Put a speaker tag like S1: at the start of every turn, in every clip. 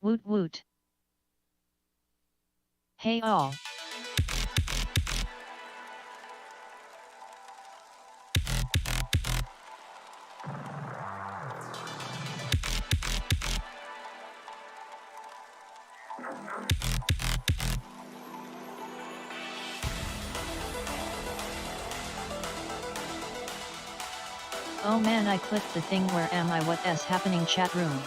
S1: Woot woot. Hey all. Oh man, I clicked the thing. Where am I? What is happening? Chat room.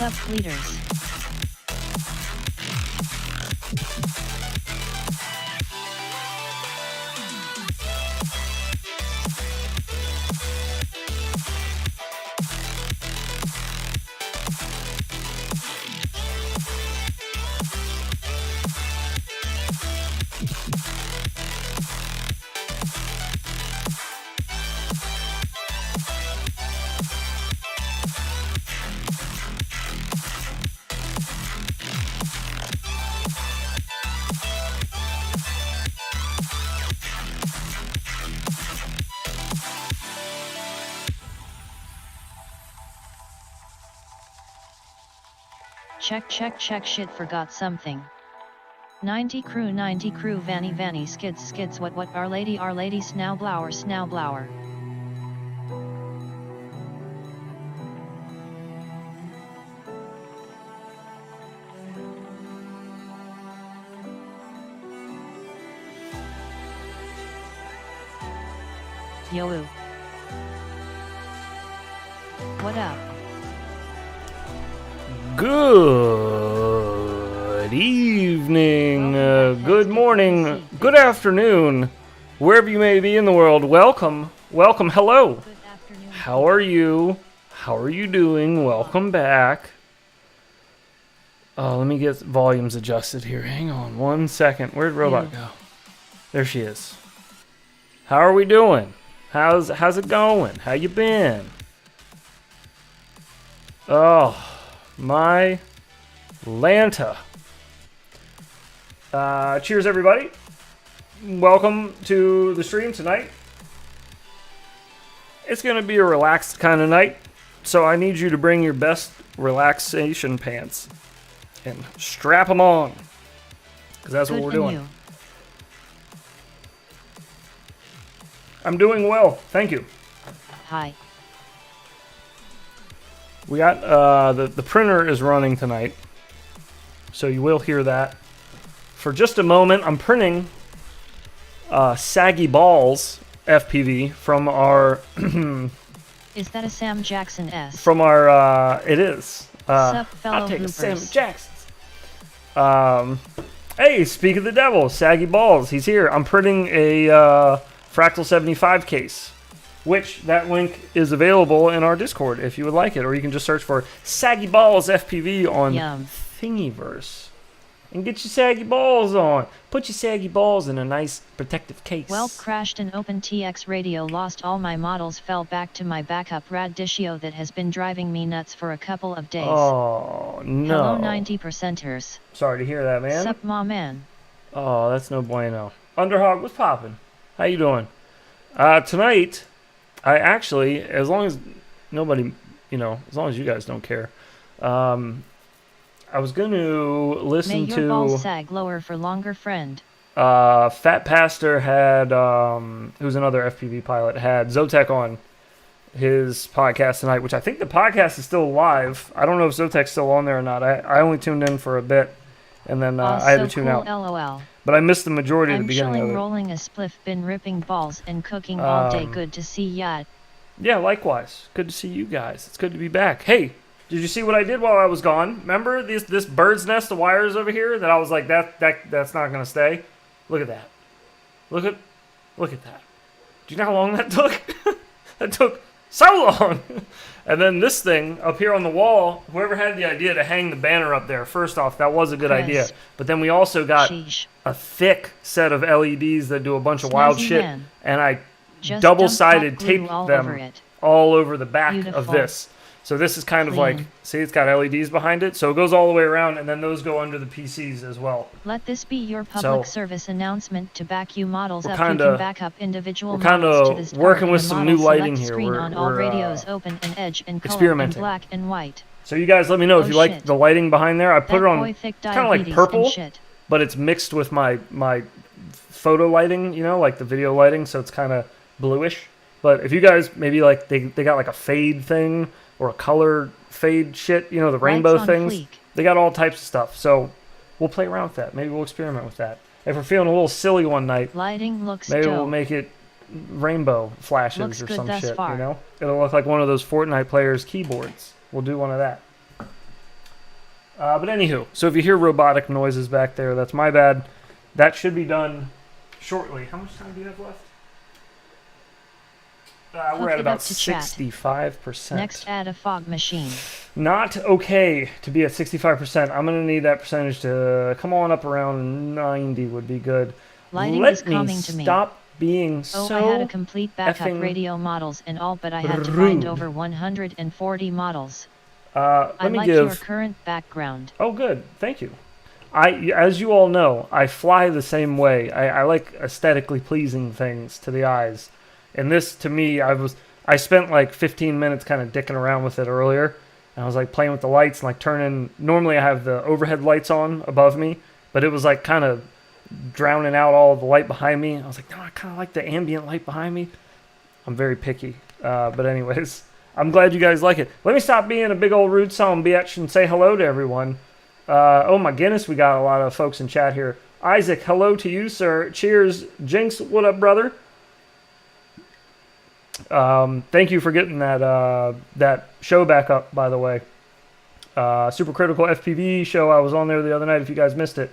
S1: Sup leaders. Check shit, forgot something. 90 crew vanny skids what our lady snow blower. Yo. What up?
S2: Good evening, good morning, good afternoon, wherever you may be in the world. Welcome, hello. How are you? How are you doing? Welcome back. Let me get volumes adjusted here. Hang on 1 second. Where'd Robot go? There she is. How are we doing? How's it going? How you been? Oh, my Lanta. Cheers, everybody. Welcome to the stream tonight. It's going to be a relaxed kind of night, so I need you to bring your best relaxation pants and strap them on, because that's what we're doing.
S1: You.
S2: I'm doing well, thank you.
S1: Hi.
S2: We got the printer is running tonight, so you will hear that. For just a moment, I'm printing Saggy Balls FPV from our.
S1: Is that a Sam Jackson S?
S2: From our it is.
S1: Sup, fellow
S2: I'll take
S1: hoopers.
S2: a Sam Jackson's. Hey, speak of the devil, Saggy Balls, he's here. I'm printing a Fractal 75 case, which that link is available in our Discord if you would like it, or you can just search for Saggy Balls FPV on Thingiverse and get your saggy balls on. Put your saggy balls in a nice protective case.
S1: Well, crashed an OpenTX radio, lost all my models, fell back to my backup Radishio that has been driving me nuts for a couple of days.
S2: Oh, no.
S1: Hello 90%ers.
S2: Sorry to hear that, man.
S1: Sup, ma man.
S2: Oh, that's no bueno. Underhog, what's poppin'? How you doing? Tonight, I actually, as long as nobody, as long as you guys don't care, I was going to listen
S1: May
S2: to...
S1: your balls sag lower for longer, friend.
S2: Fat Pastor had, who's another FPV pilot, had Zotek on his podcast tonight, which I think the podcast is still live. I don't know if Zotek's still on there or not. I only tuned in for a bit, and then I had to tune out.
S1: LOL.
S2: But I missed the majority of the beginning
S1: I'm
S2: of it.
S1: rolling a spliff, been ripping balls and cooking all day. Good to see ya.
S2: Yeah, likewise. Good to see you guys. It's good to be back. Hey, did you see what I did while I was gone? Remember this bird's nest of wires over here that I was like, that's not gonna stay? Look at that. Look at that. Do you know how long that took? That took So long! And then this thing up here on the wall, whoever had the idea to hang the banner up there, first off, that was a good idea.
S1: Crisp.
S2: But then we also got
S1: Sheesh.
S2: a thick set of LEDs that do a bunch of wild
S1: Snazzy
S2: shit.
S1: man.
S2: And I
S1: Just
S2: double-sided
S1: dump hot glue
S2: taped
S1: all
S2: them
S1: over it.
S2: all over the back of
S1: Beautiful.
S2: this. So this is kind of
S1: Clean.
S2: like, see, it's got LEDs behind it. So it goes all the way around, and then those go under the PCs as well.
S1: Let this be your public
S2: So,
S1: service announcement to back you models
S2: we're
S1: up. You
S2: kinda-
S1: can back up individual
S2: we're kinda
S1: models to this
S2: working
S1: part
S2: with
S1: in the
S2: some
S1: model
S2: new lighting
S1: select
S2: here.
S1: Screen on all
S2: We're,
S1: radios open and edge and color and
S2: experimenting.
S1: black and white.
S2: So you guys let me know if
S1: Oh,
S2: you like
S1: shit.
S2: the lighting behind there. I put
S1: That
S2: it on
S1: boy thick
S2: kind of like
S1: diabetes
S2: purple,
S1: and shit.
S2: but it's mixed with my photo lighting, you know, like the video lighting, so it's kind of bluish. But if you guys maybe like they got like a fade thing or a color fade shit, you know, the rainbow
S1: Lights on
S2: things.
S1: fleek.
S2: They got all types of stuff. So we'll play around with that. Maybe we'll experiment with that. If we're feeling a little silly one night,
S1: Lighting looks
S2: maybe
S1: dope.
S2: we'll make it rainbow flashes
S1: Looks
S2: or
S1: good
S2: some
S1: thus
S2: shit,
S1: far.
S2: you know? It'll look like one of those Fortnite players' keyboards. We'll do one of that. But anywho, so if you hear robotic noises back there, that's my bad. That should be done shortly. How much time do you have left? We're
S1: Hook
S2: at
S1: it
S2: about
S1: up to chat.
S2: 65%.
S1: Next, add a fog machine.
S2: Not okay to be at 65%. I'm going to need that percentage to come on up around 90 would be good.
S1: Lighting
S2: Let
S1: is coming to me.
S2: Stop being
S1: Oh,
S2: so
S1: I had a complete backup
S2: effing
S1: radio models and all, but I had to find
S2: rude.
S1: over 140 models.
S2: Let
S1: I
S2: me
S1: like
S2: give...
S1: your current background.
S2: Oh, good. Thank you. As you all know, I fly the same way. I like aesthetically pleasing things to the eyes. And this, to me, I spent like 15 minutes kind of dicking around with it earlier. And I was like playing with the lights and like turning... Normally I have the overhead lights on above me, but it was like kind of drowning out all of the light behind me. I was like, no, I kind of like the ambient light behind me. I'm very picky. But anyways, I'm glad you guys like it. Let me stop being a big old rude son bitch and say hello to everyone. Oh my goodness, we got a lot of folks in chat here. Isaac, hello to you, sir. Cheers. Jinx, what up, brother? Thank you for getting that show back up, by the way. Super Critical FPV show. I was on there the other night. If you guys missed it,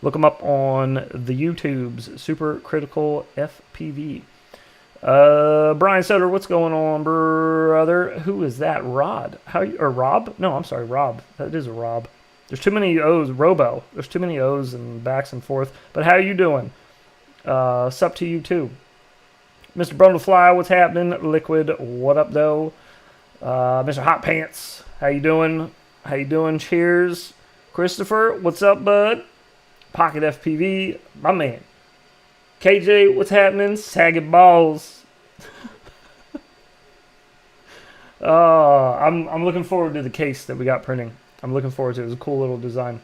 S2: look them up on the YouTubes. Super Critical FPV. Brian Sutter, what's going on, brother? Who is that? Rod? Or Rob? No, I'm sorry, Rob. That is a Rob. There's too many O's. Robo. There's too many O's and backs and forth. But how you doing? Sup to you too. Mr. Brundlefly, what's happening? Liquid, what up though? Mr. Hot Pants, how you doing? How you doing? Cheers. Christopher, what's up, bud? Pocket FPV, my man. KJ, what's happening? Sagging balls. I'm looking forward to the case that we got printing. I'm looking forward to it. It was a cool little design.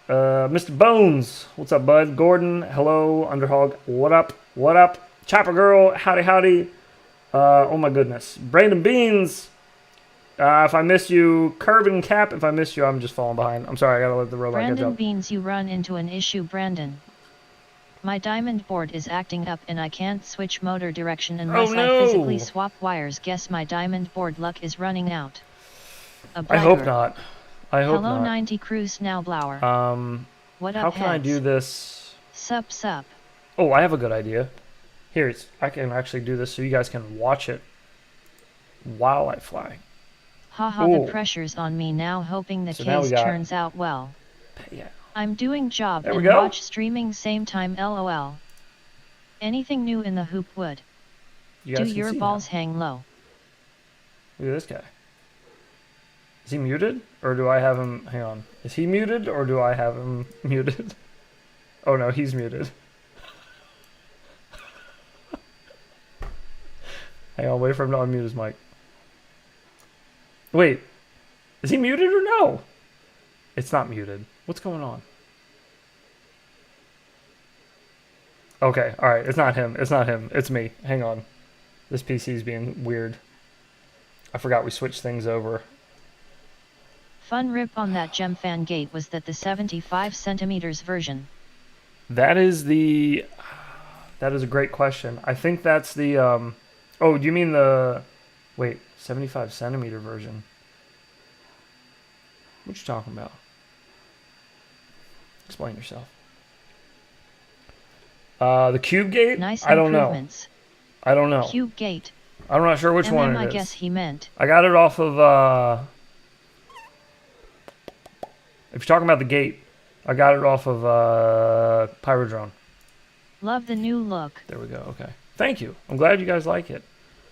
S2: Mr. Bones, what's up, bud? Gordon, hello. Underhog, what up? What up? Chopper Girl, howdy, howdy. Oh my goodness. Brandon Beans, if I miss you. Kerbin Cap, if I miss you, I'm just falling behind. I'm sorry, I gotta let the robot catch
S1: Brandon
S2: up.
S1: Beans, you run into an issue, Brandon. My diamond board is acting up and I can't switch motor direction unless
S2: Oh, no.
S1: I physically swap wires. Guess my diamond board luck is running out.
S2: I hope not. I hope
S1: Hello
S2: not.
S1: 90 Crew Snowblower.
S2: How
S1: What up,
S2: can I do
S1: heads?
S2: this?
S1: Sup.
S2: Oh, I have a good idea. Here, I can actually do this so you guys can watch it while I fly.
S1: Haha,
S2: Ooh.
S1: the pressure's on me now, hoping the
S2: So now we
S1: case
S2: got-
S1: turns out well.
S2: Yeah.
S1: I'm doing job
S2: There we
S1: and
S2: go.
S1: watch streaming same time, lol. Anything new in the hoop wood?
S2: You
S1: Do
S2: guys can
S1: your
S2: see
S1: balls
S2: now.
S1: hang low?
S2: Look at this guy. Is he muted? Or do I have him... Hang on. Is he muted or do I have him muted? Oh no, he's muted. Hang on, wait for him to unmute his mic. Wait. Is he muted or no? It's not muted. What's going on? Okay, alright. It's not him. It's not him. It's me. Hang on. This PC's being weird. I forgot we switched things over.
S1: Fun rip on that gem fan gate was that the 75 centimeters version.
S2: That is the... That is a great question. I think that's the... Oh, do you mean the... Wait, 75 centimeter version? What you talking about? Explain yourself. The cube gate?
S1: Nice
S2: I don't know.
S1: improvements.
S2: I don't know.
S1: Cube gate.
S2: I'm not sure which one
S1: I
S2: it is.
S1: guess he meant.
S2: I got it off of, if you're talking about the gate, I got it off of, Pyrodrone.
S1: Love the new look.
S2: There we go, okay. Thank you. I'm glad you guys like it.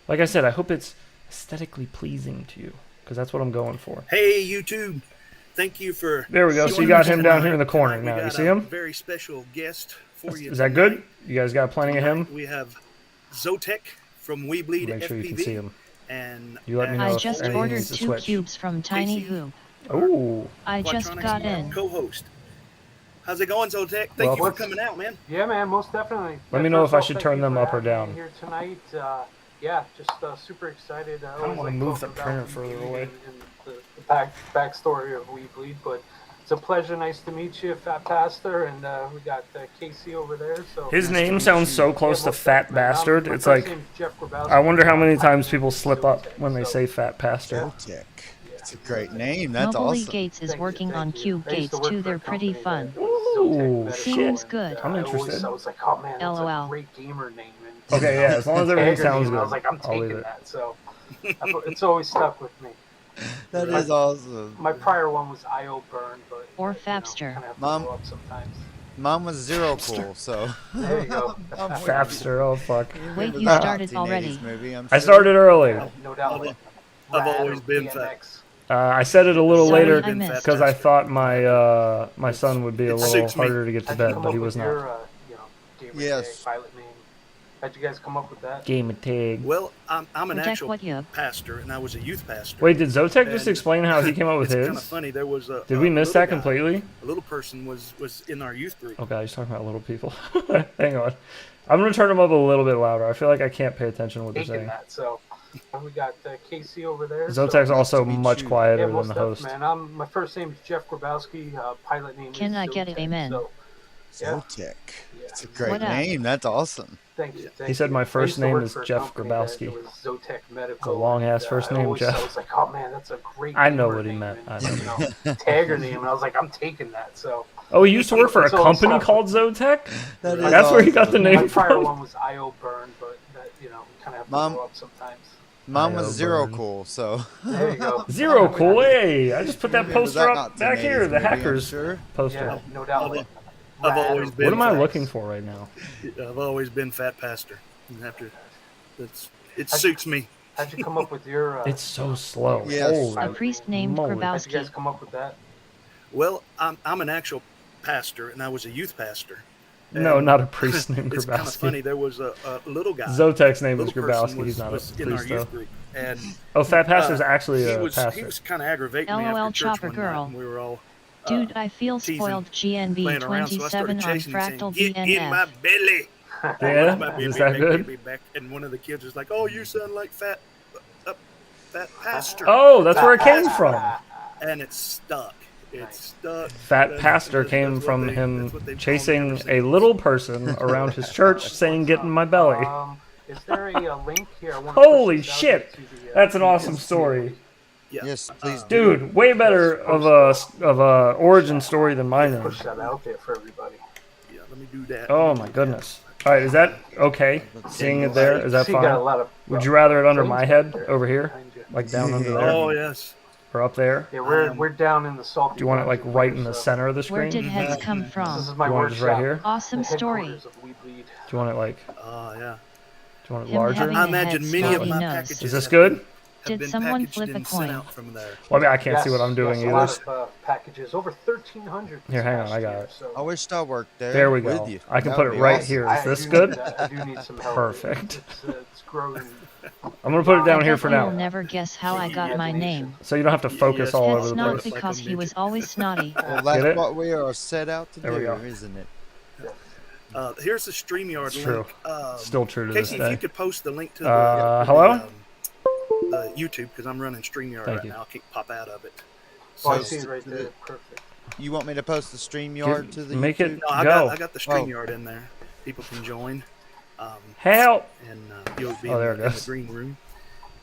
S2: Like I said, I hope it's aesthetically pleasing to you, because that's what I'm going for.
S3: Hey, YouTube. Thank you for...
S2: There we go, so you got him down here in the corner now. You see him?
S3: Very special guest for you.
S2: Is that good? You guys got plenty of him?
S3: We have Zotek from We Bleed
S2: Make sure
S3: FPV.
S2: you can see him.
S3: And
S2: you let me know
S1: I
S2: if
S1: just
S2: anything
S1: ordered
S2: needs to
S1: 2
S2: switch.
S1: cubes from Tiny Hoop.
S2: Ooh.
S1: I just got in.
S3: Co-host. How's it going, Zotek? Thank you for coming out, man.
S4: Yeah, man, most definitely.
S2: Let me know if I should turn them up or down.
S4: Here tonight, yeah, just super excited.
S2: I don't want to move the printer further away.
S4: And the backstory of We Bleed, but it's a pleasure. Nice to meet you, Fat Pastor, and we got Casey over there. So
S2: his name sounds so close to Fat Bastard. It's like, I wonder how many times people slip up when they say Fat Pastor.
S5: Zotek. It's a great name. That's
S1: Mobley
S5: awesome.
S1: Gates is working on Cube Gates too. They're pretty fun.
S2: Ooh,
S1: Seems
S2: shit.
S1: good.
S2: I'm interested.
S4: I was like, oh man, that's
S1: LOL.
S4: a great gamer name.
S2: Okay, yeah, as long as everything sounds good.
S4: I was like, I'm
S2: I'll leave
S4: taking
S2: it.
S4: that. So it's always stuck with me.
S5: That is awesome.
S4: My prior one was IO Burn, but
S1: Or Fapster.
S4: kind of have to
S5: Mom.
S4: go up sometimes.
S5: Mine was Zero Cool, so.
S4: There you go.
S2: Fapster, oh fuck.
S1: Wait, you
S5: Remember
S1: started
S5: that
S1: already.
S5: teenage movie, I'm
S2: I
S5: sure.
S2: started early.
S4: No doubt.
S3: I've always
S4: Rad
S3: been
S4: or
S3: fat.
S4: BMX.
S2: I said it a little
S1: Sorry,
S2: later
S1: I missed.
S2: because I thought my my son would be a
S3: It
S2: little
S3: suits me.
S2: harder to get to
S4: How'd you
S2: bed,
S4: come
S2: but
S4: up
S2: he
S4: with
S2: was not.
S4: your, gamer
S5: Yes.
S4: tag, pilot name? How'd you guys come up with that?
S2: Game of tag.
S3: Well, I'm an
S1: Protect
S3: actual
S1: what you.
S3: pastor, and I was a youth pastor.
S2: Wait, did Zotek just
S3: And
S2: explain how he came up with
S3: it's kind of
S2: his?
S3: funny. There was a
S2: Did we miss
S3: little
S2: that
S3: guy,
S2: completely?
S3: A little person was in our youth group.
S2: Okay, he's talking about little people. Hang on. I'm going to turn them up a little bit louder. I feel like I can't pay attention to what they're
S4: Taking
S2: saying.
S4: that. So we got Casey over there.
S2: Zotek's also
S5: meet
S2: much
S5: you.
S2: quieter
S4: Yeah,
S2: than
S4: most
S2: the
S4: definitely,
S2: host.
S4: man. My first name is Jeff Grabowski. Pilot name
S1: Can
S4: is
S1: I get it?
S4: Zotek,
S1: Amen.
S4: So, yeah.
S5: Zotek. It's a
S1: What
S5: great
S1: up?
S5: name. That's awesome.
S4: Thank you.
S2: He said my
S4: I
S2: first
S4: used to
S2: name
S4: work
S2: is
S4: for a
S2: Jeff
S4: company that
S2: Grabowski.
S4: was Zotek Medical.
S2: It's a long-ass
S4: and,
S2: first
S4: I
S2: name,
S4: always-
S2: Jeff.
S4: I was like, oh man, that's a great.
S2: I know
S4: gamer
S2: what he
S4: name,
S2: meant.
S4: and,
S2: I know.
S4: you know, tagger name, and I was like, I'm taking that. So
S2: Oh, he used to work for a
S4: It's all
S2: company
S4: stuff.
S2: called Zotek?
S5: That is
S2: That's where he got the
S5: awesome.
S2: name
S4: my prior
S2: from?
S4: one was IO Burn, but that kind of have to
S5: Mom.
S4: go up sometimes.
S5: Mine was
S2: I-O
S5: Zero
S2: burn.
S5: Cool, so.
S4: There you go.
S2: Zero cool. Hey, I just put that
S5: Remember
S2: poster
S5: that
S2: up
S5: not
S2: back
S5: teenage
S2: here, the
S5: movie, I'm
S2: hackers
S5: sure.
S2: poster.
S4: Yeah, no doubt.
S3: I've always
S4: Rad or
S3: been
S2: What am I
S3: fat.
S2: looking for right now?
S3: I've always been fat pastor. You have to. It suits me.
S4: How'd you come up with your?
S2: It's so slow.
S5: Yes.
S2: Holy
S1: A priest named
S2: moly.
S4: How'd you guys
S1: Grabowski.
S4: come up with that?
S3: Well, I'm an actual pastor, and I was a youth pastor.
S2: No,
S3: And
S2: not a priest named
S3: It's kind of funny.
S2: Grabowski.
S3: There was a little guy.
S2: Zotek's name is
S3: little person
S2: Grabowski. He's not a
S3: was in our
S2: priest, though.
S3: youth group, and
S2: Oh, Fat Pastor's actually
S3: he
S2: a
S3: was
S2: pastor.
S3: kind of aggravating me
S1: LOL
S3: after church
S1: chopper
S3: one
S1: girl.
S3: night, and we were all
S1: Dude, I feel
S3: teasing,
S1: spoiled. GNB
S3: playing around. So I
S1: 27
S3: started
S1: on
S3: chasing him,
S1: Fractal
S3: saying, "Get in my
S1: DNF.
S3: belly."
S2: Yeah?
S3: My
S2: Is
S3: baby,
S2: that
S3: baby,
S2: good?
S3: baby back. And one of the kids was like, "Oh, you sound like fat pastor."
S2: Oh, that's where it came from.
S3: And it's stuck. It's stuck.
S2: Fat Pastor came
S3: That's what
S2: from
S3: they-
S2: him
S3: that's what they've
S2: chasing
S3: called me
S2: a
S3: ever
S2: little person around his church saying, "Get in my belly."
S4: Is there a link here? I wanna
S2: Holy
S4: push this out
S2: shit.
S4: to the,
S2: That's an awesome story.
S3: Yeah.
S5: Yes, please do.
S2: Dude, way better of a origin story than mine is.
S4: Push that out there for everybody.
S3: Yeah, let me do that.
S2: Oh my goodness. All right, is that okay? Seeing it there, is that
S4: So you got a
S2: fine?
S4: lot of.
S2: Would you rather it under my head
S4: there
S2: over here,
S4: behind you.
S2: like down under there,
S3: Oh yes.
S2: or up there?
S4: Yeah, we're down in the salty.
S2: Do you want it like
S4: dungeon
S2: right
S4: here,
S2: in the
S4: so
S2: center of the
S1: Where
S2: screen?
S1: did heads come
S4: This
S1: from?
S4: is my
S2: Do you want it
S4: workshop.
S2: just right here?
S1: Awesome
S4: the
S1: story.
S4: headquarters of We Bleed.
S2: Do you want it like? Do
S3: Oh yeah.
S2: you want it
S1: Him
S2: larger?
S1: having
S3: I
S1: a
S3: imagine
S1: head
S3: many of
S1: story
S3: my
S1: knows.
S3: packages.
S2: Is this
S3: have
S2: good?
S3: been- have
S1: Did
S3: been
S1: someone
S3: packaged
S1: flip a
S3: and sent
S1: coin?
S3: out from there.
S2: Well, I mean, I can't see what I'm doing
S4: yes,
S2: either.
S4: A lot of packages, over 1,300.
S2: Here, hang on,
S4: this
S2: I got
S4: year,
S2: it.
S4: so
S5: I wished I worked there.
S2: There we
S5: with
S2: go.
S5: You.
S2: I can
S5: That
S2: put
S5: would
S2: it
S5: be
S2: right
S5: awesome.
S2: here. Is
S4: I
S2: this
S4: do
S2: good?
S4: need that. I do need some help.
S2: Perfect.
S4: It's growing.
S2: I'm gonna put it down
S1: I
S2: here for
S1: bet you'll
S2: now,
S1: never guess how I got my name.
S2: so you don't have to focus
S3: Yes.
S2: all over
S1: It's
S2: the
S1: not
S2: place.
S1: because he was always snotty.
S5: Well,
S2: Get
S5: that's
S2: it?
S5: what we are set out to
S2: There we
S5: do,
S2: go.
S5: isn't it?
S3: Here's the StreamYard
S2: It's
S3: link.
S2: true. Still true to this
S3: Casey, if you
S2: day.
S3: could post the link to
S2: hello?
S3: the YouTube, because I'm running StreamYard
S2: Thank
S3: right
S2: you.
S3: now. I can't pop out of it.
S4: Oh, I
S3: So-
S4: see it right there. Perfect.
S5: You want me to post the StreamYard to the
S2: Make
S5: YouTube?
S2: it
S3: No, I
S2: go.
S3: got the StreamYard in there. People can join.
S2: Help!
S3: And you'll be
S2: Oh, there
S3: in
S2: it
S3: the
S2: goes.
S3: green room.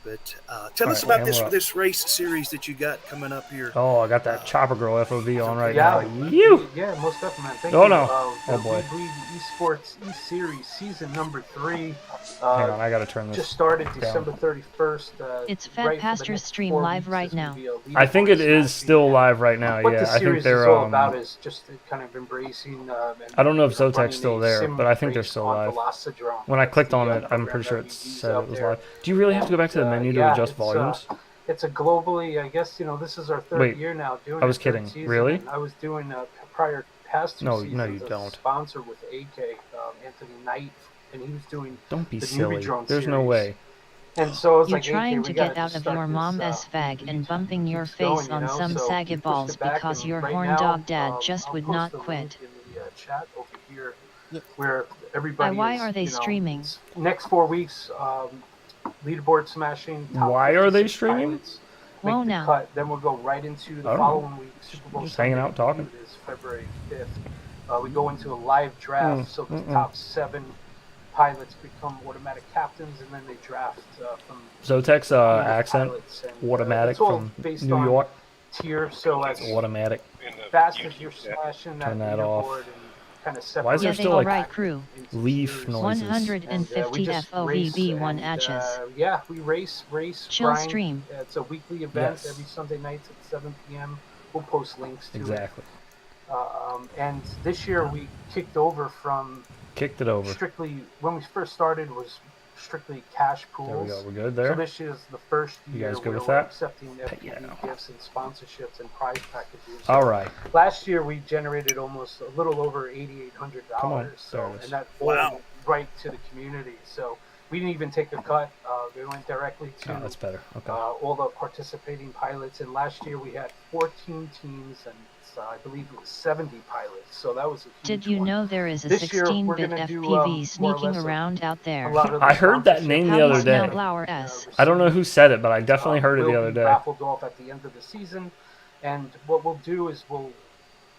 S3: But tell us
S2: right,
S3: about
S2: and we're up.
S3: this race series that you got coming up here.
S2: Oh, I got that Chopper Girl FOV on right
S4: Yeah,
S2: now. You.
S4: yeah, most definitely, man. Thank
S2: Oh
S4: you.
S2: no.
S4: The
S2: Oh boy.
S4: We Bleed Esports E-Series season number 3.
S2: Hang on, I gotta turn this
S4: Just started
S2: down.
S4: December 31st.
S1: It's Fat
S4: Right for the
S1: Pastor's
S4: next
S1: stream
S4: 4
S1: live
S4: weeks
S1: right
S4: is gonna
S1: now.
S4: be a
S2: I think
S4: leaderboard
S2: it is
S4: smashing,
S2: still
S4: and
S2: live right now.
S4: what
S2: Yeah,
S4: the
S2: I think
S4: series
S2: they're.
S4: is all about is just kind of embracing.
S2: I don't know if
S4: running
S2: Zotec's still
S4: a
S2: there,
S4: sim
S2: but I think they're
S4: race
S2: still
S4: on
S2: live.
S4: Velocidrome.
S2: When I
S4: That's
S2: clicked
S4: the,
S2: on it, I'm
S4: program
S2: pretty sure
S4: that
S2: it
S4: we use
S2: said
S4: out
S2: it was
S4: there.
S2: live. Do you really have to go back to the menu to
S4: yeah,
S2: adjust volumes?
S4: It's a globally, I guess, this is our third
S2: Wait,
S4: year now doing
S2: I was
S4: it,
S2: kidding.
S4: third season,
S2: Really?
S4: and I was doing past 2
S2: No,
S4: seasons
S2: no, you
S4: as a
S2: don't.
S4: sponsor with AK, Anthony Knight, and he was doing
S2: Don't be
S4: the
S2: silly.
S4: Newbie Drone
S2: There's
S4: series.
S2: no way.
S4: And so it's
S1: You
S4: like, AK,
S1: trying
S4: we
S1: to
S4: gotta
S1: get out
S4: just
S1: of
S4: start
S1: your
S4: this,
S1: mom S-Fag
S4: lead
S1: and bumping your
S4: keeps
S1: face
S4: going,
S1: on some
S4: so
S1: saggy
S4: we pushed
S1: balls
S4: it back,
S1: because
S4: and
S1: your
S4: right
S1: horn
S4: now,
S1: dog dad just
S4: I'll
S1: would
S4: post
S1: not
S4: the link
S1: quit.
S4: in the chat over here,
S5: Yep.
S4: where everybody
S1: Why
S4: is,
S1: are they streaming?
S4: next 4 weeks, leaderboard smashing, top
S2: Why are they
S4: 56
S2: streaming?
S4: pilots
S1: Whoa
S4: make the
S1: now.
S4: cut. Then we'll go right into the
S2: I don't know.
S4: following week, Super Bowl
S2: Just
S4: Sunday.
S2: hanging out, talking.
S4: I believe it is February 5th. We go into a live draft, so the top 7 pilots become automatic captains, and then they draft from
S2: Zotec's
S4: community
S2: accent,
S4: pilots, and
S2: automatic
S4: it's all
S2: from
S4: based
S2: New
S4: on
S2: York.
S4: tier. So as
S2: Automatic.
S4: fast as you're smashing that
S2: Turn that off.
S4: leaderboard and kind of
S2: Why is there
S1: Yeah,
S4: separate
S1: they
S2: still like
S1: alright crew.
S2: leaf
S4: tiers.
S2: noises?
S1: 150
S4: We just
S1: FOVB
S4: race,
S1: 1
S4: and,
S1: atches.
S4: yeah, we race,
S1: Chill
S4: grind.
S1: stream.
S4: It's a weekly event
S2: Yes.
S4: every Sunday nights at 7 p.m. We'll post links to
S2: Exactly.
S4: it. And this year we kicked over from
S2: Kicked it over.
S4: strictly, when we first started, was strictly cash pools.
S2: There we go. We're good
S4: So
S2: there.
S4: this is the first
S2: You
S4: year
S2: guys good
S4: where
S2: with
S4: we're
S2: that?
S4: accepting FPV
S2: Yeah.
S4: gifts and sponsorships and prize packages.
S2: All right.
S4: Last year we generated almost a little over $8,800.
S2: Come on.
S4: So,
S2: There it is.
S4: and that all
S3: Wow.
S4: went right to the community. So we didn't even take a cut. They went directly to
S2: Oh, that's better. Okay.
S4: all the participating pilots. And last year we had 14 teams, and I believe it was 70 pilots. So that was a huge
S1: Did you
S4: one.
S1: know there is a
S4: This year, we're
S1: 16-bit
S4: gonna do,
S1: FPV
S4: more or
S1: sneaking
S4: less
S1: around out
S4: A
S1: there?
S4: lot of the
S2: I heard that name the
S1: How
S2: other
S1: do you smell
S2: day.
S1: Blower S?
S2: I don't know who said it, but I definitely heard it the
S4: will
S2: other
S4: be
S2: day.
S4: raffled off at the end of the season, and what we'll do is we'll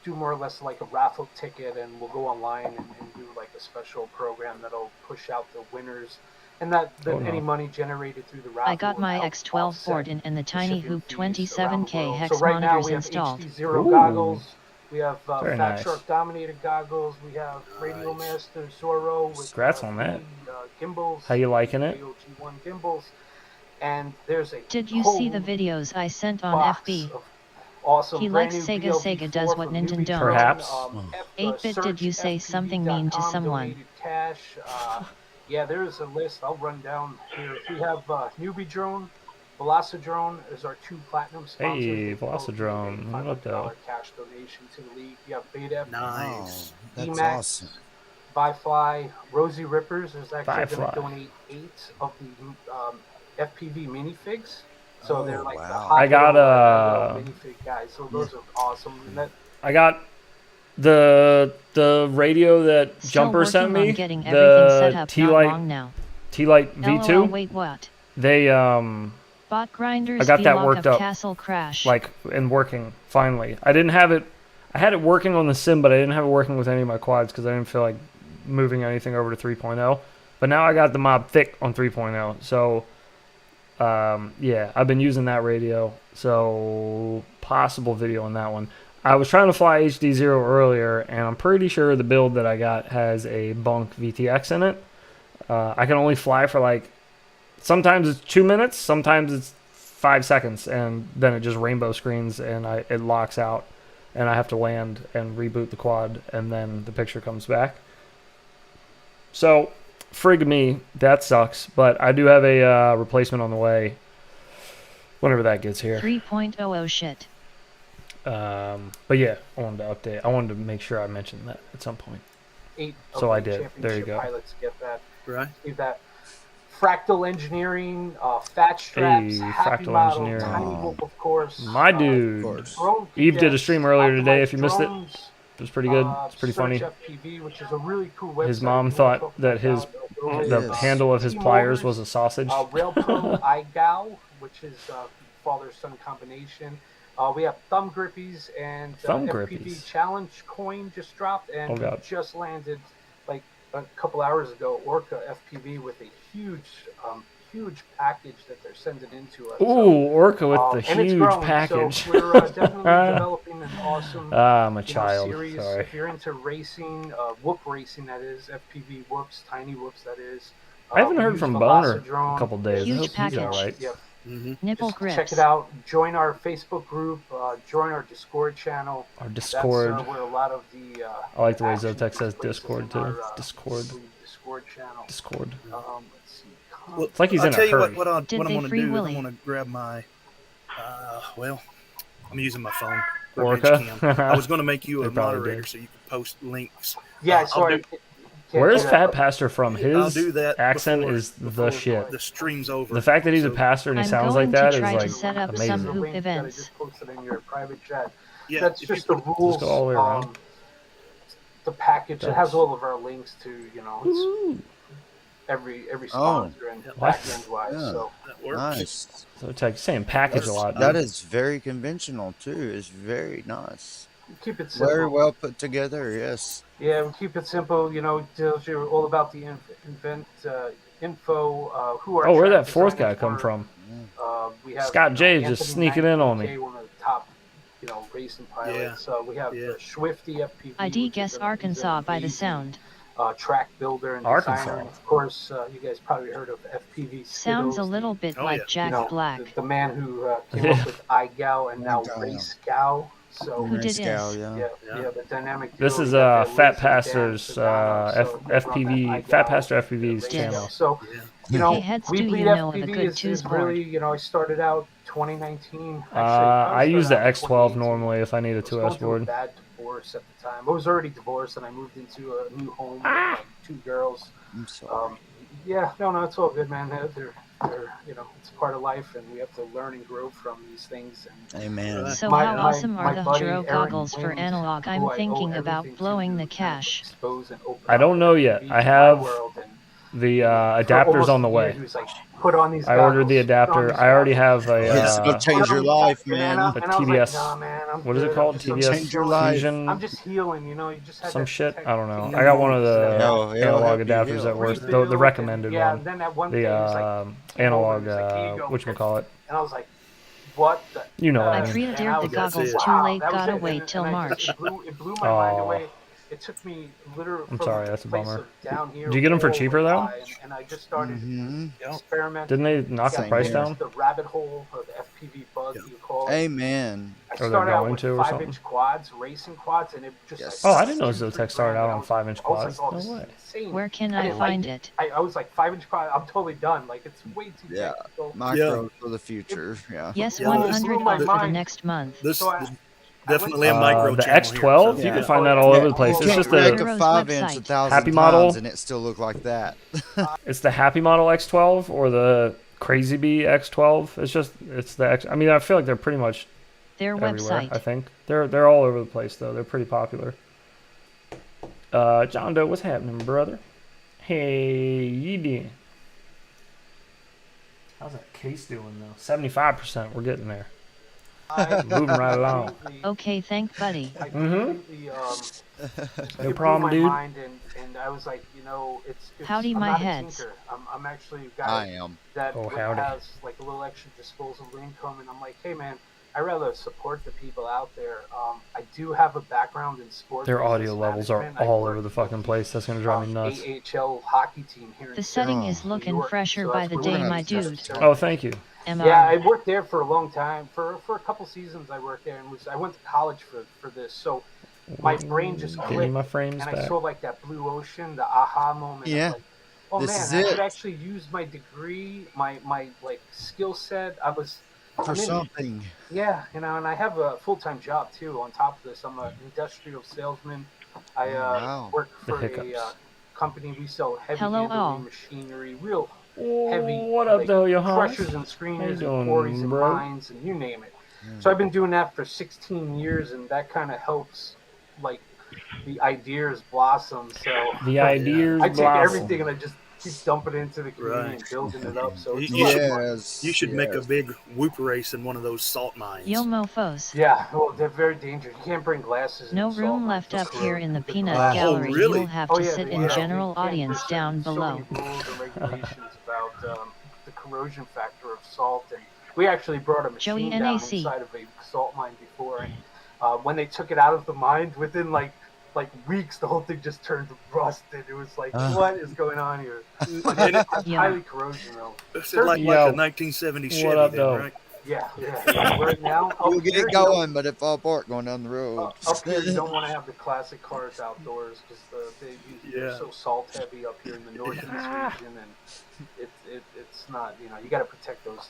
S4: do more or less like a raffle ticket, and we'll go online and do like a special program that'll push out the winners, and that
S2: Oh, no.
S4: any money generated through the raffle.
S1: I got
S4: will
S1: my
S4: help
S1: X12
S4: offset
S1: Ford and the
S4: the
S1: Tiny
S4: shipping
S1: Hoop
S4: fees around the
S1: 27K
S4: world.
S1: hex
S4: So right now
S1: monitors
S4: we have
S1: installed.
S4: HD0
S2: Ooh.
S4: goggles. We have
S2: Very
S4: Fat
S2: nice.
S4: Shark Dominator goggles. We have Radio Master Zorro with
S2: Congrats on that.
S4: 3, gimbals.
S2: How you liking it?
S4: AOG1 gimbals. And there's a
S1: Did you
S4: whole
S1: see the videos I sent on
S4: box
S1: FB?
S4: of awesome
S1: He
S4: brand
S1: likes
S4: new
S1: Sega.
S4: BLB4
S1: Sega does what
S4: from
S1: Nintendo
S4: Newbie
S1: don't.
S4: Drone.
S2: Perhaps.
S1: 8-bit, did you say something mean to
S4: searchfpv.com
S1: someone?
S4: donated cash. Yeah, there is a list. I'll run down here. We have Newbie Drone, Velocidrone is our 2 platinum sponsors.
S2: Hey,
S4: They both made a
S2: Velocidrone. What up, though?
S4: $500 cash donation to the league. We have Beta,
S3: Nice.
S5: Oh, that's
S4: Emacs,
S5: awesome.
S4: Firefly, Rosie Rippers is actually going
S2: Firefly.
S4: to donate 8 of the FPV minifigs. So they're
S5: Oh,
S4: like the
S5: wow.
S4: hot
S2: I got,
S4: little minifig guys. So those are awesome. And that,
S2: I got the radio that
S1: Still
S2: Jumper sent
S1: working on
S2: me.
S1: getting everything set
S2: The
S1: up. Not
S2: T-Light
S1: long now.
S2: T-Light
S1: LOL,
S2: V2.
S1: wait, what?
S2: They
S1: Bot grinders.
S2: I got that
S1: vlog
S2: worked
S1: of
S2: up,
S1: Castle crash.
S2: like and working finally. I didn't have it. I had it working on the sim, but I didn't have it working with any of my quads because I didn't feel like moving anything over to 3.0. But now I got the Mob Thick on 3.0. So yeah, I've been using that radio. So possible video on that one. I was trying to fly HD0 earlier, and I'm pretty sure the build that I got has a bunk VTX in it. I can only fly for like, sometimes it's 2 minutes, sometimes it's 5 seconds, and then it just rainbow screens and it locks out, and I have to land and reboot the quad, and then the picture comes back. So, frig me, that sucks, but I do have a replacement on the way whenever that gets here.
S1: 3.00 shit.
S2: But yeah, I wanted to update. I wanted to make sure I mentioned that at some point.
S4: 8
S2: So
S4: of
S2: I
S4: the
S2: did. There you
S4: championship
S2: go.
S4: pilots get that.
S3: Right.
S4: Give that. Fractal Engineering, Fat Straps,
S2: Hey,
S4: Happy
S2: Fractal
S4: Model,
S2: Engineering.
S4: Tiny Wolf, of course.
S2: My
S5: Of
S2: dude.
S5: course.
S4: Drone
S2: Eve did a
S4: Geeks,
S2: stream earlier today. If you missed it,
S4: Drones,
S2: it was pretty good. It's pretty
S4: Search
S2: funny.
S4: FPV, which is a really cool website.
S2: His mom
S4: we
S2: thought
S4: won't talk
S2: that his
S4: about it.
S2: the
S5: Yes.
S2: handle of his
S4: Team
S2: pliers
S4: Motors,
S2: was a sausage.
S4: Rail Pro iGao, which is father-son combination. We have Thumb Grippies and
S2: Thumb
S4: FPV
S2: Grippies.
S4: Challenge coin just dropped, and
S2: Oh, God.
S4: just landed like a couple hours ago. Orca FPV with a huge package that they're sending into us.
S2: Ooh, Orca with the
S4: and it's
S2: huge
S4: growing,
S2: package.
S4: So we're definitely developing an awesome
S2: I'm a child.
S4: series.
S2: Sorry.
S4: If you're into racing, whoop racing, that is, FPV whoops, tiny whoops, that is.
S2: I haven't heard from Boner a couple days.
S1: Huge
S2: I hope
S1: package.
S2: he's all right.
S4: Yep.
S1: Nipple
S4: Just
S1: grips.
S4: check it out. Join our Facebook group. Join our Discord channel.
S2: Our Discord.
S4: That's where a lot of the.
S2: I like the way
S4: action
S2: Zotex says
S4: takes place
S2: Discord
S4: in
S2: too.
S4: our,
S2: Discord.
S4: Discord channel.
S2: Discord.
S4: Let's see.
S3: Well,
S2: It's like he's
S3: I'll
S2: in a
S3: tell you
S2: hurry.
S3: what I'm
S1: Did
S3: going
S1: they
S3: to
S1: free
S3: do is
S1: Willy?
S3: I'm going to grab my. Well, I'm using my phone. for
S2: Orca.
S3: Bench Cam. I was going to make you a
S2: They probably
S3: moderator
S2: did.
S3: so you could post links.
S4: Yeah,
S3: I'll
S4: sorry.
S3: do-
S2: Where is Fat Pastor from?
S3: I'll
S2: His
S3: do that
S2: accent
S3: before-
S2: is the
S3: before
S2: shit.
S3: The stream's over.
S2: The fact that he's a
S3: So,
S2: pastor and he
S1: I'm
S2: sounds
S1: going
S2: like that
S1: to
S2: is
S1: try to
S2: like
S1: set up
S2: amazing.
S1: some
S4: The
S1: hoop
S4: link that I
S1: events.
S4: just posted in your private chat.
S3: yeah,
S4: That's
S3: if you
S4: just the
S3: put-
S4: rules.
S2: go all the way around.
S4: The package. It has all of our links to, it's
S2: Ooh.
S4: every sponsor and
S2: What?
S4: back end wise.
S5: Yeah.
S4: So
S3: that works.
S5: Nice.
S2: Zotex saying package a lot.
S5: That
S2: dude.
S5: is very conventional too. It's very nice.
S4: we keep it simple.
S5: Very well put together. Yes.
S4: Yeah, we keep it simple. It tells you all about the event info. Who our
S2: Oh, where'd
S4: track
S2: that fourth guy
S4: designers
S2: come
S4: were.
S2: from?
S4: We have
S2: Scott J just
S4: Anthony
S2: sneaking in on me.
S4: 19K, one of the top, racing pilots. We have
S3: Yeah.
S4: Swifty FPV.
S1: ID
S4: which
S1: guess
S4: is
S1: Arkansas by the
S4: amazing,
S1: sound.
S4: track builder and
S2: Arkansas.
S4: designer. And of course, you guys probably heard of FPV.
S1: Sounds a
S4: Skittles,
S1: little bit
S3: Oh,
S1: like
S3: yeah.
S1: Jack Black.
S4: The man who came
S2: Yeah.
S4: up with iGal and now
S5: iGal.
S4: Race Gal. So
S1: Who did
S5: Scale,
S1: this?
S5: yeah.
S4: yeah, the dynamic.
S2: This
S4: duo,
S2: is
S4: we have
S2: Fat
S4: Liz and Dan
S2: Pastor's
S4: Sedano, so we run that
S2: FPV
S4: iGal,
S2: Fat Pastor FPV's
S4: Race
S1: Yes.
S2: channel.
S4: Gal. So
S3: Yeah.
S1: Hey, heads,
S4: we
S1: do
S4: bleed
S1: you know of a
S4: FPV
S1: good
S4: is
S1: twos board?
S4: really, I started out 2019. Actually,
S2: I use the
S4: started out
S2: X12
S4: 2018.
S2: normally if I need a
S4: I was
S2: 2S
S4: going through a
S2: board.
S4: bad divorce at the time. I was already divorced, and I moved into a new home with like 2 girls.
S5: I'm sorry.
S4: No, it's all good, man. They're it's part of life, and we have to learn and grow from these things. And
S5: Amen.
S1: So
S4: My-
S1: how
S4: my-
S1: awesome are
S4: my
S1: the
S4: buddy
S1: Jiro
S4: Aaron
S1: goggles for
S4: Wind,
S1: analog?
S4: who
S1: I'm
S4: I owe
S1: thinking about
S4: everything to,
S1: blowing the
S4: kind of
S1: cash.
S4: expose and open
S2: I
S4: up
S2: don't know
S4: the
S2: yet.
S4: FPV
S2: I have
S4: world, and
S2: the
S4: for
S2: adapters
S4: almost
S2: on the
S4: a year,
S2: way.
S4: he was like, put on these
S2: I ordered the
S4: goggles, put on
S2: adapter.
S4: these
S2: I already
S4: goggles.
S2: have
S5: It's
S2: a
S5: gonna change your life,
S4: And I
S5: man.
S4: was like,
S2: TBS.
S4: nah, man, I'm
S2: What is
S4: good.
S2: it called?
S4: I'm just-
S2: TBS
S5: Change your life.
S2: Fusion.
S4: I'm just healing, you just had
S2: Some
S4: that
S2: shit.
S4: tech-
S2: I don't know.
S4: thing
S2: I got one of the
S5: No, it'll
S2: analog
S5: help you
S2: adapters
S5: heal.
S2: that works.
S4: rebuild,
S2: The recommended
S4: and, yeah,
S2: one.
S4: and then that one
S2: The
S4: day he was like,
S2: analog.
S4: He's like, "Here you go."
S2: Whatchamacallit.
S4: and I was like, what the?
S2: You know what
S1: I
S2: I mean.
S1: pre-ordered
S4: And I
S1: the
S4: was
S3: That's
S1: goggles
S3: it.
S1: too late,
S4: that was
S1: gotta
S4: it.
S1: wait
S4: And
S1: till
S4: I
S1: March.
S4: just- it blew my mind
S2: Aw.
S4: away. It took me literally.
S2: I'm
S4: from
S2: sorry, that's a
S4: place
S2: bummer.
S4: of down here
S2: Did you get 'em for
S4: all the
S2: cheaper, though?
S4: high, and I just started
S5: Mm-hmm.
S4: experimenting.
S2: Didn't they knock the
S5: Same
S2: price
S5: here.
S2: down?
S4: The rabbit hole or the FPV bug,
S3: Yeah.
S4: you call it.
S5: Amen.
S4: I
S2: they're
S4: started out
S2: going
S4: with
S2: to or
S4: 5-inch quads, racing quads, and it just.
S5: Yes.
S2: Oh, I didn't know Zotex started out on 5-inch
S4: I was
S2: quads.
S4: like, oh,
S2: No
S4: this is
S2: way.
S4: insane.
S1: Where can
S4: I
S1: I
S4: didn't like
S1: find
S4: it.
S1: it?
S4: I was like 5-inch quad. I'm totally done. Like it's way too
S5: Yeah.
S4: big. So,
S5: Micro for the future. Yeah.
S1: Yes,
S3: Yeah,
S1: 100
S4: blew my
S1: off for the
S4: mind.
S1: next month.
S3: This
S4: So I-
S3: is definitely a micro
S2: The
S3: channel
S2: X12,
S3: here,
S2: you
S5: Yeah.
S2: can find that all
S5: Yeah,
S2: over the place.
S5: You
S2: It's
S5: can't
S2: just
S5: wreck
S2: the
S5: a
S1: Heroes
S5: 5-inch
S1: website.
S5: 1,000
S2: Happy
S5: times
S2: model.
S5: and it still look like that.
S2: it's the Happy Model X12 or the Crazy Bee X12. It's the X. I mean, I feel like they're pretty much
S1: Their
S2: everywhere.
S1: website.
S2: I think they're all over the place though. They're pretty popular. John Doe, what's happening, brother? Hey, you doing? How's that case doing though? 75%. We're getting there. Moving right along.
S1: Okay, thank buddy.
S4: I
S2: Mhm.
S4: completely,
S2: No
S4: it
S2: problem,
S4: blew
S2: dude.
S4: my mind, and I was like, it's
S1: Howdy,
S4: I'm
S1: my
S4: not a
S1: heads.
S4: tinker. I'm actually a
S5: I
S4: guy
S5: am.
S4: that
S2: Oh, howdy.
S4: has like a little extra disposable income, and I'm like, hey man, I rather support the people out there. I do have a background in sports.
S2: Their
S4: business
S2: audio levels are
S4: management. I
S2: all
S4: work
S2: over the fucking place. That's gonna drive me nuts.
S4: AHL hockey team here.
S1: The
S4: in
S1: setting
S4: Syracuse,
S1: is
S4: New
S1: looking
S4: York.
S1: fresher
S4: So
S1: by
S4: that's
S1: the
S4: where
S1: day,
S4: we're
S1: my
S4: at.
S1: dude.
S2: Oh, thank you.
S4: Yeah, I
S1: MR.
S4: worked there for a long time. For a couple seasons, I worked there, and I went to college for this. So my brain just
S2: Give me
S4: clicked,
S2: my frames
S4: and I
S2: back.
S4: saw like that blue ocean, the aha moment.
S5: Yeah.
S4: I'm like, oh
S5: This
S4: man,
S5: is
S4: I
S5: it.
S4: could actually use my degree, my like skill set.
S5: For something.
S4: Yeah, and I have a full-time job too. On top of this, I'm an industrial salesman. I
S5: Wow.
S4: work
S2: The
S4: for a
S2: hiccups.
S4: company. We sell heavy
S1: Hello,
S4: handling
S1: all.
S4: machinery, real heavy
S2: What up,
S4: like,
S2: though, Johannes?
S4: crushers and
S2: How you
S4: screeners
S2: doing,
S4: and quarries and
S2: bro?
S4: mines and you name it. So I've been doing that for 16 years, and that kind of helps, like, the ideas blossom. So
S2: The ideas
S4: I take
S2: blossom.
S4: everything and I just keep dumping it into the community
S3: Right.
S4: and building it up. So it's a
S3: You
S4: lot
S3: should-
S4: of fun.
S5: Yes.
S3: You should make a
S5: yes.
S3: big whoop race in one of those salt mines.
S1: Yo mofos.
S4: Yeah, well, they're very dangerous. You can't bring glasses.
S1: No
S4: and salt
S1: room
S4: mines.
S1: left up
S4: They'll
S1: here
S4: corrode.
S1: in the
S4: They'll
S1: peanut
S4: corrode.
S1: gallery.
S3: really?
S1: You'll have
S4: Oh,
S1: to
S4: yeah,
S1: sit
S4: they
S1: in
S4: do.
S1: general
S4: You can't-
S1: audience
S4: there's
S1: down
S4: so
S1: below.
S4: many rules and regulations about the corrosion factor of salt. And we actually brought a machine
S1: Joey
S4: down
S1: NAC.
S4: inside of a salt mine before, and when they took it out of the mine, within like weeks, the whole thing just turned rusted. It was like, what is going on here? But
S3: And
S4: it's
S1: Yeah.
S4: highly corrosion though.
S3: It's like
S2: Yo.
S3: a 1970 Chevy,
S2: What up,
S3: then,
S2: though?
S3: right?
S4: Yeah. Right now,
S5: You'll
S4: up
S5: get
S4: here,
S5: it going, but it fall apart going down the road.
S4: Up here, you don't want to have the classic cars outdoors because they're
S3: Yeah.
S4: so salt heavy up here in the northeast region, and it's not, you got to protect those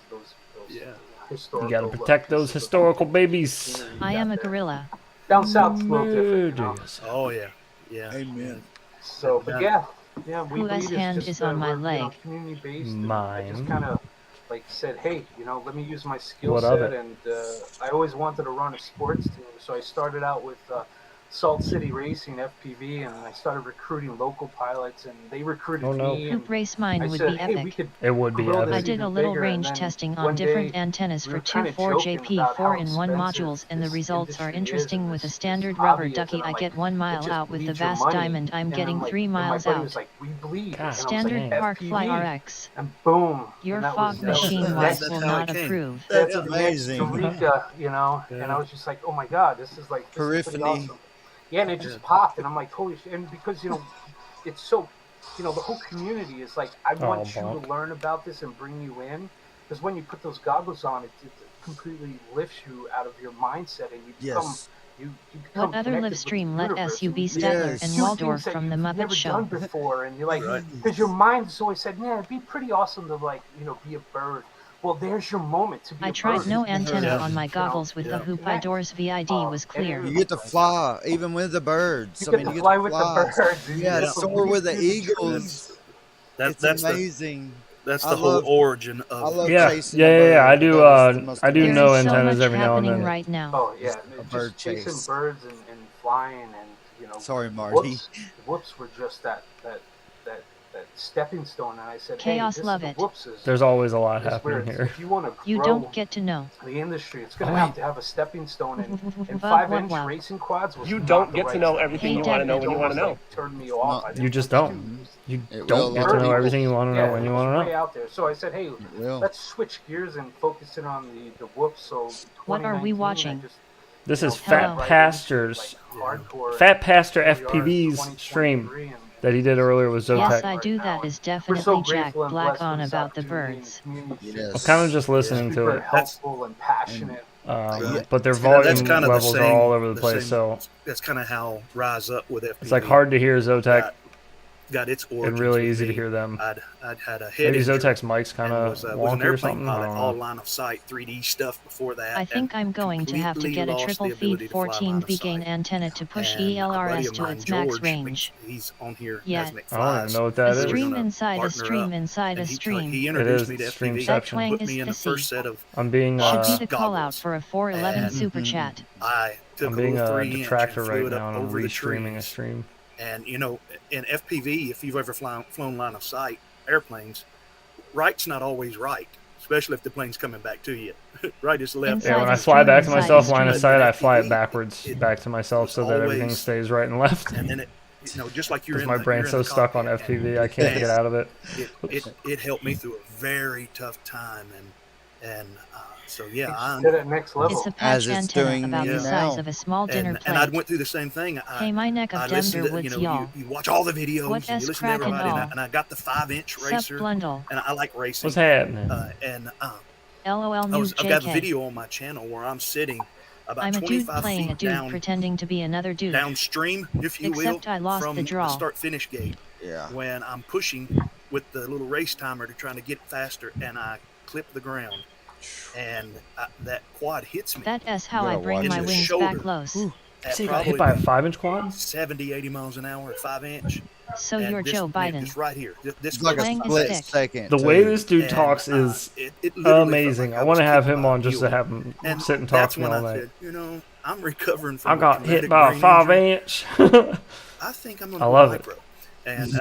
S3: Yeah.
S4: historical.
S2: You got to protect those historical babies.
S1: I am a gorilla.
S4: Down south, it's a little different.
S2: Murders.
S3: Oh yeah, yeah.
S5: Amen.
S4: So, but yeah, we
S1: Whose
S4: lead
S1: hand
S4: just,
S1: is on my
S4: we're,
S1: leg?
S4: community based.
S2: Mine.
S4: I just kind of like said, hey, let me use my skill
S2: What of
S4: set,
S2: it?
S4: and I always wanted to run a sports team, so I started out with Salt City Racing FPV, and I started recruiting local pilots, and they recruited
S2: Oh, no.
S4: me.
S1: Hoop
S4: And
S1: race
S4: I
S1: mine would
S4: said,
S1: be
S4: hey, we
S1: epic.
S4: could
S2: It would be
S4: grow this
S2: epic.
S1: I did
S4: even
S1: a little
S4: bigger,
S1: range
S4: and then
S1: testing
S4: one
S1: on different
S4: day,
S1: antennas
S4: we
S1: for
S4: were kinda
S1: 2.4
S4: joking about how
S1: JP 4-in-1
S4: expensive
S1: modules, and the
S4: this
S1: results are
S4: industry is,
S1: interesting
S4: and
S1: with a
S4: this
S1: standard
S4: hobby
S1: rubber
S4: is,
S1: ducky.
S4: and I'm
S1: I
S4: like,
S1: get 1
S4: it
S1: mile
S4: just
S1: out with the
S4: bleeds your
S1: vast
S4: money.
S1: diamond. I'm
S4: And
S1: getting
S4: like,
S1: 3
S4: and my
S1: miles
S4: buddy
S1: out.
S4: was like, we bleed.
S2: God
S4: And I was
S1: Standard
S2: dang.
S4: like,
S1: Park Fly
S4: FPV.
S1: RX.
S4: And boom.
S1: Your
S4: and that
S1: fog
S4: was, that was
S1: machine
S4: the
S1: wife
S4: next,
S1: will
S3: how it
S1: not
S3: came.
S1: approve.
S5: That's
S4: the next
S5: amazing.
S4: Eureka, and
S3: Yeah.
S4: I was just like, oh my God, this is pretty
S5: Periphany.
S4: awesome. Yeah, and it just popped, and I'm like, holy shit. And because, it's so, the whole community is like, I want you
S2: bonk.
S4: to learn about this and bring you in. Because when you put those goggles on, it completely lifts you out of your mindset, and you become,
S5: Yes.
S4: you become
S1: What other
S4: connected
S1: live
S4: with the
S1: stream let
S4: universe,
S1: SUB
S4: and you
S1: Statler
S5: Yes.
S1: and
S4: do
S1: Waldorf
S4: things that
S1: from the
S4: you've
S1: Muppet
S4: never
S1: Show?
S4: done before, and you're like,
S3: Right.
S4: because your mind has always said, man, it'd be pretty awesome to be a bird. Well, there's your moment to be
S1: I
S4: a
S1: tried
S4: bird.
S1: no antenna
S3: Yeah.
S1: on my goggles with the
S3: Yeah.
S1: hoop. Doors VID was clear.
S5: You get to fly, even with the birds.
S4: You
S5: I
S4: get
S5: mean,
S4: to
S5: you get
S4: fly
S5: to
S4: with
S5: fly.
S4: the birds. And
S5: Yeah,
S3: Yeah.
S5: soar with the eagles. It's
S3: That's
S5: amazing.
S3: the
S5: I
S3: whole
S5: love-
S3: origin
S5: I
S3: of.
S5: love
S2: Yeah,
S5: chasing
S2: yeah,
S5: a
S2: yeah, yeah.
S5: bird.
S2: I do.
S5: That is the most
S2: I do
S1: There
S2: know
S1: is so
S2: antennas
S1: much
S2: every now and
S1: happening
S2: then.
S1: right now.
S4: Oh yeah,
S5: A
S4: just
S5: bird
S4: chasing
S5: chase.
S4: birds and flying, and
S5: Sorry, Marty.
S4: whoops were just that stepping stone. And I said,
S1: Chaos
S4: hey,
S1: love
S4: the
S1: it.
S4: whoops is
S2: There's always a lot
S4: where
S2: happening
S4: it's,
S2: here.
S4: if you want to
S1: You
S4: grow
S1: don't get to know.
S4: the industry, it's going
S2: Oh,
S4: to
S2: wait.
S4: have to have a stepping stone. And
S1: Wow,
S4: 5-inch
S1: wow.
S4: racing quads was
S6: You
S4: not
S6: don't
S4: the
S6: get
S4: right
S6: to know
S4: thing.
S6: everything
S1: Hey,
S6: you want to know
S1: David.
S6: when you want to know.
S4: Like, turned me off. I didn't
S2: You just
S4: want to
S2: don't.
S4: do.
S2: You
S5: It
S2: don't
S5: will
S2: get
S5: a
S2: to
S5: lot
S2: know
S5: of
S2: everything you want to know when you
S4: it's
S2: want to
S4: way
S2: know.
S4: out there. So I said, hey,
S5: It will.
S4: let's switch gears and focus in on the whoops. So
S1: What are we
S4: 2019,
S1: watching?
S4: I just,
S2: This is
S1: Hello.
S2: Fat Pastor's
S4: hardcore.
S2: Fat Pastor
S4: Here we are in
S2: FPV's stream
S4: 2023, and
S2: that he did earlier with
S1: Yes,
S2: Zotac.
S1: I do. That is definitely Jack Black on about the birds.
S2: I was kind of just listening to
S4: Super
S2: it,
S4: helpful and passionate.
S2: but their
S3: That's
S2: volume
S3: kind of
S2: levels
S3: the
S2: are
S3: same,
S2: all over the place, so
S3: that's kind of how Rise Up with FPV.
S2: it's like hard to hear Zotac
S3: got its origins
S2: and really
S3: with
S2: easy to
S3: me.
S2: hear them.
S3: I'd had a head
S2: Maybe
S3: injury
S2: Zotac's mic's kind
S3: and
S2: of
S3: was an
S2: wonky or
S3: airplane
S2: something. I
S3: pilot,
S2: don't
S3: all
S2: know.
S3: line of sight 3D stuff before that.
S1: I think I'm going to have to
S3: completely
S1: get a
S3: lost
S1: triple
S3: the
S1: feed
S3: ability to fly
S1: 14
S3: line of
S1: B gain
S3: sight.
S1: antenna to push
S3: And a buddy
S1: ELRS
S3: of
S1: to
S3: mine,
S1: its max
S3: George,
S1: range.
S3: he's on here.
S1: Yeah.
S3: Has
S2: I don't even know what that
S1: A
S2: is.
S1: stream
S3: gonna
S1: inside a
S3: partner
S1: stream
S3: up,
S1: inside a
S3: and
S1: stream.
S3: He introduced
S2: is
S3: me to
S2: stream
S3: FPV.
S1: That
S2: Streamception.
S1: twang
S3: Put
S1: is
S3: me in the
S1: pissy.
S3: first set of
S2: I'm being
S1: Should be the
S3: goggles.
S1: call out for a 411
S3: And-
S1: super chat.
S3: I took
S2: I'm
S3: a
S2: being
S3: little
S2: a
S3: 3-inch and
S2: detractor
S3: flew
S2: right
S3: it up
S2: now, and I'm
S3: over the
S2: restreaming a
S3: trees.
S2: stream.
S3: And in FPV, if you've ever flown line of sight airplanes, right's not always right, especially if the plane's coming back to you. Right is left.
S1: Inside
S2: Yeah, when
S1: a
S2: I fly
S1: stream,
S2: back to
S1: inside
S2: myself
S1: a
S2: line of
S1: stream.
S2: sight, I fly it
S3: FPV,
S2: backwards
S3: it
S2: back to myself
S3: was
S2: so that everything
S3: always-
S2: stays right and left.
S3: And then just like you're
S2: Because
S3: in
S2: my
S3: the,
S2: brain's
S3: you're in
S2: so
S3: the
S2: stuck on
S3: cockpit, and
S2: FPV, I can't get out of it.
S3: It helped me through a very tough time, and so yeah,
S4: It's at next level.
S1: It's a
S5: As
S1: patch
S5: it's
S1: antenna
S5: doing
S1: about the
S5: now.
S1: size of a small dinner
S3: and I
S1: plate.
S3: went through the same thing.
S1: Hey, my neck
S3: I
S1: of
S3: listened
S1: Denver
S3: to,
S1: woods, y'all.
S3: you watch all the videos
S1: What
S3: and you
S1: is
S3: listen to
S1: crackin'
S3: everybody,
S1: all?
S3: and I got the 5-inch
S1: Sup,
S3: racer,
S1: Blundell.
S3: and I like racing.
S2: What's happening?
S3: And
S1: LOL
S3: I've
S1: noob
S3: got a
S1: JK.
S3: video on my channel where I'm sitting about
S1: I'm a dude
S3: 25
S1: playing a
S3: feet
S1: dude
S3: down
S1: pretending to be another dude.
S3: downstream, if you
S1: Except
S3: will,
S1: I lost
S3: from
S1: the draw.
S3: start-finish gate.
S5: Yeah.
S3: When I'm pushing with the little race timer to trying to get faster, and I clip the ground, and that quad hits me.
S1: That is how I
S5: Gotta
S1: bring
S5: watch
S1: my
S5: it.
S1: wings
S3: Shoulder.
S1: back close.
S3: at
S2: So you got hit by a
S3: probably
S2: 5-inch quad?
S3: 70, 80 miles an hour at 5-inch.
S1: So
S3: And
S1: you're
S3: this,
S1: Joe
S3: man,
S1: Biden.
S3: This right here. This
S5: It's like a
S1: Twang is
S5: split
S1: thick.
S5: second.
S2: The way
S5: too.
S2: this dude
S3: And,
S2: talks is
S3: it literally felt
S2: amazing.
S3: like
S2: I want to
S3: was
S2: have
S3: kicked
S2: him
S3: by a
S2: on just to
S3: mule.
S2: have him
S3: And
S2: sit and talk
S3: that's
S2: to me
S3: when
S2: all
S3: I
S2: night.
S3: said, I'm recovering from
S2: I got
S3: a
S2: hit
S3: traumatic
S2: by a
S3: brain injury.
S2: 5-inch.
S3: I think I'm
S2: I
S3: gonna
S2: love
S3: go
S2: it.
S3: micro. And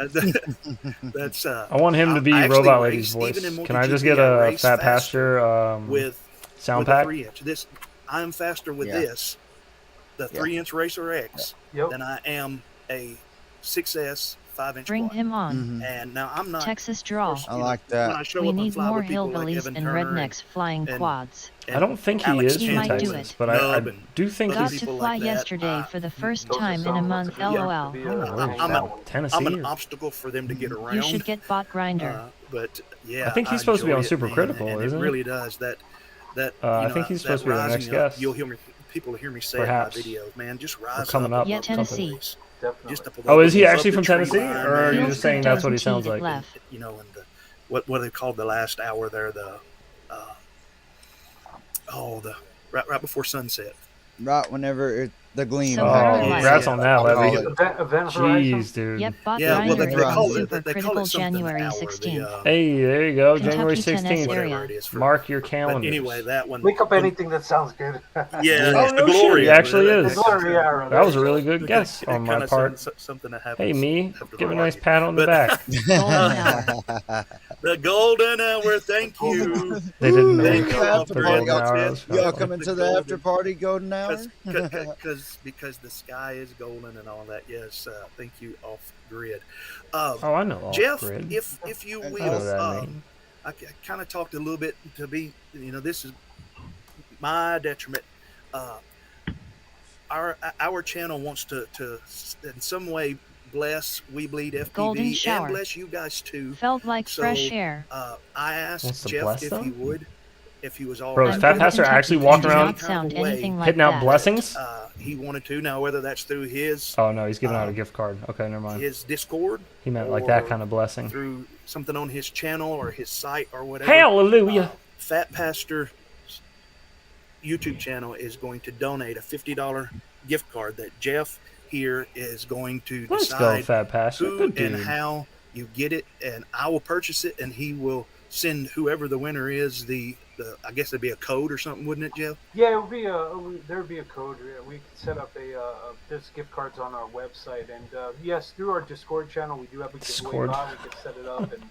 S3: that's
S2: I want him to be
S3: I actually
S2: Robot Lady's
S3: raced, even
S2: voice.
S3: in
S2: Can I just
S3: MotoGP,
S2: get
S3: I
S2: a
S3: raced
S2: Fat
S3: faster
S2: Pasture
S3: with
S2: sound
S3: with a
S2: pack?
S3: 3-inch. This I'm faster with
S5: Yeah.
S3: the 3-inch Racer X
S4: Yep.
S3: than I am a 6S 5-inch
S1: Bring
S3: quad.
S1: him on.
S5: Mhm.
S3: And now I'm not
S1: Texas draw.
S3: of course,
S5: I
S3: you know,
S5: like that.
S3: When I show
S1: We
S3: up and
S1: need
S3: fly
S1: more
S3: with people like
S1: hillbillies
S3: Evan
S1: and
S3: Turner
S1: rednecks flying
S3: and
S1: quads.
S2: I don't think he
S3: Alex
S2: is
S1: He
S2: from
S1: might do
S2: Texas,
S1: it.
S2: but I
S3: Nub and
S2: do think
S3: other
S1: Got
S2: he's
S1: to
S3: people
S1: fly
S3: like that.
S1: yesterday for the first
S4: Those are
S1: time in a
S4: some-
S1: month,
S4: that's a good
S1: lol.
S4: one to be,
S2: Oh,
S4: hang
S2: he's
S3: I'm
S4: out
S3: an,
S4: with.
S2: Tennessee.
S3: I'm an
S2: or-
S3: obstacle for them to get around.
S1: You should get bot grinder.
S3: But yeah,
S2: I think he's supposed to be
S3: enjoy
S2: on
S3: it,
S2: Super
S3: man,
S2: Critical,
S3: and
S2: isn't
S3: it
S2: he?
S3: really does that.
S2: I think he's supposed to be the next
S3: rising up,
S2: guest.
S3: You'll hear me. People will hear me say
S2: Perhaps.
S3: it in my videos, man. Just rise
S2: coming
S3: up
S2: up,
S1: Yeah,
S3: above the
S1: Tennessee.
S3: noise.
S4: Definitely.
S3: Just up
S2: Oh, is he
S3: above
S2: actually
S3: the
S2: from
S3: tree
S2: Tennessee,
S3: line,
S2: or are you
S3: man.
S1: Feels
S2: just saying
S1: good,
S2: that's what he
S1: doesn't
S2: sounds
S1: he?
S2: like?
S1: Left.
S3: You know, and what they called the last hour there, the right before sunset.
S5: Right whenever the gleam.
S1: So
S2: Oh,
S1: Grinder
S2: congrats
S1: life.
S2: on that,
S5: I'll call
S2: Levy.
S5: it.
S4: Event Horizon.
S2: Jeez, dude.
S1: Yep, bot
S3: Yeah, well,
S1: grinder
S3: they
S1: is
S5: call
S1: on
S5: it-
S1: Super
S3: they call
S1: Critical
S3: it something
S1: January
S3: hour,
S1: 16th.
S2: Hey, there you go, January
S1: Kentucky, Tennessee
S2: 16th.
S1: area.
S3: whatever it is.
S2: Mark your
S3: But
S2: calendars.
S3: anyway, that one.
S4: Make up anything that sounds good.
S3: Yeah,
S2: Oh,
S3: it's the
S2: no shit,
S3: glory.
S2: he
S3: of it.
S2: actually
S3: That-
S2: is.
S3: that-
S4: Glory hour.
S2: That was a really good guess
S3: it
S2: on my
S3: kinda
S2: part.
S3: something that happens.
S2: Hey, me,
S3: after
S2: give a
S3: the
S2: nice
S3: market.
S2: pat on the
S3: But-
S2: back.
S1: Golden hour.
S3: The golden hour. Thank you.
S2: They didn't know
S3: Thank
S2: what
S3: you,
S2: the
S3: after
S2: golden
S3: party.
S2: hour
S3: Y'all
S2: was.
S5: Y'all
S3: The
S5: coming to the
S3: golden-
S5: after party golden hour?
S3: Because the sky is golden and all that. Yes, thank you, off grid.
S2: Oh, I know.
S3: Jeff,
S2: Off-grid.
S3: if you
S5: I
S2: I know
S3: will,
S2: that name.
S3: I kind of talked a little bit to be, this is my detriment. Our channel wants to in some way bless We Bleed
S1: Golden
S3: FPV
S1: shower.
S3: and bless you guys too.
S1: Felt like
S3: So,
S1: fresh air.
S3: I
S2: Wants
S3: asked
S2: to
S3: Jeff
S2: bless
S3: if
S2: them?
S3: he would, if he was all
S2: Bro,
S3: right.
S2: is Fat
S1: from
S2: Pastor
S1: Kentucky
S2: actually
S1: and
S2: walking
S1: do
S2: around
S1: not sound anything like
S2: hitting out
S1: that.
S2: blessings?
S3: He wanted to now, whether that's through his
S2: Oh, no, he's giving out a gift card. Okay, never mind.
S3: his Discord,
S2: He meant like that
S3: or
S2: kind of blessing.
S3: through something on his channel or his site or whatever.
S2: Hallelujah.
S3: Fat Pastor YouTube channel is going to donate a $50 gift card that Jeff here is going to
S2: Let's go,
S3: decide
S2: Fat Pastor.
S3: who
S2: Good
S3: and
S2: dude.
S3: how you get it, and I will purchase it, and he will send whoever the winner is the I guess it'd be a code or something, wouldn't it, Jeff?
S4: Yeah, it would be there would be a code. We could set up there's gift cards on our website, and yes, through our Discord channel, we do have a giveaway
S2: Discord.
S4: bot. We could set it up, and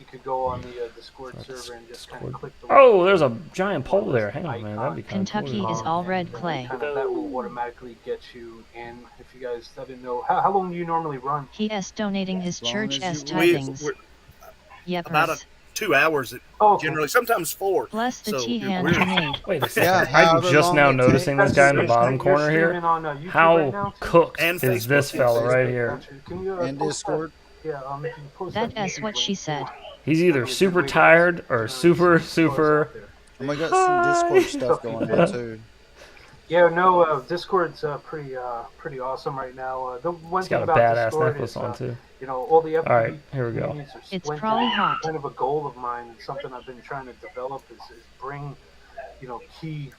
S4: you could go on the Discord server and just kind of
S2: Discord.
S4: click the.
S2: Oh, there's a giant pole there. Hang on, man. That'd be kind of
S1: Kentucky
S2: cool.
S1: is all red clay.
S4: That will automatically get you in. If you guys didn't know, how long do you normally run?
S1: He is donating his
S5: As long
S1: church
S5: as
S1: as
S5: you-
S1: tithings.
S3: We're about
S1: Yepers.
S3: 2 hours
S4: Oh, okay.
S3: generally, sometimes 4.
S1: Bless the
S3: So,
S1: T-hand
S3: we're-
S1: grenade.
S2: Wait a second.
S5: Yeah,
S2: I'm
S5: however
S2: just
S5: long
S2: now
S5: it
S2: noticing
S5: takes.
S2: this guy in the
S4: You're
S2: bottom corner
S4: streaming
S2: here.
S4: on, YouTube right
S2: How
S4: now, too?
S2: cooked
S3: And
S2: is this
S3: Facebook.
S2: fella
S5: Yeah,
S2: right
S5: Facebook.
S2: here?
S4: Gotcha. Can you,
S5: And
S4: post
S5: Discord.
S4: That, if you post
S1: That
S4: that
S1: is
S4: YouTube
S1: what she
S4: link,
S1: said.
S2: He's either super tired or super, super.
S5: And we got some Discord stuff going on too.
S4: Yeah, no, Discord's pretty awesome right now. The one
S2: He's
S4: thing
S2: got a
S4: about
S2: badass
S4: Discord
S2: necklace
S4: is,
S2: on too.
S4: all the FPV
S2: All right, here we go.
S4: communities are
S1: It's
S4: splintered.
S1: probably hot.
S4: Kind of a goal of mine, and something I've been trying to develop is bring, key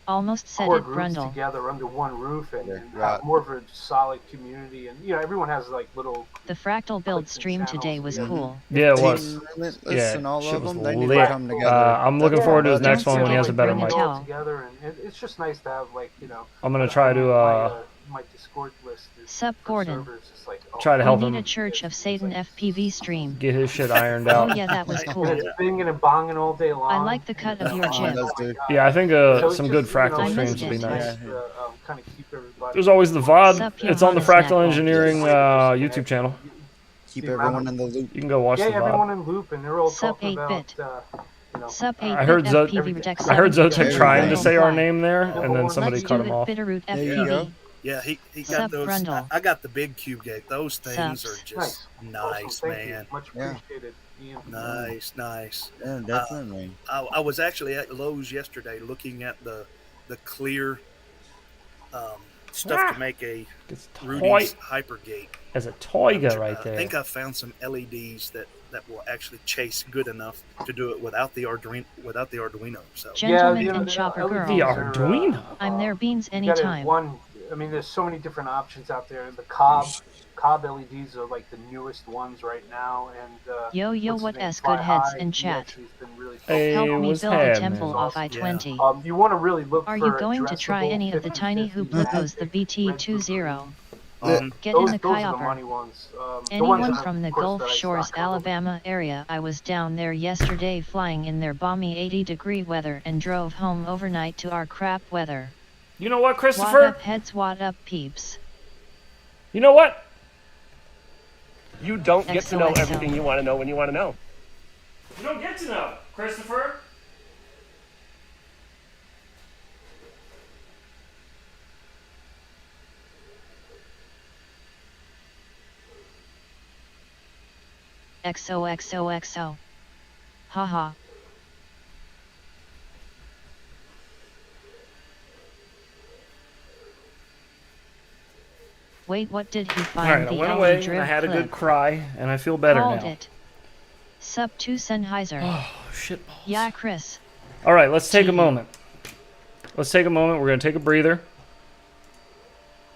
S1: Almost said
S4: core
S1: it,
S4: groups
S1: Brundle.
S4: together under one roof and, and
S5: Right.
S4: have more of a solid community. And everyone has like little.
S1: The fractal build stream today was cool.
S2: Yeah, it was.
S5: Team Relentless
S2: Yeah,
S5: and all
S2: shit
S5: of
S2: was
S5: them, they need to
S2: lit.
S5: come together.
S2: I'm looking forward to his next one when he has a better
S1: Bring
S2: mic.
S1: it out.
S4: Together, and it's just nice to have
S2: I'm gonna try to
S4: my Discord list.
S1: Sup, Gordon.
S4: servers is like,
S2: try to help
S1: We
S2: him
S1: need a Church of Satan FPV stream.
S2: get his shit ironed
S1: Oh
S2: out.
S1: yeah, that was cool.
S4: And it's binging and bonging all day long.
S1: I like the cut of your
S5: Oh,
S1: jib.
S5: those do.
S2: Yeah, I think
S4: So it's
S2: some
S4: just,
S2: good fractal
S1: I
S2: streams
S1: missed
S2: would be
S1: it.
S2: nice.
S4: Kind of keep everybody.
S2: There's always the VOD.
S1: Sup,
S2: It's on the
S1: Johannes
S2: Fractal
S1: Knuckle.
S2: Engineering YouTube channel.
S5: Keep everyone in the loop.
S2: You can go watch
S4: yeah,
S2: the
S4: everyone
S2: VOD.
S4: in loop, and they're all
S1: Sup,
S4: talking
S1: 8-bit.
S4: about.
S1: Sup 8
S2: I heard Zo-
S1: FPV Protect
S2: I heard
S1: 7.
S2: Zotek trying to say our name there, and then
S4: Let's
S2: somebody
S1: Let's
S2: cut
S1: do
S2: him
S1: it,
S2: off.
S1: Bitterroot
S5: There you go.
S1: FPV.
S3: Yeah, he got
S1: Sup,
S3: those.
S1: Brundle.
S3: I got the big cube gate. Those things
S1: Sups.
S3: are just nice,
S4: Awesome, thank you.
S3: man.
S4: Much
S5: Yeah.
S4: appreciated, Ian.
S3: Nice.
S5: Yeah, definitely.
S3: I was actually at Lowe's yesterday looking at the clear stuff to make a
S2: It's toy
S3: Rudy's Hypergate.
S2: as a toy guy right
S3: I
S2: there.
S3: think I found some LEDs that will actually chase good enough to do it without the Arduino. So
S1: Gentleman
S4: the
S1: and Chopper
S4: LEDs
S1: Girl.
S2: The
S4: are,
S2: Arduino.
S1: I'm there, beans
S4: you gotta
S1: anytime.
S4: there's so many different options out there. The Cobb LEDs are like the newest ones right now, and
S1: Yo, yo,
S4: what's his
S1: what
S4: name?
S1: s good
S4: Fly
S1: heads
S4: High,
S1: in
S4: he
S1: chat.
S4: actually has been really
S2: Hey,
S1: Help me
S2: what's
S1: build a
S2: happening?
S1: temple off I-20.
S4: You want to really look
S1: Are
S4: for
S1: you going to try
S4: addressable
S1: any of the tiny
S4: 50-50
S1: hooplicos, the BT20? Get
S4: those
S1: in the
S4: are the money
S1: Kyopper.
S4: ones. The ones
S1: Anyone
S4: that,
S1: from the
S4: of course,
S1: Gulf
S4: that I
S1: Shores,
S4: stock up.
S1: Alabama area? I was down there yesterday flying in their balmy 80-degree weather and drove home overnight to our crap weather.
S2: You know what,
S1: What
S2: Christopher?
S1: up heads, what up peeps?
S2: You know what?
S6: You don't get to know
S1: XOXO.
S6: everything you want to know when you want to know.
S2: You don't get to know, Christopher.
S1: XOXOXO. Haha. Wait, what did he
S2: All
S1: find?
S2: right, I
S1: The
S2: went
S1: LE
S2: away and
S1: drip
S2: I had a
S1: clip.
S2: good cry, and I feel better
S1: Called
S2: now.
S1: it. Sub to Sennheiser.
S2: Oh, shit balls.
S1: Yeah, Chris.
S2: All right, let's take a
S1: TV.
S2: moment. Let's take a moment. We're going to take a breather.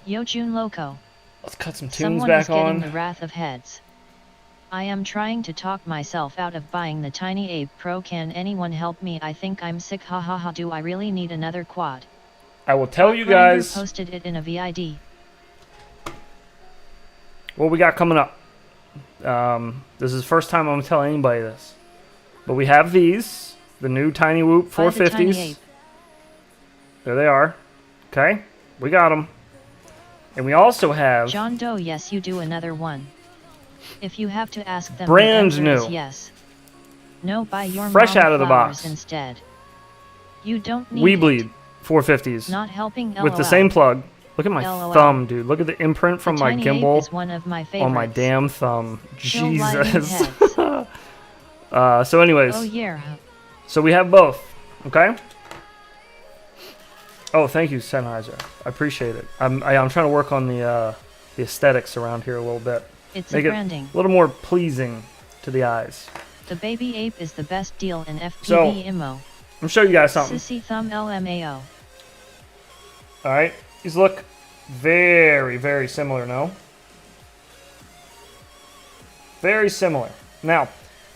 S1: Yo Jun Loco.
S2: Let's cut some tunes
S1: Someone
S2: back
S1: is getting
S2: on.
S1: the wrath of heads. I am trying to talk myself out of buying the Tiny Ape Pro. Can anyone help me? I think I'm sick. Ha ha ha. Do I really need another quad?
S2: I will tell you
S1: Grindr
S2: guys
S1: posted it in a VID.
S2: what we got coming up. This is the first time I'm telling anybody this. But we have these. The new Tiny Whoop
S1: Buy the Tiny
S2: 450s.
S1: Ape.
S2: There they are. Okay, we got them. And we also have
S1: John Doe, yes, you do another one. If you have to ask them,
S2: Brand
S1: the answer is
S2: new.
S1: yes. No, buy your
S2: Fresh
S1: mom
S2: out of the
S1: flowers
S2: box.
S1: instead. You don't need
S2: We
S1: it.
S2: Bleed 450s
S1: Not helping.
S2: with the
S1: LOL.
S2: same plug. Look at my
S1: LOL.
S2: thumb, dude. Look at the imprint from
S1: The
S2: my
S1: Tiny Ape
S2: gimbal
S1: is one of my favorites.
S2: on my damn thumb.
S1: Chill lighting
S2: Jesus.
S1: heads.
S2: So anyways,
S1: Oh yeah.
S2: so we have both. Okay. Oh, thank you, Sennheiser. I appreciate it. I'm trying to work on the aesthetics around here a little bit.
S1: It's
S2: Make
S1: a
S2: it
S1: branding.
S2: a little more pleasing to the eyes.
S1: The baby ape is the best deal in FPV
S2: So,
S1: IMO.
S2: I'm gonna show you guys something.
S1: Sissy thumb LMAO.
S2: All right, these look very, very similar. No, very similar. Now,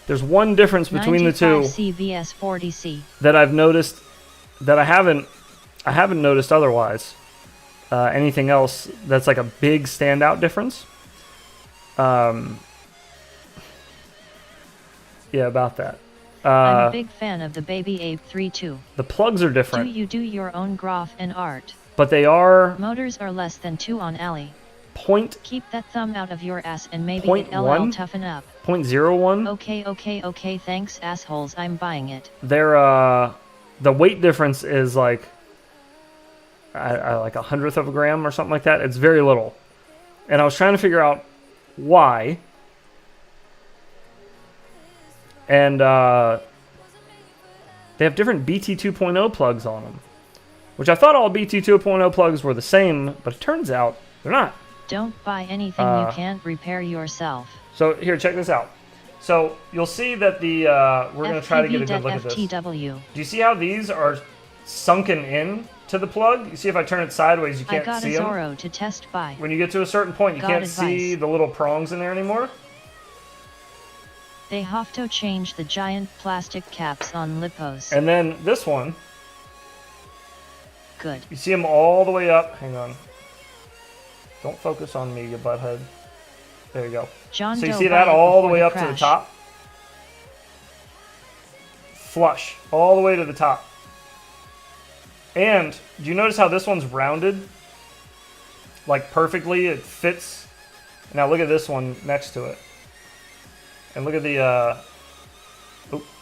S2: there's one difference between the two
S1: 95C vs 40C.
S2: that I've noticed that I haven't noticed otherwise. Anything else that's like a big standout difference? Yeah, about that.
S1: I'm a big fan of the baby ape 3.2.
S2: The plugs are
S1: Do
S2: different,
S1: you do your own graph and art?
S2: but they are
S1: Motors are less than 2 on alley.
S2: point
S1: Keep that thumb out of your ass and maybe
S2: Point
S1: it LL
S2: one?
S1: toughen up.
S2: .01.
S1: Okay, thanks assholes, I'm buying it.
S2: They're the weight difference is like like 1/100th of a gram or something like that. It's very little, and I was trying to figure out why. And they have different BT 2.0 plugs on them, which I thought all BT 2.0 plugs were the same, but it turns out they're not.
S1: Don't buy anything you can't repair yourself.
S2: So here, check this out. So you'll see that the we're gonna try to get a good look at this.
S1: FTW.
S2: Do you see how these are sunken in to the plug? You see if I turn it sideways, you
S1: I
S2: can't
S1: got
S2: see
S1: a
S2: them.
S1: Zorro to test by.
S2: When you get to a certain point, you
S1: Got
S2: can't
S1: advice.
S2: see the little prongs in there anymore.
S1: They have to change the giant plastic caps on Lipos.
S2: And then this one,
S1: Good.
S2: you see them all the way up. Hang on. Don't focus on me, you butthead. There you go.
S1: John
S2: So you
S1: Doe
S2: see
S1: buy
S2: that
S1: it
S2: all the
S1: before
S2: way up to the
S1: crash.
S2: top? Flush. All the way to the top. And do you notice how this one's rounded? Like perfectly, it fits. Now look at this one next to it. And look at the, oh,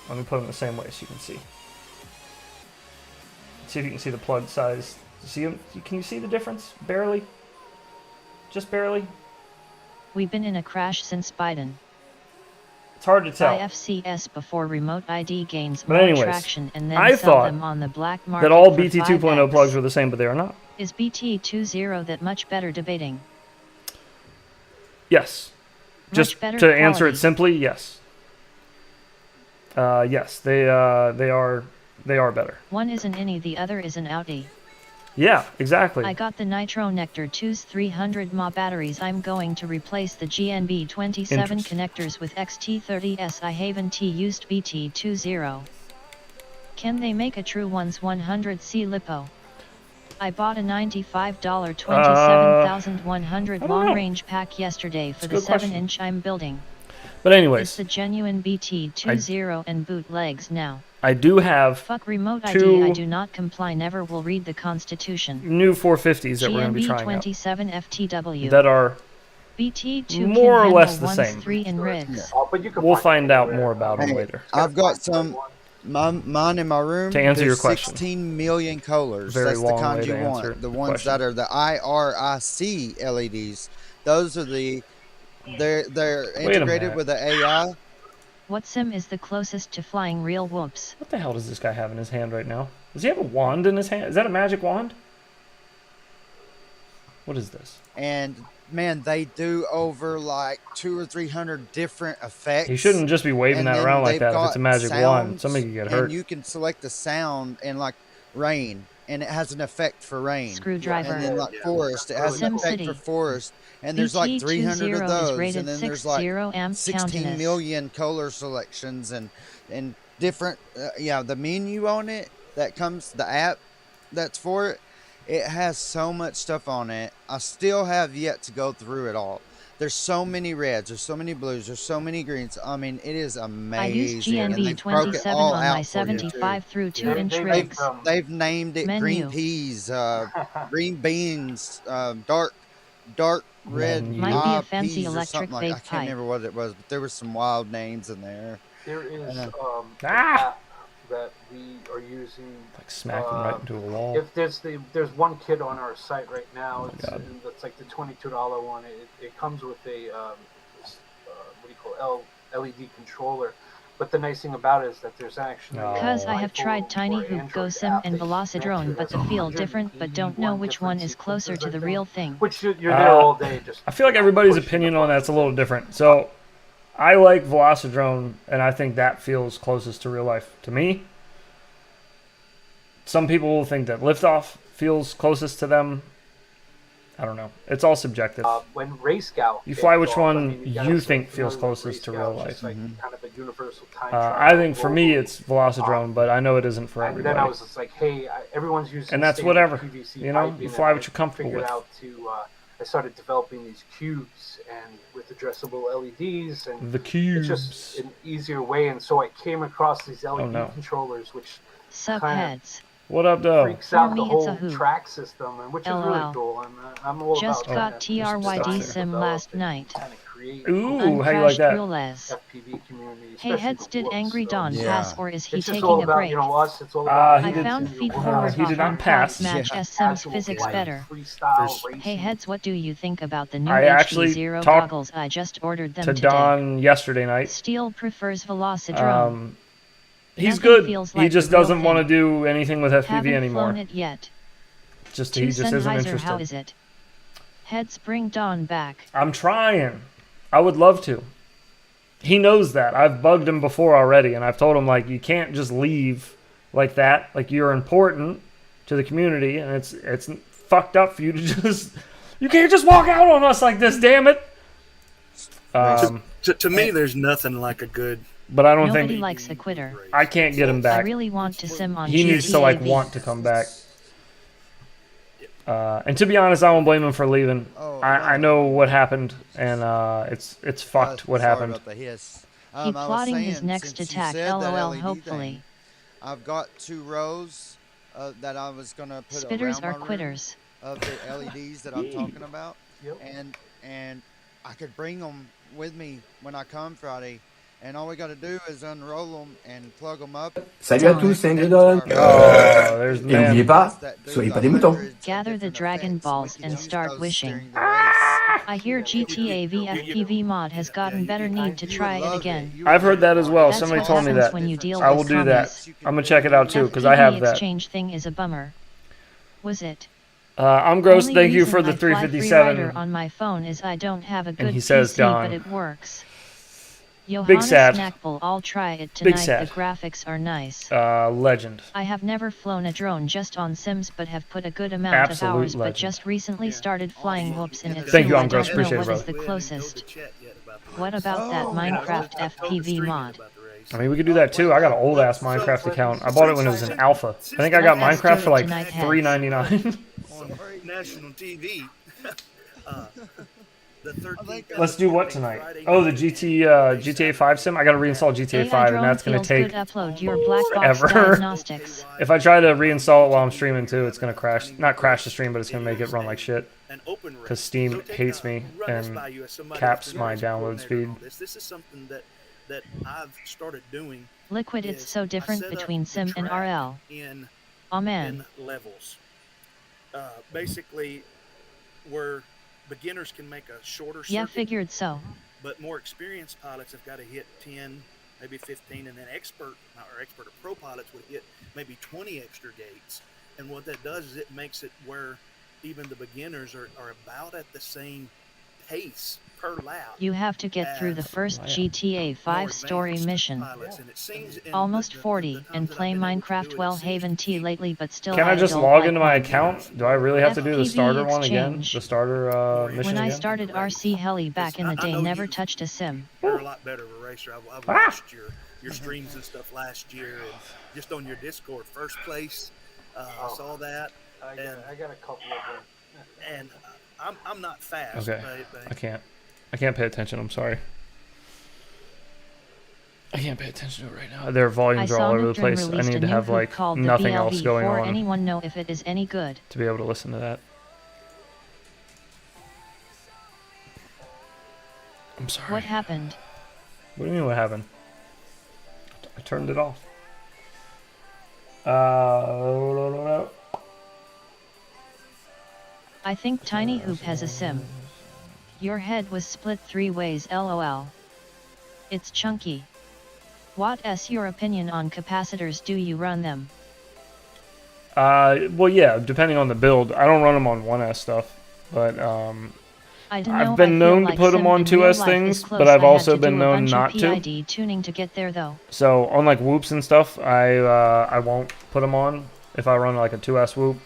S2: let me put them the same way so you can see. See if you can see the plug size. See them? Can you see the difference? Barely? Just barely?
S1: We've been in a crash since Biden.
S2: It's hard to tell.
S1: Buy FCS before remote ID gains
S2: But
S1: more
S2: anyways,
S1: traction and then
S2: I
S1: sell
S2: thought
S1: them on the black market
S2: that all
S1: for
S2: BT 2.0
S1: 5x.
S2: plugs were the same, but they are not.
S1: Is BT 2.0 that much better? Debating.
S2: Yes.
S1: Much
S2: Just
S1: better
S2: to answer
S1: quality.
S2: it simply, yes. Yes, they are better.
S1: One is an innie, the other is an outie.
S2: Yeah, exactly.
S1: I got the Nitro Nectar 2's 300 mAh batteries. I'm going to replace the GNB 27
S2: Interesting.
S1: connectors with XT30S. I haven't used BT 2.0. Can they make a true ones 100C lipo? I bought a $95 27,100
S2: I don't know.
S1: long-range pack yesterday for
S2: That's a
S1: the
S2: good question.
S1: 7-inch I'm building.
S2: But anyways,
S1: It's the genuine BT 2.0 and bootlegs now.
S2: I do have
S1: Fuck remote
S2: Two-
S1: ID, I do not comply, never will read the Constitution.
S2: new 450s that we're going to be
S1: GNB
S2: trying out
S1: 27 FTW.
S2: that are
S1: BT2
S2: more or
S1: can
S2: less
S1: handle
S2: the
S1: ones
S2: same.
S1: 3 in rigs.
S4: Oh, but you can
S2: We'll
S4: find
S2: find out
S4: anywhere.
S2: more about them
S5: Hey,
S2: later.
S5: I've got
S4: Find
S5: some.
S4: one.
S5: Mine in my room.
S2: To answer your
S5: there's
S2: question.
S5: 16 million colors.
S2: Very
S5: That's the
S2: long
S5: kind
S2: way
S5: you
S2: to answer
S5: want. The
S2: the
S5: ones
S2: question.
S5: that are the IRIC LEDs. Those are they're
S2: Wait a
S5: integrated
S2: minute.
S5: with the AI.
S1: What sim is the closest to flying real whoops?
S2: What the hell does this guy have in his hand right now? Does he have a wand in his hand? Is that a magic wand? What is this?
S5: And man, they do over like 200 or 300 different effects.
S2: He shouldn't just be waving
S5: And
S2: that
S5: then
S2: around like
S5: they've
S2: that if it's a
S5: got
S2: magic wand.
S5: sounds,
S2: Somebody could get hurt.
S5: And you can select the sound and like rain, and it has an effect for rain.
S1: Screwdriver.
S5: And then like
S3: Yeah.
S5: forest, it has an effect for
S1: SimCity.
S5: forest. And there's like 300 of
S1: BT20 is
S5: those,
S1: rated
S5: and then there's
S1: 60
S5: like
S1: amp
S5: 16
S1: countenance.
S5: million color selections and different. Yeah, the menu on it that comes, the app that's for it. It has so much stuff on it. I still have yet to go through it all. There's so many reds, there's so many blues, there's so many greens. I mean, it is amazing.
S1: I used
S5: and
S1: GNB
S5: they've broke it
S1: 27
S5: all
S1: on
S5: out
S1: my
S5: for you, too.
S1: 75 through 2
S4: They-
S1: inch
S4: they
S1: rigs.
S4: make,
S5: They've named it
S1: Menu.
S5: green peas, green beans, dark red
S2: Menu.
S1: Might be a
S5: eye
S1: fancy
S5: peas or
S1: electric
S5: something like. I
S1: vape
S5: can't
S1: pipe.
S5: remember what it was, but there was some wild names in there.
S4: There is an
S2: Ah!
S4: app that we are using.
S2: Like smacking right into a wall.
S4: If there's one kit on our site right now. It's
S2: God.
S4: that's like the $22 one. It comes with a what do you call LED controller. But the nice thing about it is that there's actually
S2: No.
S1: Cause I have
S4: iPhone
S1: tried Tiny
S4: or
S1: Hoop,
S4: Android
S1: Go Sim,
S4: app
S1: and
S4: that you can
S1: Velocidrone,
S4: enter.
S1: but
S4: There's
S1: the feel different, but don't know
S4: 181
S1: which one
S4: different
S1: is closer
S4: sequences,
S1: to
S4: I
S1: the
S4: think.
S1: real thing.
S4: Which you're there all day. Just
S2: I feel like everybody's
S4: pushing the
S2: opinion on that's a
S4: buttons.
S2: little different. So, I like Velocidrone, and I think that feels closest to real life to me. Some people will think that Liftoff feels closest to them. I don't know. It's all subjective.
S4: When Race Scout,
S2: You fly
S4: kicked
S2: which
S4: off,
S2: one
S4: you gotta
S2: you
S4: say,
S2: think
S4: familiar
S2: feels
S4: with
S2: closest
S4: Race
S2: to
S4: Scout,
S2: real
S4: it's
S2: life.
S4: just like kind of a universal time
S2: I
S4: travel
S2: think for me
S4: globally.
S2: it's Velocidrone, but I know it isn't for
S4: And then I
S2: everybody.
S4: was just like, hey, everyone's using
S2: And that's
S4: standard
S2: whatever.
S4: PVC
S2: You know,
S4: piping,
S2: you fly
S4: and
S2: what you're
S4: I
S2: comfortable
S4: figured
S2: with.
S4: out I started developing these cubes and with addressable LEDs, and
S2: The
S4: it's
S2: cubes.
S4: just an easier way. And so I came across these LED
S2: no.
S4: controllers, which
S1: Sup
S4: kind of
S1: heads.
S2: What up, though?
S4: freaks
S1: For
S4: out
S1: me,
S4: the
S1: it's a
S4: whole
S1: hoop.
S4: track system, and which is really
S1: LOL.
S4: cool. I'm all
S1: Just
S4: about
S1: got TRYD sim last night.
S2: Ooh,
S4: Ooh,
S2: how you like
S1: Uncrashed
S2: that?
S1: Rules.
S4: FPV community.
S1: Hey
S4: especially
S1: heads,
S4: the
S1: did
S4: whoops,
S1: Angry
S4: so
S1: Don
S5: Yeah.
S1: pass, or is he
S4: it's just
S1: taking
S4: all
S1: a
S4: about,
S1: break?
S4: us. It's all about.
S2: he
S1: I
S2: did-
S1: found feed
S4: He
S1: forward
S2: he did not
S1: off
S2: pass.
S1: match
S5: Yeah.
S1: S Sims physics better.
S4: Freestyle
S5: For-
S1: Hey
S4: racing.
S1: heads, what do you think about the new
S2: I actually
S1: HD0
S2: talked
S1: goggles? I just ordered them
S2: To
S1: today.
S2: Don yesterday night.
S1: Steel prefers Velocidrone.
S2: He's
S1: Nothing
S2: good.
S1: feels
S2: He
S1: like
S2: just
S1: the real
S2: doesn't want to
S1: thing.
S2: do anything with FPV
S1: Haven't
S2: anymore.
S1: flown it yet.
S2: He
S1: To
S2: just isn't
S1: Sennheiser,
S2: interested.
S1: how is it? Heads, bring Don back.
S2: I'm trying. I would love to. He knows that. I've bugged him before already, and I've told him, like, you can't just leave like that. Like, you're important to the community, and it's fucked up for you to just... You can't just walk out on us like this, damn it!
S3: To me, there's nothing like a good.
S2: But I don't
S1: Nobody
S2: think...
S1: likes a quitter.
S2: I can't get him
S1: I
S2: back.
S1: really want to sim on
S2: He needs to, like,
S1: GTAV.
S2: want to come back. And to be honest, I won't blame him for leaving.
S5: Oh,
S2: I know what happened, and it's fucked what
S5: sorry
S2: happened.
S5: about the hiss.
S1: He
S5: I was
S1: plotting his
S5: saying,
S1: next
S5: since you
S1: attack,
S5: said that
S1: lol,
S5: LED
S1: hopefully.
S5: thing, I've got 2 rows that I was gonna put
S1: Spitters
S5: around
S1: are
S5: my room
S1: quitters.
S5: of the LEDs that I'm talking about,
S4: Yep.
S5: and I could bring them with me when I come Friday, and all we got to do is unroll them and plug them up.
S7: Salut à tous, c'est Angry Don.
S2: Oh, there's the
S7: Et n'oubliez
S2: man.
S7: pas, soyez pas des moutons.
S1: Gather the Dragon Balls and start wishing.
S5: I
S1: I hear GTA VFPV mod has gotten better. Need to try it again.
S2: I've heard that as well.
S1: That's
S2: Somebody
S1: what
S2: told me
S1: happens
S2: that.
S1: when you deal
S2: I will
S1: with
S2: do that.
S1: commies.
S2: I'm gonna check it out too, because I have
S1: FPV
S2: that.
S1: exchange thing is a bummer. Was it?
S2: I'm Gross.
S1: Only
S2: Thank you
S1: reason
S2: for the
S1: I fly Freerider
S2: 357.
S1: on my phone is I don't have a good
S2: he says
S1: PC,
S2: Don.
S1: but it works.
S2: Big
S1: Johannes
S2: sad.
S1: Snackbull, I'll try it tonight.
S2: Big sad.
S1: The graphics are nice.
S2: Legend.
S1: I have never flown a drone just on Sims, but have put a good amount
S2: Absolute
S1: of hours. But
S2: legend.
S1: just recently started flying whoops in it.
S2: Thank you,
S1: so I
S2: I'm Gross.
S1: don't know
S2: Appreciate it,
S1: what is
S2: brother.
S1: the closest. What about that Minecraft FPV mod?
S2: I mean, we could do that too. I got an old ass Minecraft account. I bought it when it was in alpha. I think I got Minecraft for like $3.99.
S3: On national TV. The 13th
S2: Let's do what tonight? Oh, the GTA 5 sim. I got to reinstall GTA
S1: AI
S2: 5, and
S1: drone
S2: that's gonna
S1: feels
S2: take
S1: good. Upload your black box
S2: forever.
S1: diagnostics.
S2: If I try to reinstall it while I'm streaming too, it's gonna crash. Not crash the stream, but it's gonna make it run like shit.
S3: an open race.
S2: because Steam
S3: So take
S2: hates
S3: a-
S2: me
S3: run this
S2: and
S3: by you as somebody
S2: caps
S3: who's been a
S2: my
S3: race
S2: download
S3: coordinator
S2: speed.
S3: and all this. This is something that I've started doing.
S1: Liquid, it's
S3: Is
S1: so
S3: I
S1: different
S3: set up
S1: between
S3: the
S1: sim and
S3: track
S1: RL.
S3: in
S1: Amen.
S3: levels. Basically, where beginners can make a shorter
S1: Yeah,
S3: circuit,
S1: figured so.
S3: but more experienced pilots have got to hit 10, maybe 15, and then expert or pro pilots would hit maybe 20 extra gates. And what that does is it makes it where even the beginners are about at the same pace per lap.
S1: You have to get through the
S3: as
S1: first
S2: Wow.
S1: GTA
S3: more
S1: 5-story
S3: advanced
S1: mission.
S3: pilots. And it seems in
S1: Almost
S3: the
S1: 40,
S3: times
S1: and
S3: that I've
S1: play
S3: been able to
S1: Minecraft
S3: do it,
S1: well
S3: it seems
S1: Haven
S3: to
S1: T
S3: be
S1: lately, but still
S2: Can I just
S1: don't
S2: log
S1: like
S2: into my
S1: mine.
S2: account? Do I really have to do the
S1: FPV
S2: starter one again?
S1: exchange.
S2: The starter mission
S1: When I
S2: again?
S1: started RC Heli back in the
S3: I
S1: day,
S3: know
S1: never
S3: you-
S1: touched a sim.
S3: You're a lot better of a racer. I've
S2: Ah!
S3: watched your streams and stuff last year, and just on your Discord, first place. I saw that,
S4: I got a couple of them.
S3: and I'm not fast.
S2: Okay.
S3: But
S2: I can't pay attention. I'm sorry. I can't pay attention to it right now. Their
S1: I
S2: volumes are
S1: saw
S2: all over the
S1: Nocturne
S2: place. I
S1: released
S2: need
S1: a
S2: to
S1: new
S2: have
S1: hoop
S2: like
S1: called the
S2: nothing
S1: BLV
S2: else going
S1: for
S2: on
S1: anyone know if it is any good.
S2: to be able to listen to that. I'm sorry.
S1: What happened?
S2: What do you mean what happened? I turned it off.
S1: I think Tiny Hoop has a sim. Your head was split 3 ways, lol. It's chunky. What's your opinion on capacitors? Do you run them?
S2: Well, yeah, depending on the build. I don't run them on 1S stuff, but
S1: I don't know.
S2: I've been
S1: I feel
S2: known to
S1: like
S2: put them
S1: sim
S2: on
S1: in real
S2: 2S
S1: life
S2: things,
S1: is close.
S2: but I've
S1: I had
S2: also
S1: to
S2: been
S1: do a
S2: known
S1: bunch
S2: not
S1: of
S2: to.
S1: PID tuning to get there though.
S2: So on like whoops and stuff, I won't put them on if I run like a 2S whoop.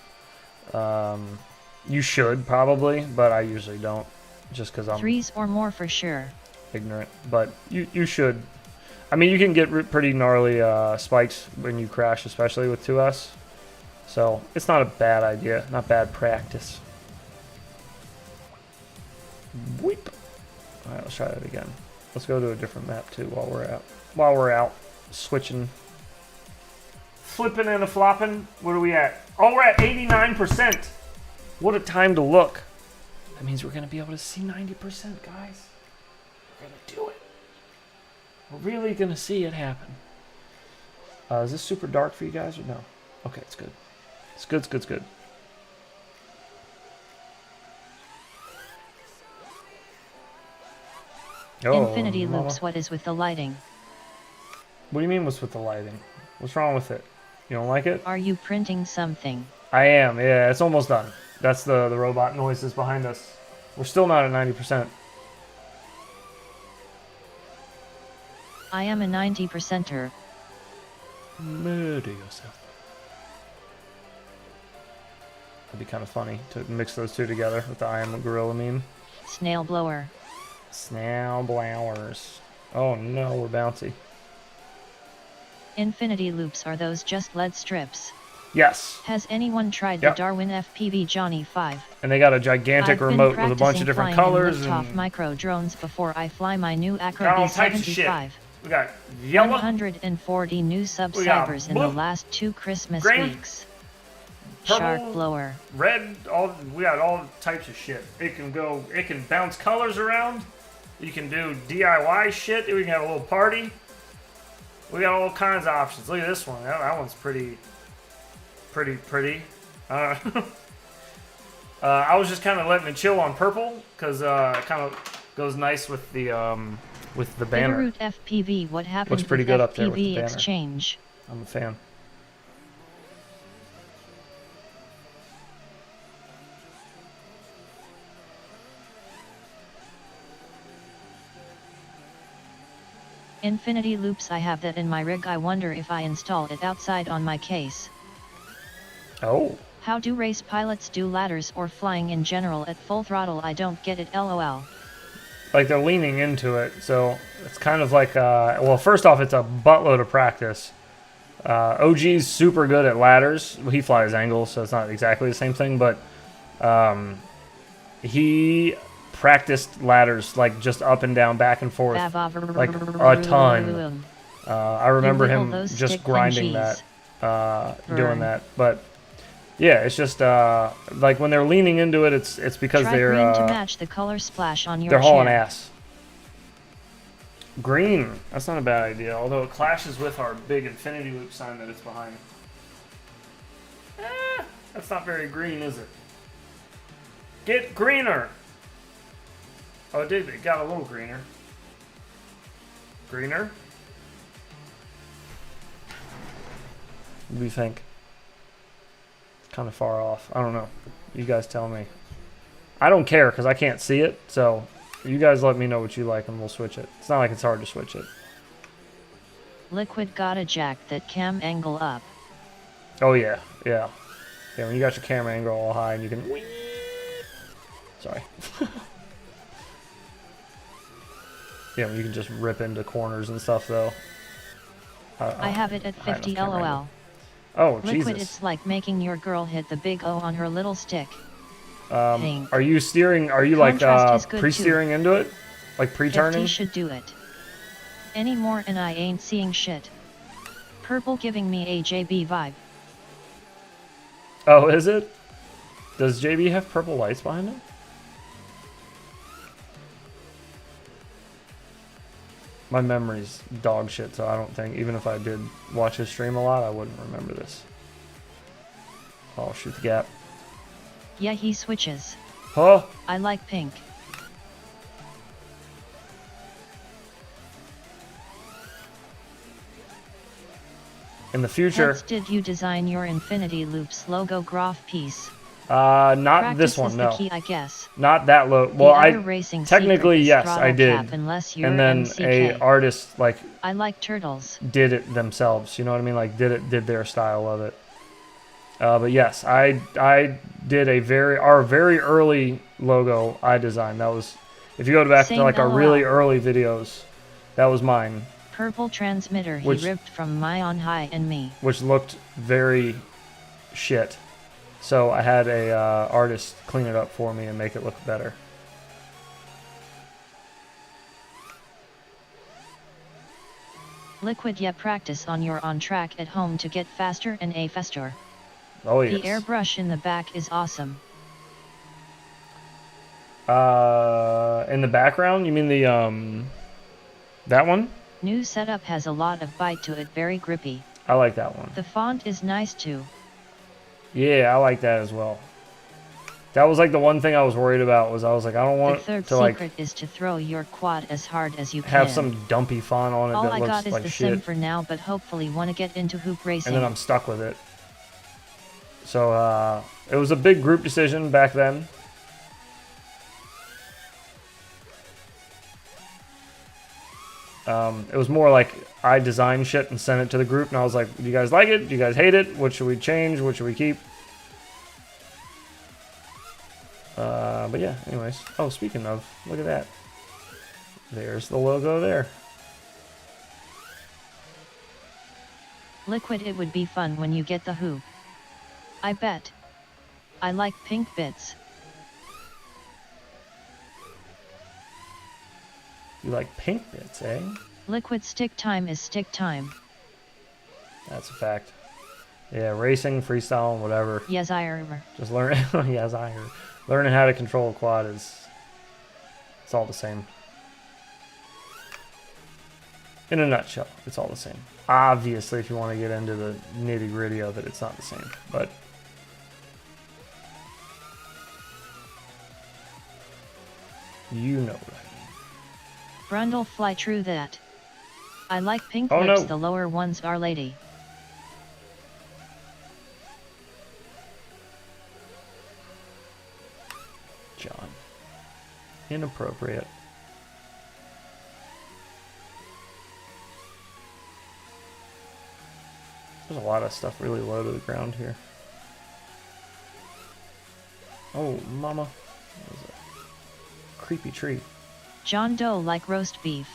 S2: You should probably, but I usually don't, just because I'm
S1: 3s or more for sure.
S2: ignorant. But you should. I mean, you can get pretty gnarly spikes when you crash, especially with 2S. So it's not a bad idea, not bad practice. Weep. All right, let's try that again. Let's go to a different map too while we're out switching, flipping and a flopping. What are we at? Oh, we're at 89%. What a time to look. That means we're gonna be able to see 90%, guys. We're gonna do it. We're really gonna see it happen. Is this super dark for you guys or no? Okay, it's good. It's good. It's good. It's good. Oh,
S1: Infinity
S2: mama.
S1: loops. What is with the lighting?
S2: What do you mean what's with the lighting? What's wrong with it? You don't like it?
S1: Are you printing something?
S2: I am, yeah, it's almost done. That's the robot noises behind us. We're still not at 90%.
S1: I am a 90%er.
S2: Murder yourself. That'd be kind of funny to mix those two together with the I am a gorilla meme.
S1: Snail blower.
S2: Snail blowers. Oh no, we're bouncy.
S1: Infinity loops, are those just LED strips?
S2: Yes.
S1: Has anyone tried
S2: Yep.
S1: the Darwin FPV Johnny 5?
S2: And they got a gigantic
S1: I've been
S2: remote with a bunch
S1: practicing
S2: of different
S1: flying in
S2: colors.
S1: lift-off
S2: And
S1: micro drones before I fly my new Acro
S2: got all types of shit.
S1: B75.
S2: We got yellow,
S1: 140 new
S2: We got
S1: subscribers in the
S2: blue,
S1: last 2 Christmas
S2: green,
S1: weeks.
S2: purple,
S1: Shark blower.
S2: red, we got all types of shit. It can bounce colors around. You can do DIY shit. We can have a little party. We got all kinds of options. Look at this one. That one's pretty. I was just kind of letting it chill on purple because it kind of goes nice with the banner.
S1: Bitterroot FPV. What happened
S2: Looks pretty
S1: with
S2: good
S1: FPV
S2: up there with the banner.
S1: exchange?
S2: I'm a fan.
S1: Infinity loops. I have that in my rig. I wonder if I install it outside on my case.
S2: Oh.
S1: How do race pilots do ladders or flying in general at full throttle? I don't get it, lol.
S2: Like they're leaning into it, so it's kind of like well, first off, it's a buttload of practice. OG's super good at ladders. Well, he flies angles, so it's not exactly the same thing, but he practiced ladders like just up and down, back and forth, like a ton. I remember him just grinding that, doing that. But Yeah, it's just like when they're leaning into it, it's because
S1: Try
S2: they're
S1: green to match the color splash on your
S2: they're hauling
S1: chair.
S2: ass. Green, that's not a bad idea. Although it clashes with our big infinity loop sign that it's behind. That's not very green, is it? Get greener. Oh, it did. It got a little greener. Greener. What do you think? Kind of far off. I don't know. You guys tell me. I don't care because I can't see it. So you guys let me know what you like and we'll switch it. It's not like it's hard to switch it.
S1: Liquid got a jack that cam angle up.
S2: Oh yeah, yeah. Yeah, when you got your camera angle all high and you can... Sorry. Yeah, when you can just rip into corners and stuff though.
S1: I have it at 50 LOL.
S2: Oh,
S1: Liquid,
S2: Jesus.
S1: it's like making your girl hit the big O on her little stick.
S2: Are you steering, are you
S1: Contrast
S2: like
S1: is good
S2: pre-steering into it? Like pre-turning?
S1: FT should do it. Any more and I ain't seeing shit. Purple giving me a JB vibe.
S2: Oh, is it? Does JB have purple lights behind him? My memory's dog shit, so I don't think, even if I did watch his stream a lot, I wouldn't remember this. Oh, shoot the gap.
S1: Yeah, he switches.
S2: Huh?
S1: I like pink.
S2: In the future...
S1: Hence, did you design your Infinity Loops logo graph piece?
S2: Not this
S1: Practice
S2: one,
S1: is
S2: no.
S1: the key, I guess.
S2: Not that low. Well,
S1: The other racing
S2: technically
S1: secret is
S2: yes,
S1: throttle
S2: I did.
S1: cap unless you're
S2: And then
S1: MCK.
S2: a artist like
S1: I like turtles.
S2: did it themselves. You know what I mean? Like did their style of it. But yes, I did our very early logo I designed. That was, if you go back
S1: Same
S2: to like our
S1: LOL.
S2: really early videos, that was mine,
S1: Purple transmitter he
S2: Which-
S1: ripped from my on high and me.
S2: which looked very shit. So I had a artist clean it up for me and make it look better.
S1: Liquid, yeah, practice on your on track at home to get faster and a faster.
S2: Oh yes.
S1: The airbrush in the back is awesome.
S2: In the background, you mean the that one?
S1: New setup has a lot of bite to it, very grippy.
S2: I like that one.
S1: The font is nice too.
S2: Yeah, I like that as well. That was like the one thing I was worried about was I was like, I don't
S1: The
S2: want
S1: third
S2: to like
S1: secret is to throw your quad as hard as you
S2: have
S1: can.
S2: some dumpy font on it
S1: All
S2: that
S1: I
S2: looks
S1: got is
S2: like
S1: the
S2: shit,
S1: sim for now, but hopefully want to get into hoop racing.
S2: and then I'm stuck with it. So it was a big group decision back then. It was more like I designed shit and sent it to the group, and I was like, do you guys like it? Do you guys hate it? What should we change? What should we keep? But yeah, anyways. Oh, speaking of, look at that. There's the logo there.
S1: Liquid, it would be fun when you get the hoop. I bet. I like pink bits.
S2: You like pink bits, eh?
S1: Liquid, stick time is stick time.
S2: That's a fact. Yeah, racing, freestyle, whatever.
S1: Yes, I remember.
S2: Just learn. Yes, I heard. Learning how to control a quad it's all the same. In a nutshell, it's all the same. Obviously, if you want to get into the nitty gritty of it, it's not the same. But you know what I mean.
S1: Brundle, fly true that. I like pink
S2: Oh,
S1: lips,
S2: no.
S1: the lower ones are lady.
S2: John. Inappropriate. There's a lot of stuff really low to the ground here. Oh, mama. That was a creepy tree.
S1: John Doe like roast beef.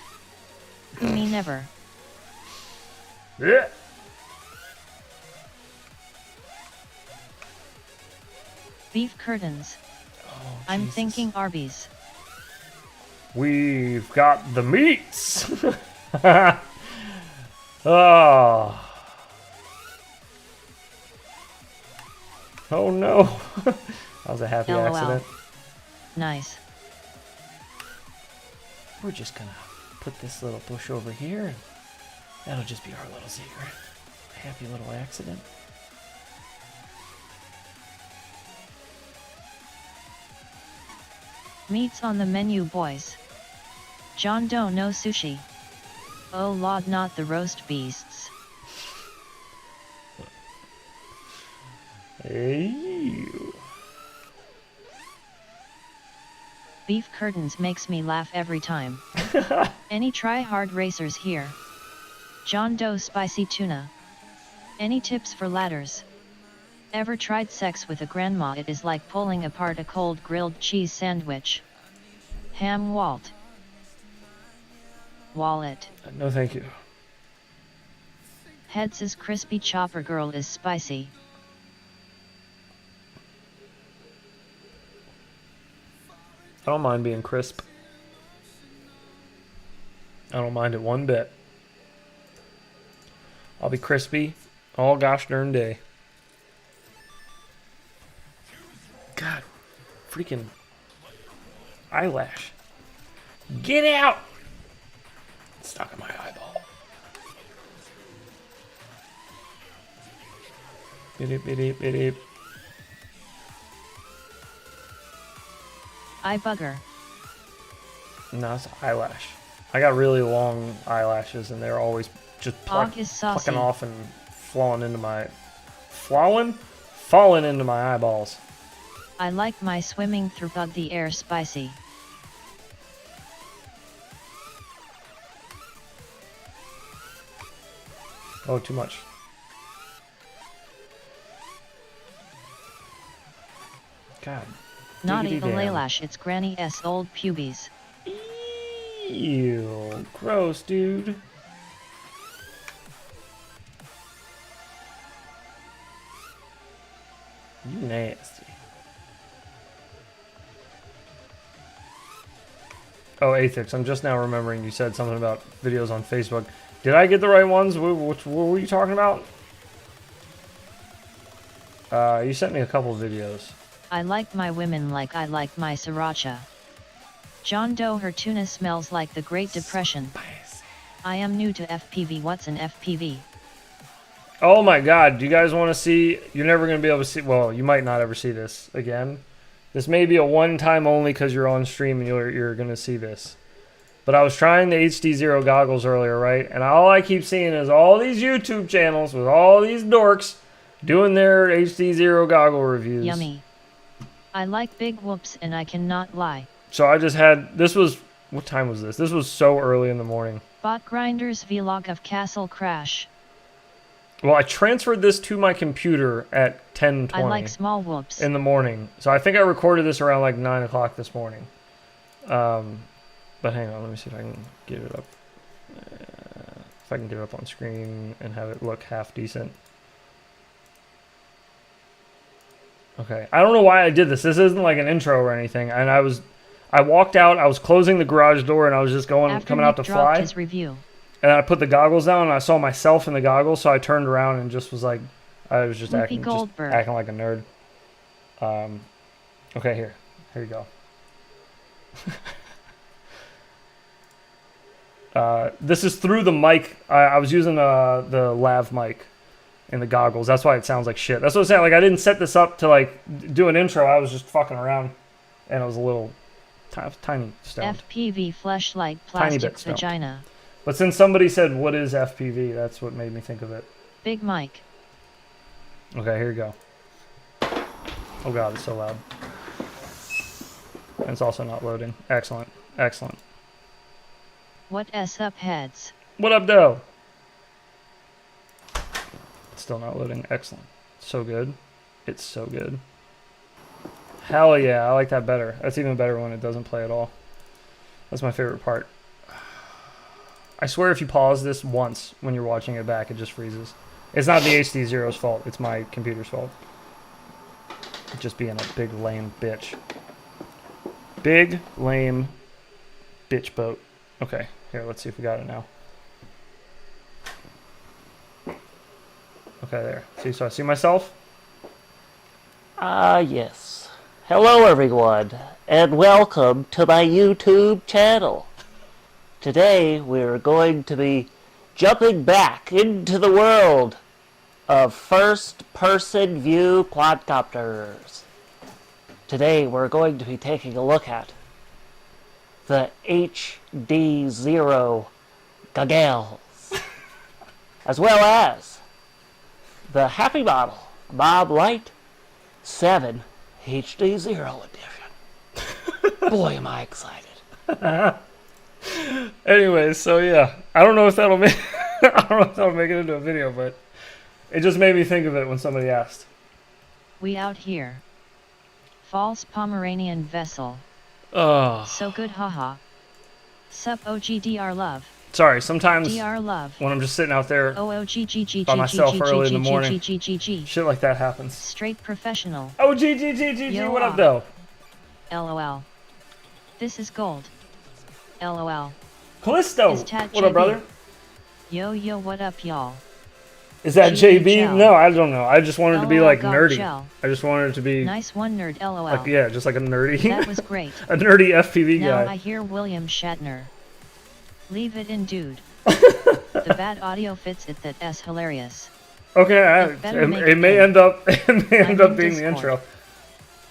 S1: Who me never.
S2: Yeah.
S1: Beef curtains.
S2: Oh,
S1: I'm
S2: Jesus.
S1: thinking Arby's.
S2: We've got the meats. Oh. Oh no. That was a happy
S1: LOL.
S2: accident.
S1: Nice.
S2: We're just gonna put this little bush over here. That'll just be our little secret. Happy little accident.
S1: Meats on the menu, boys. John Doe no sushi. Oh Lord, not the roast beasts.
S2: Hey you.
S1: Beef curtains makes me laugh every time. Any try-hard racers here? John Doe spicy tuna. Any tips for ladders? Ever tried sex with a grandma? It is like pulling apart a cold grilled cheese sandwich. Ham Walt. Wallet.
S2: No thank you.
S1: Heads' crispy chopper girl is spicy.
S2: I don't mind being crisp. I don't mind it one bit. I'll be crispy all gosh darn day. God, freaking eyelash. Get out! It's stuck in my eyeball. Beep, beep, beep, beep.
S1: Eye bugger.
S2: No, it's eyelash. I got really long eyelashes and they're always just
S1: Hog is saucy.
S2: plucking off and falling into my... Falling into my eyeballs.
S1: I like my swimming through the air spicy.
S2: Oh, too much. God.
S1: Not
S2: diggity
S1: even
S2: damn.
S1: Laylash, it's Granny S old pubes.
S2: Ew. Gross, dude. You nasty. Oh, Aethix, I'm just now remembering you said something about videos on Facebook. Did I get the right ones? What were you talking about? You sent me a couple of videos.
S1: I like my women like I like my sriracha. John Doe, her tuna smells like the Great Depression. I am new to FPV. What's an FPV?
S2: Oh my god, do you guys want to see? You're never going to be able to see. Well, you might not ever see this again. This may be a one-time only because you're on stream and you're going to see this. But I was trying the HD0 goggles earlier, right? And all I keep seeing is all these YouTube channels with all these dorks doing their HD0 goggle reviews.
S1: Yummy. I like big whoops and I cannot lie.
S2: So I just had, this was, what time was this? This was so early in the morning.
S1: Bot Grinders vlog of Castle Crash.
S2: Well, I transferred this to my computer at 10:20
S1: I like small whoops.
S2: in the morning. So I think I recorded this around like 9 o'clock this morning. But hang on, let me see if I can get it up. If I can get it up on screen and have it look half decent. Okay, I don't know why I did this. This isn't like an intro or anything. And I walked out, I was closing the garage door and I was just coming out to fly.
S1: His review.
S2: And I put the goggles down and I saw myself in the goggles, so I turned around and just was like, I was just acting like a nerd. Okay, here you go. This is through the mic. I was using the lav mic in the goggles. That's why it sounds like shit. That's what I'm saying. Like, I didn't set this up to like do an intro. I was just fucking around, and it was a little tiny stoned.
S1: FPV fleshlight plastic vagina.
S2: But since somebody said, what is FPV, that's what made me think of it.
S1: Big mic.
S2: Okay, here you go. Oh god, it's so loud. And it's also not loading. Excellent. Excellent.
S1: What S up heads?
S2: What up, Doe? It's still not loading. Excellent. So good. It's so good. Hell yeah, I like that better. That's even better when it doesn't play at all. That's my favorite part. I swear if you pause this once when you're watching it back, it just freezes. It's not the HD0's fault. It's my computer's fault. It's just being a big lame bitch. Big lame bitch boat. Okay, here, let's see if we got it now. Okay, there. See, so I see myself.
S6: Yes. Hello, everyone, and welcome to my YouTube channel. Today, we're going to be jumping back into the world of first-person view quadcopters. Today, we're going to be taking a look at the HD0 goggles, as well as the Happy Model Bob Light 7 HD0 edition. Boy, am I excited.
S2: Anyway, so yeah, I don't know if that'll make I don't know if that'll make it into a video, but it just made me think of it when somebody asked.
S1: We out here. False Pomeranian vessel.
S2: Oh,
S1: So good, haha. Sup OGDR love.
S2: sorry. Sometimes
S1: DR love.
S2: when I'm just sitting out there
S1: OOGGGG
S2: by myself early in the morning, shit like that happens.
S1: Straight professional.
S2: Oh, GGGGG,
S1: Yo,
S2: what up, though?
S1: LOL. This is gold. LOL.
S2: Callisto,
S1: Is Tat
S2: what up,
S1: JB?
S2: brother?
S1: Yo, what up, y'all?
S2: Is that
S1: GHL.
S2: JB? No, I don't know. I just wanted to be
S1: LOL
S2: like
S1: got
S2: nerdy.
S1: gel.
S2: I just wanted it to be
S1: Nice one, nerd. LOL.
S2: like, yeah, just like a nerdy,
S1: That was great.
S2: a nerdy FPV
S1: Now
S2: guy.
S1: I hear William Shatner. Leave it in, dude. The bad audio fits it. That's hilarious.
S2: Okay,
S1: better make
S2: it may
S1: it.
S2: end up it may end
S1: I'm
S2: up
S1: in
S2: being the
S1: Discord.
S2: intro.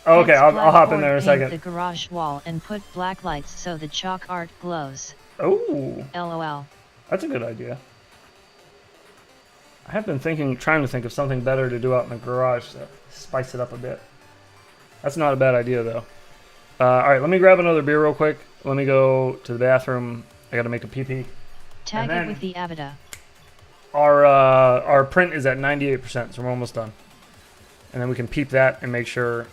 S2: Oh, okay,
S1: Let's
S2: I'll hop in
S1: blackboard
S2: there in a
S1: paint
S2: second.
S1: the garage wall and put black lights so the chalk art glows.
S2: Oh,
S1: LOL.
S2: that's a good idea. I have been trying to think of something better to do out in the garage to spice it up a bit. That's not a bad idea, though. All right, let me grab another beer real quick. Let me go to the bathroom. I got to make a pee-pee.
S1: Tag
S2: then-
S1: it with the Avida.
S2: Our print is at 98%, so we're almost done. And then we can peep that and make sure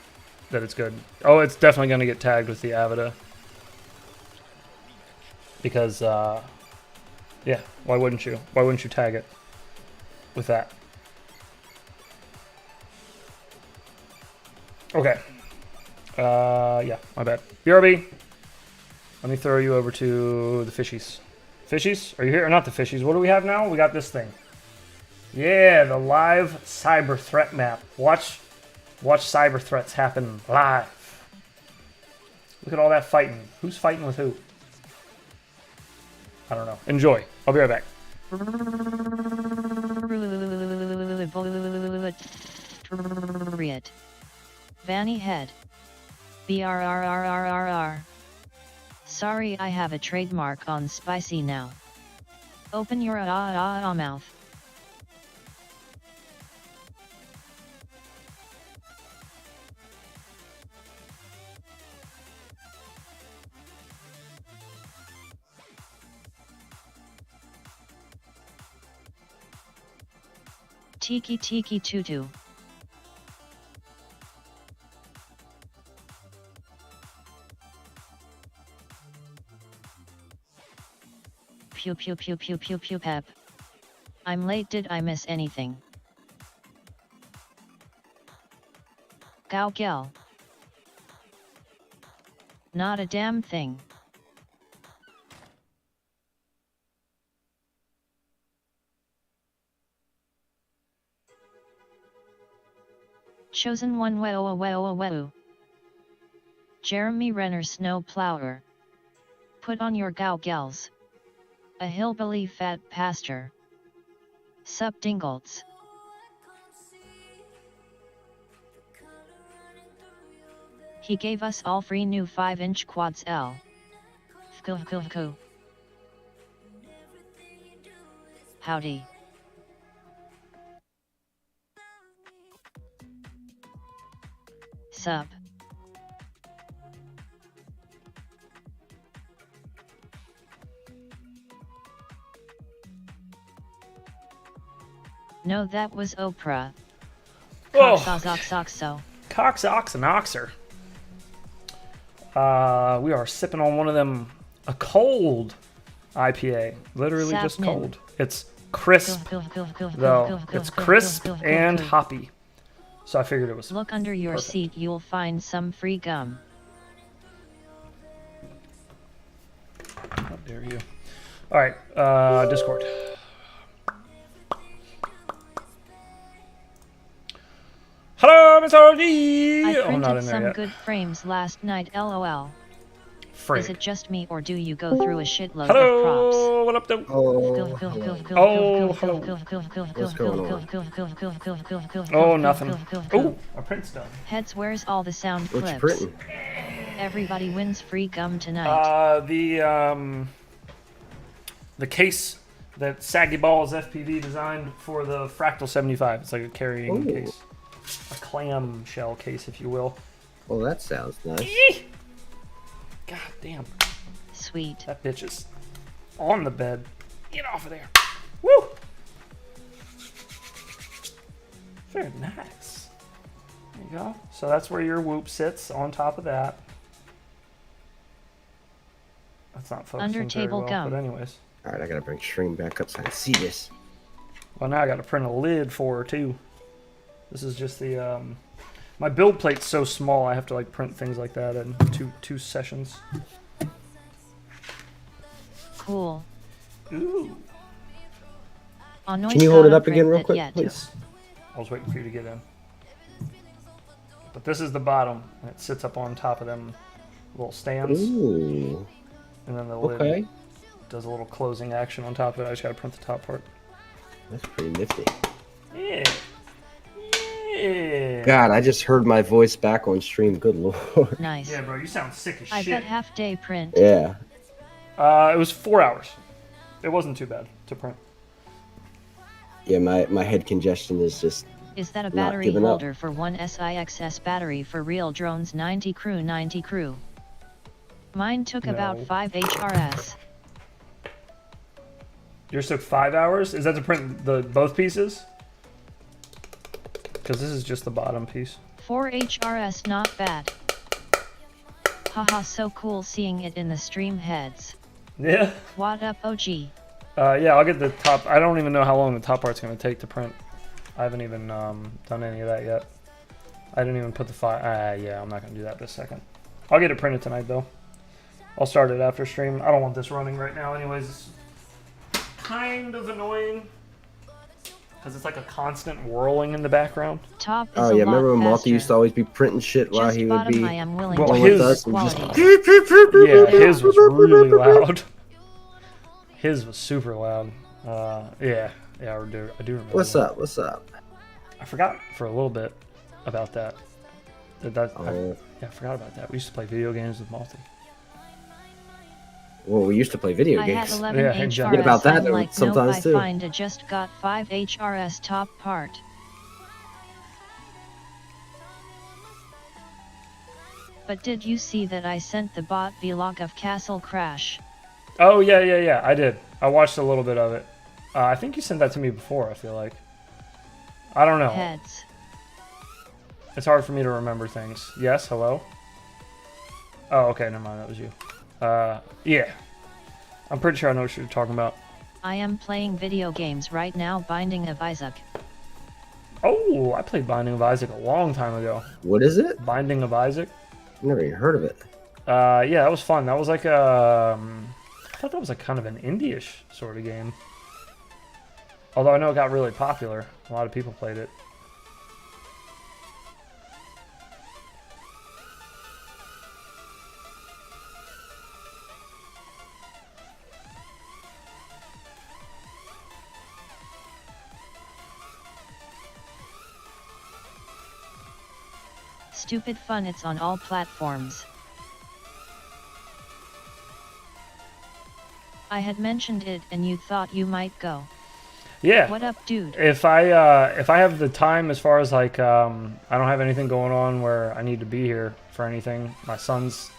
S2: that it's good. Oh, it's definitely going to get tagged with the Avida. Because, yeah, why wouldn't you? Why wouldn't you tag it with that? Okay. Yeah, my bad. BRB, let me throw you over to the fishies. Fishies? Are you here? Or not the fishies. What do we have now? We got this thing. Yeah, the live cyber threat map. Watch cyber threats happen live. Look at all that fighting. Who's fighting with who? I don't know. Enjoy. I'll be right back.
S1: Vanny head. BRRRRRR. Sorry, I have a trademark on spicy now. Open your mouth. Tiki tiki tutu. Pew pew pew pew pew pew pep. I'm late, did I miss anything? Gao gel. Not a damn thing. Chosen one weo. Jeremy Renner Snowplower. Put on your Gao gels. A hillbilly fat pastor. Sup dingolts. He gave us all free new 5-inch quads L. Fkuhkuhku. Howdy. Sup. No, that was Oprah.
S2: Oh.
S1: Coxoxoxo.
S2: Cox, ox, and oxer. We are sipping on one of them, a cold IPA. Literally just
S1: Sapnin.
S2: cold. It's crisp, though. It's crisp and hoppy. So I figured it was
S1: Look under your
S2: perfect.
S1: seat, you'll find some free gum.
S2: How dare you. All right, Discord. Hello! Miss RG.
S1: I
S2: Oh, I'm not
S1: printed
S2: in there
S1: some
S2: yet.
S1: good frames last night, lol.
S2: Frank.
S1: Is it just me or do you go through a shitload of props?
S2: Hello, what up, though?
S8: Oh, what's going on?
S2: Oh, nothing. Oh, our print's done.
S1: Heads, where's all the sound
S8: What you
S1: clips?
S8: printing?
S1: Everybody wins free gum tonight.
S2: The case that Saggy Balls FPV designed for the Fractal 75. It's like a carrying
S8: Ooh.
S2: case, a clam shell case, if you will.
S8: Well, that sounds nice.
S2: God damn,
S1: Sweet.
S2: that bitch is on the bed. Get off of there. Woo! Very nice. There you go. So that's where your whoop sits, on top of that. That's not focusing
S1: Under
S2: very
S1: table
S2: well,
S1: gum.
S2: but anyways.
S8: All right, I gotta bring stream back up so I can see this.
S2: Well, now I got to print a lid for her too. This is just the my build plate's so small. I have to like print things like that in two sessions.
S1: Cool.
S2: Ooh.
S1: Can
S8: Can you hold it up again real quick,
S1: yet.
S8: please?
S2: I was waiting for you to get in. But this is the bottom, and it sits up on top of them little stands,
S8: Ooh,
S2: and then the
S8: okay.
S2: lid does a little closing action on top of it. I just gotta print the top part.
S8: That's pretty nifty.
S2: Yeah. Yeah.
S8: God, I just heard my voice back on stream. Good lord.
S1: Nice.
S2: Yeah, bro, you sound sick as
S1: I
S2: shit.
S1: bet half day print.
S8: Yeah.
S2: It was 4 hours. It wasn't too bad to print.
S8: Yeah, my head congestion is just.
S1: Is that a
S8: Not
S1: battery
S8: giving up.
S1: holder for one SIXS battery for real drones 90 crew? Mine took about
S2: No.
S1: 5 HRS.
S2: Yours took 5 hours? Is that to print the both pieces? Because this is just the bottom piece.
S1: 4 HRS, not bad. Haha, so cool seeing it in the stream, heads.
S2: Yeah.
S1: What up, OG?
S2: Yeah, I'll get the top. I don't even know how long the top part's going to take to print. I haven't even done any of that yet. I didn't even put the file. Yeah, I'm not going to do that this second. I'll get it printed tonight, though. I'll start it after stream. I don't want this running right now anyways. It's kind of annoying. Because it's like a constant whirling in the background.
S1: Top is
S8: Oh
S1: a
S8: yeah,
S1: lot
S8: remember when Malty
S1: faster.
S8: used to always be printing shit while
S1: Just
S8: he would
S1: bottom,
S8: be
S1: I am willing
S2: Well,
S1: to
S2: his-
S1: work
S8: with
S1: with
S8: us and just.
S1: quality.
S2: Yeah, his was really loud. His was super loud. Yeah, I do remember.
S8: What's
S2: that.
S8: up? What's up?
S2: I forgot for a little bit about that.
S8: Oh,
S2: Yeah, I forgot about that. We used to play video games with Malty.
S8: well, we used to play video
S1: I had
S8: games.
S1: 11
S2: Yeah, in
S1: HRS.
S2: general.
S8: About that
S1: I'm like,
S8: sometimes
S1: nope, I
S8: too.
S1: find I just got 5 HRS top part. But did you see that I sent the bot vlog of Castle Crash?
S2: Oh yeah. I did. I watched a little bit of it. I think you sent that to me before. I feel like. I don't know.
S1: Heads.
S2: It's hard for me to remember things. Yes. Hello. Oh, okay. Never mind. That was you. Yeah. I'm pretty sure I know what you're talking about.
S1: I am playing video games right now, Binding of Isaac.
S2: Oh, I played Binding of Isaac a long time ago.
S8: What is it?
S2: Binding of Isaac.
S8: Never even heard of it.
S2: Yeah, that was fun. That was like I thought that was like kind of an indie-ish sort of game. Although I know it got really popular. A lot of people played it.
S1: Stupid fun, it's on all platforms. I had mentioned it and you thought you might go.
S2: Yeah.
S1: What up, dude?
S2: If I have the time, as far as like I don't have anything going on where I need to be here for anything, my son's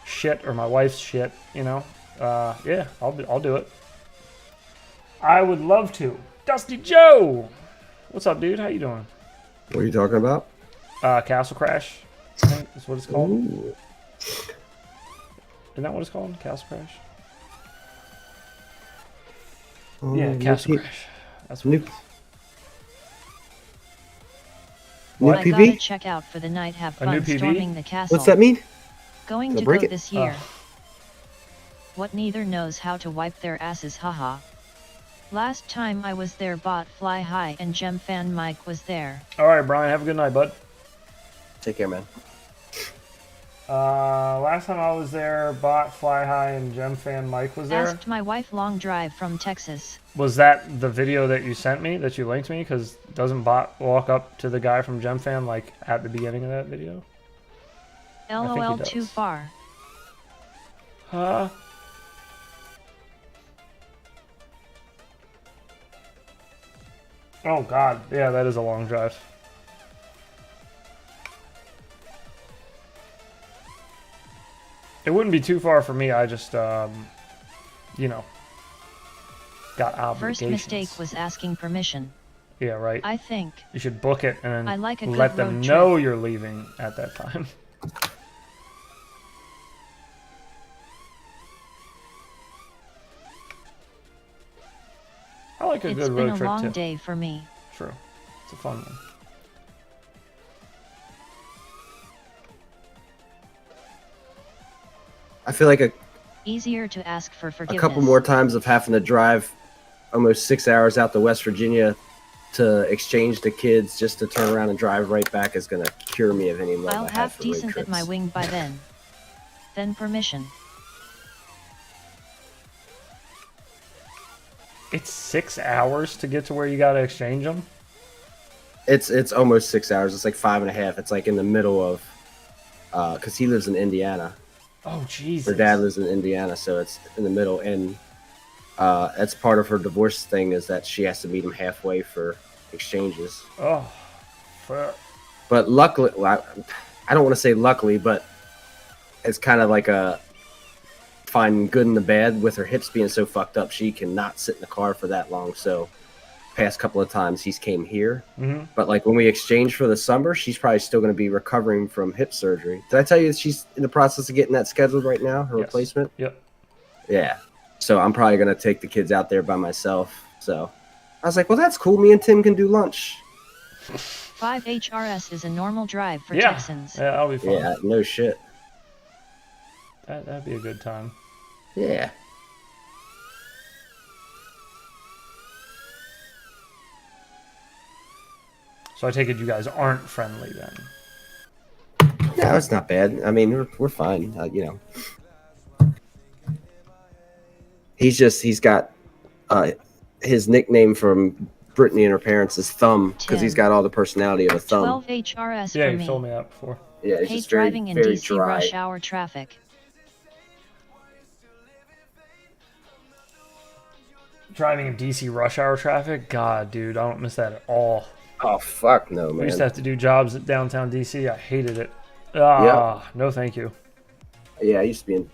S2: shit or my wife's shit, you know, yeah, I'll do it. I would love to. Dusty Joe, what's up, dude? How you doing?
S8: What are you talking about?
S2: Castle Crash, I think is what it's called.
S8: Ooh.
S2: Isn't that what it's called? Castle Crash.
S8: Oh,
S2: Yeah,
S8: new
S2: Castle
S8: P-
S2: Crash. That's what
S8: new-
S2: it is.
S8: New
S1: I gotta
S8: PB?
S1: check out for the night, have
S2: A new
S1: fun
S2: PB?
S1: storming the castle.
S8: What's that mean?
S1: Going
S8: Go
S1: to
S8: break
S1: go
S8: it?
S1: this year.
S2: Oh.
S1: What, neither knows how to wipe their asses, haha. Last time I was there, bot fly high and Gem fan Mike was there.
S2: All right, Brian. Have a good night, bud.
S8: Take care, man.
S2: Last time I was there, Bot, Fly High, and GemFan Mike was there.
S1: Asked my wife long drive from Texas.
S2: Was that the video that you sent me, that you linked me? Because doesn't Bot walk up to the guy from GemFan like at the beginning of that video?
S1: LOL too far.
S2: Huh? Oh god, yeah, that is a long drive. It wouldn't be too far for me. I just, you know, got obligations.
S1: First mistake was asking permission.
S2: Yeah, right.
S1: I think
S2: You should book it and
S1: I like a good
S2: let them
S1: road
S2: know
S1: trip.
S2: you're leaving at that time. I like a
S1: it's
S2: good
S1: been
S2: road
S1: a
S2: trip
S1: long
S2: too.
S1: day for me.
S2: True. It's a fun one.
S8: I feel like a
S1: Easier to ask for forgiveness.
S8: couple more times of having to drive almost 6 hours out to West Virginia to exchange the kids just to turn around and drive right back is going to cure me of any love
S1: I'll
S8: I have
S1: have
S8: for road
S1: decent at
S8: trips.
S1: my wing by then. Then permission.
S2: It's 6 hours to get to where you gotta exchange them.
S8: It's almost 6 hours. It's like 5.5. It's like in the middle of, because he lives in Indiana.
S2: Oh Jesus.
S8: Her dad lives in Indiana, so it's in the middle. And that's part of her divorce thing is that she has to meet him halfway for exchanges.
S2: Oh, fuck.
S8: But luckily, well, I don't want to say luckily, but it's kind of like a finding good in the bad with her hips being so fucked up. She cannot sit in the car for that long. So past couple of times he's came here.
S2: Mm-hmm.
S8: But like when we exchange for the summer, she's probably still going to be recovering from hip surgery. Did I tell you she's in the process of getting that scheduled right now, her replacement?
S2: Yep.
S8: Yeah. So I'm probably going to take the kids out there by myself. So I was like, well, that's cool. Me and Tim can do lunch.
S1: 5 HRS is a normal drive for
S2: Yeah.
S1: Texans.
S2: Yeah, that'll be fun.
S8: Yeah, no shit.
S2: That'd be a good time.
S8: Yeah.
S2: So I take it you guys aren't friendly then.
S8: Yeah, it's not bad. I mean, we're fine. You know, he's got his nickname from Brittany and her parents is Thumb because he's got all the personality of a thumb.
S1: 12 HRS
S2: Yeah,
S1: for
S2: you
S1: me.
S2: told me that before.
S8: Yeah, it's
S1: Hate
S8: just very,
S1: driving in
S8: very
S1: DC
S8: dry.
S1: rush hour traffic.
S2: Driving in DC rush hour traffic? God, dude, I don't miss that at all.
S8: Oh, fuck no,
S2: We
S8: man.
S2: used to have to do jobs at downtown DC. I hated it. Ah, no thank you.
S8: Yeah, I used to be in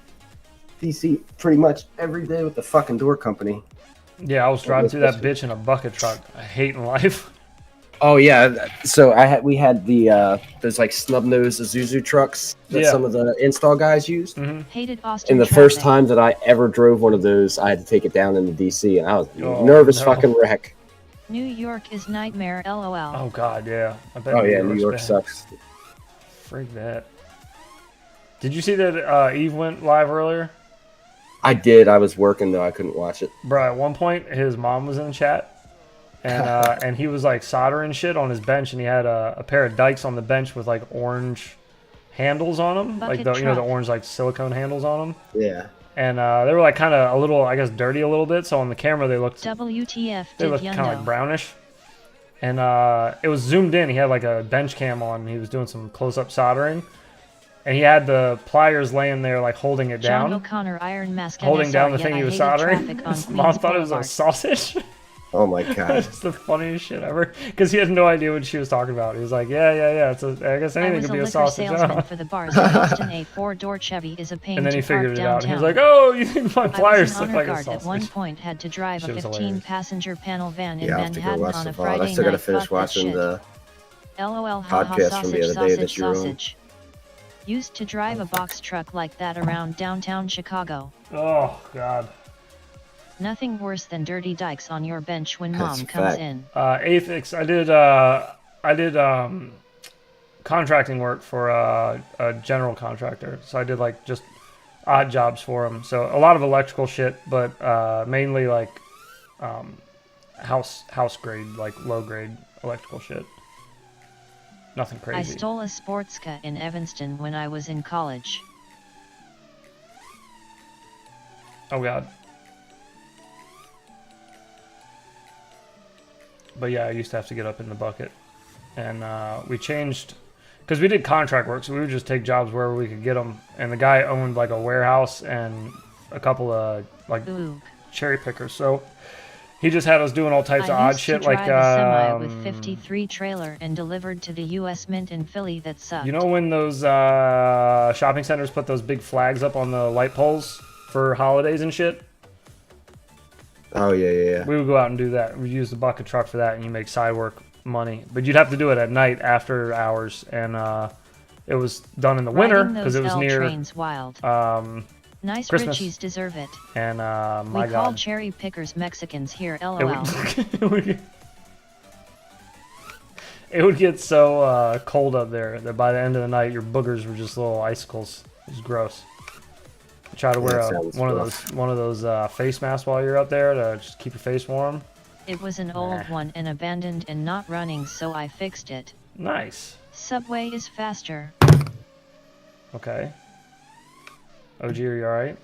S8: DC pretty much every day with the fucking door company.
S2: Yeah, I was driving through that bitch in a bucket truck. I hate in life.
S8: Oh yeah, so we had the those like snub nose Isuzu trucks that some of the install guys used.
S1: Hated Austin
S8: And the
S1: traffic.
S8: first time that I ever drove one of those, I had to take it down into DC, and I was nervous fucking wreck.
S1: New York is nightmare. LOL.
S2: Oh god, yeah. I bet
S8: Oh yeah, New
S2: York's
S8: York
S2: bad.
S8: sucks.
S2: Frig that. Did you see that Eve went live earlier?
S8: I did. I was working though. I couldn't watch it.
S2: Bro, at one point his mom was in the chat. And and he was like soldering shit on his bench, and he had a pair of dikes on the bench with like orange handles on them,
S1: Bucket
S2: like the
S1: truck.
S2: orange like silicone handles on them.
S8: Yeah.
S2: And they were like kind of a little, I guess, dirty a little bit. So on the camera they looked
S1: WTF
S2: they
S1: did
S2: looked kind of like
S1: Yundo.
S2: brownish. And it was zoomed in. He had like a bench cam on. And he was doing some close up soldering, and he had the pliers laying there like holding it
S1: John
S2: down,
S1: O'Connor Iron Mask
S2: holding
S1: NSR,
S2: down the
S1: yet
S2: thing
S1: I
S2: he was
S1: hated
S2: soldering.
S1: traffic on
S2: His mom
S1: Queens
S2: thought it was a
S1: Boulevard.
S2: sausage.
S8: Oh my god.
S2: That's the funniest shit ever. Because he had no idea what she was talking about. He was like, yeah. I guess
S1: I
S2: anything
S1: was
S2: could
S1: a
S2: be a
S1: liquor
S2: sausage.
S1: salesman for the bars in Austin. A 4-door Chevy is a pain
S2: And then
S1: to
S2: he figured
S1: park
S2: it out. And he
S1: downtown.
S2: was like, oh, you think my
S1: I
S2: pliers
S1: was an
S2: look
S1: honor
S2: like a
S1: guard at one
S2: sausage?
S1: point had to drive
S2: Shit
S1: a
S2: was hilarious.
S1: 15-passenger panel van in
S8: Yeah, I have to go
S1: Manhattan
S8: watch
S1: on
S8: the
S1: a
S8: VOD.
S1: Friday
S8: I still gotta
S1: night.
S8: finish
S1: Fuck that
S8: watching
S1: shit.
S8: the
S1: LOL haha
S8: podcast from
S1: sausage
S8: the other day that
S1: sausage
S8: you're on.
S1: sausage. Used to drive a box truck like that around downtown Chicago.
S2: Oh, God.
S1: Nothing worse than dirty dikes on your bench when
S8: That's
S1: mom
S8: a
S1: comes
S8: fact.
S1: in.
S2: Aethix, I did contracting work for a general contractor. So I did like just odd jobs for him. So a lot of electrical shit, but mainly like house grade, like low grade electrical shit. Nothing
S1: I
S2: crazy.
S1: stole a sports car in Evanston when I was in college.
S2: Oh god. But yeah, I used to have to get up in the bucket. And we changed, because we did contract work, so we would just take jobs wherever we could get them. And the guy owned like a warehouse and a couple of like
S1: Ooh.
S2: cherry pickers. So he just had us doing all types of
S1: I
S2: odd
S1: used
S2: shit
S1: to
S2: like
S1: drive a semi with 53 trailer and delivered to the U.S. Mint in Philly that sucked.
S2: you know when those shopping centers put those big flags up on the light poles for holidays and shit?
S8: Oh yeah.
S2: We would go out and do that. We'd use the bucket truck for that, and you make side work money. But you'd have to do it at night after hours, and it was done in the winter because it was near
S1: trains wild. Nice
S2: Christmas.
S1: Richies deserve it.
S2: And my
S1: We
S2: God,
S1: call cherry pickers Mexicans here,
S2: it
S1: LOL.
S2: would get so cold up there that by the end of the night, your boogers were just little icicles. It was gross. I try to wear one of those face masks while you're up there to just keep your face warm.
S1: It was an old one and abandoned and not running, so I fixed it.
S2: Nice.
S1: Subway is faster.
S2: Okay. OG, are you alright?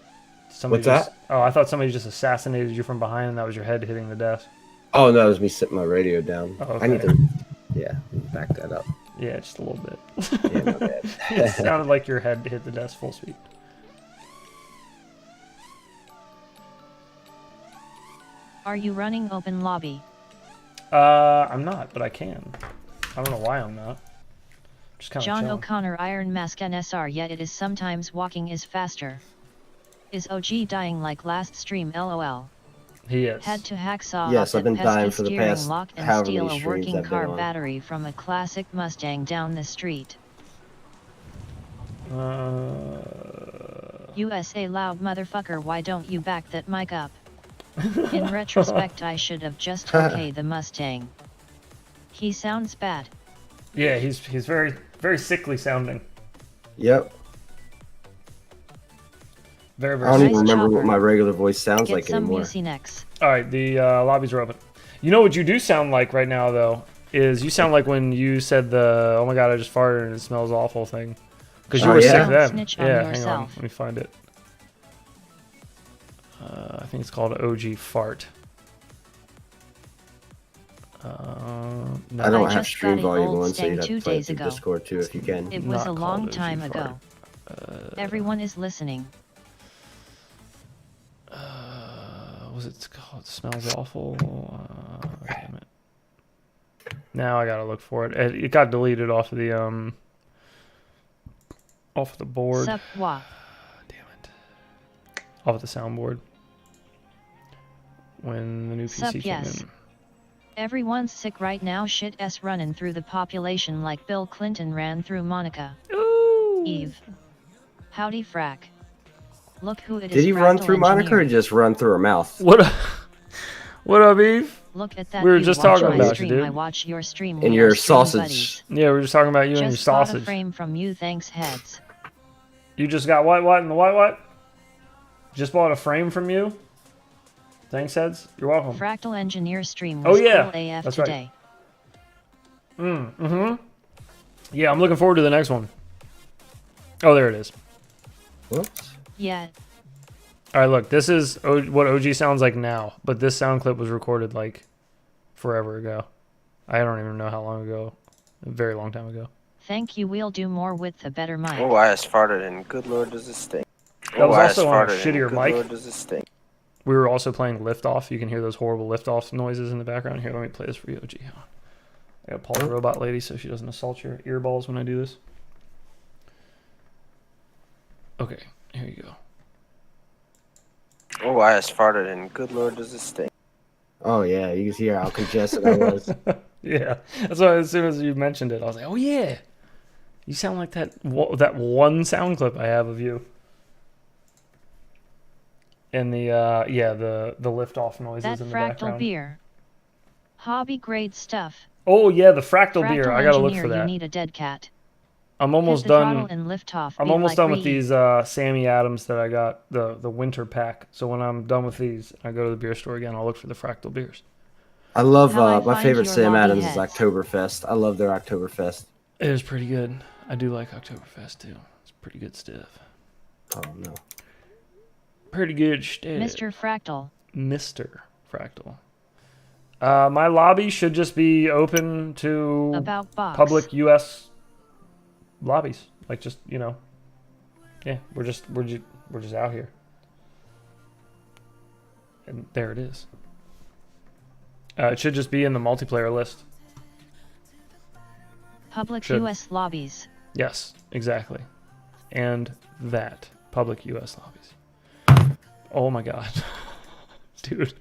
S8: What's that?
S2: Oh, I thought somebody just assassinated you from behind and that was your head hitting the desk.
S8: Oh no, it was me setting my radio down.
S2: Oh, okay.
S8: I need to, back that up.
S2: Yeah, just a little bit.
S8: Yeah, my bad.
S2: It sounded like your head hit the desk full speed.
S1: Are you running open lobby?
S2: I'm not, but I can. I don't know why I'm not. Just kind of
S1: John
S2: chilling.
S1: O'Connor Iron Mask NSR, yet it is sometimes walking is faster. Is OG dying like last stream, LOL?
S2: He is.
S1: Had to hacksaw
S8: Yes,
S1: off
S8: I've been
S1: that
S8: dying
S1: pesky
S8: for the
S1: steering
S8: past
S1: lock and
S8: however
S1: steal
S8: many
S1: a
S8: streams
S1: working
S8: I've been
S1: car
S8: on.
S1: battery from a classic Mustang down the street. USA loud motherfucker, why don't you back that mic up? In retrospect, I should have just okayed the Mustang. He sounds bad.
S2: Yeah, he's very, very sickly sounding.
S8: Yep.
S2: Very,
S8: I
S2: very
S8: don't
S2: sickly.
S8: even
S1: Nice
S8: remember
S1: chopper.
S8: what my regular voice sounds
S1: Get
S8: like
S1: some
S8: anymore.
S1: Mucinex.
S2: Alright, the lobbies are open. You know what you do sound like right now, though? Is you sound like when you said the, oh my god, I just farted and it smells awful thing. Because you
S8: Oh,
S2: were
S8: yeah?
S2: sick
S1: Don't
S2: then.
S1: snitch on
S2: Yeah, hang on.
S1: yourself.
S2: Let me find it. I think it's called OG Fart. No,
S8: I don't
S1: I
S8: have
S1: just
S8: stream
S1: got a
S8: volume
S1: old
S8: on, so
S1: Stang
S8: you'd have
S1: 2
S8: to play it
S1: days
S8: through
S1: ago.
S8: Discord too if you can.
S1: It was
S2: Not
S1: a long
S2: called OG
S1: time
S2: Fart.
S1: ago. Everyone is listening.
S2: Was it called? It smells awful. Damn it. Now I gotta look for it. It got deleted off of the board.
S1: Sup, wah.
S2: Damn it. Off of the soundboard. When the new PC
S1: Sup,
S2: came
S1: yes.
S2: in.
S1: Everyone's sick right now, shit s running through the population like Bill Clinton ran through Monica.
S2: Ooh.
S1: Eve. Howdy frack. Look who it is.
S8: Did he run
S1: Fractal
S8: through Monica or
S1: Engineer.
S8: just run through her mouth?
S2: What up? What up, Eve?
S1: Look at that.
S2: We were
S1: you
S2: just
S1: watch
S2: talking
S1: my
S2: about you,
S1: stream,
S2: dude.
S1: I watch your stream.
S8: And
S1: we
S8: your
S1: are stream
S8: sausage.
S1: buddies.
S2: Yeah, we were just talking about you and your
S1: Just bought a
S2: sausage.
S1: frame from you, thanks heads.
S2: You just got what and the what? Just bought a frame from you? Thanks, heads. You're welcome.
S1: Fractal Engineer stream
S2: Oh,
S1: was
S2: yeah.
S1: cool AF
S2: That's right.
S1: today.
S2: Yeah, I'm looking forward to the next one. Oh, there it is.
S8: Whoops.
S1: Yeah,
S2: All right, look, this is what OG sounds like now, but this sound clip was recorded like forever ago. I don't even know how long ago. A very long time ago.
S1: thank you. We'll do more with the better mic.
S9: Oh, I just farted and good lord does it stink.
S2: That was
S9: I just
S2: also on a
S9: farted and
S2: shittier
S9: good
S2: mic.
S9: Lord does it stink.
S2: We were also playing Liftoff. You can hear those horrible Liftoff noises in the background. Here, let me play this for you, OG. Hold on. I gotta pause the robot lady so she doesn't assault your earballs when I do this. Okay, here you go.
S9: Oh, I just farted and good lord does it stink.
S8: Oh yeah, you can see how congested I was.
S2: Yeah, that's why as soon as you mentioned it, I was like, oh yeah. You sound like that one sound clip I have of you. And the liftoff noises
S1: That
S2: in the
S1: fractal
S2: background.
S1: beer. Hobby grade stuff.
S2: Oh yeah, the fractal beer.
S1: Fractal
S2: I gotta look
S1: Engineer,
S2: for
S1: you
S2: that.
S1: need a dead cat.
S2: I'm almost
S1: Hit the throttle
S2: done.
S1: and lift off.
S2: I'm
S1: be
S2: almost
S1: like
S2: done with
S1: Reed.
S2: these Sammy Adams that I got the winter pack. So when I'm done with these, I go to the beer store again. I'll look for the fractal beers.
S8: I love
S1: How I
S8: my
S1: find
S8: favorite
S1: your
S8: Sam
S1: lobby
S8: Adams is
S1: heads.
S8: Oktoberfest. I love their Oktoberfest.
S2: It was pretty good. I do like Oktoberfest too. It's pretty good stuff.
S8: Oh no.
S2: Pretty good stuff.
S1: Mr. Fractal.
S2: Mr. Fractal. My lobby should just be open to
S1: About box.
S2: public U.S. lobbies. Like just, you know, yeah, we're just out here. And there it is. It should just be in the multiplayer list.
S1: Public
S2: Should.
S1: U.S. lobbies.
S2: Yes, exactly. And that. Public U.S. lobbies. Oh my god. Dude.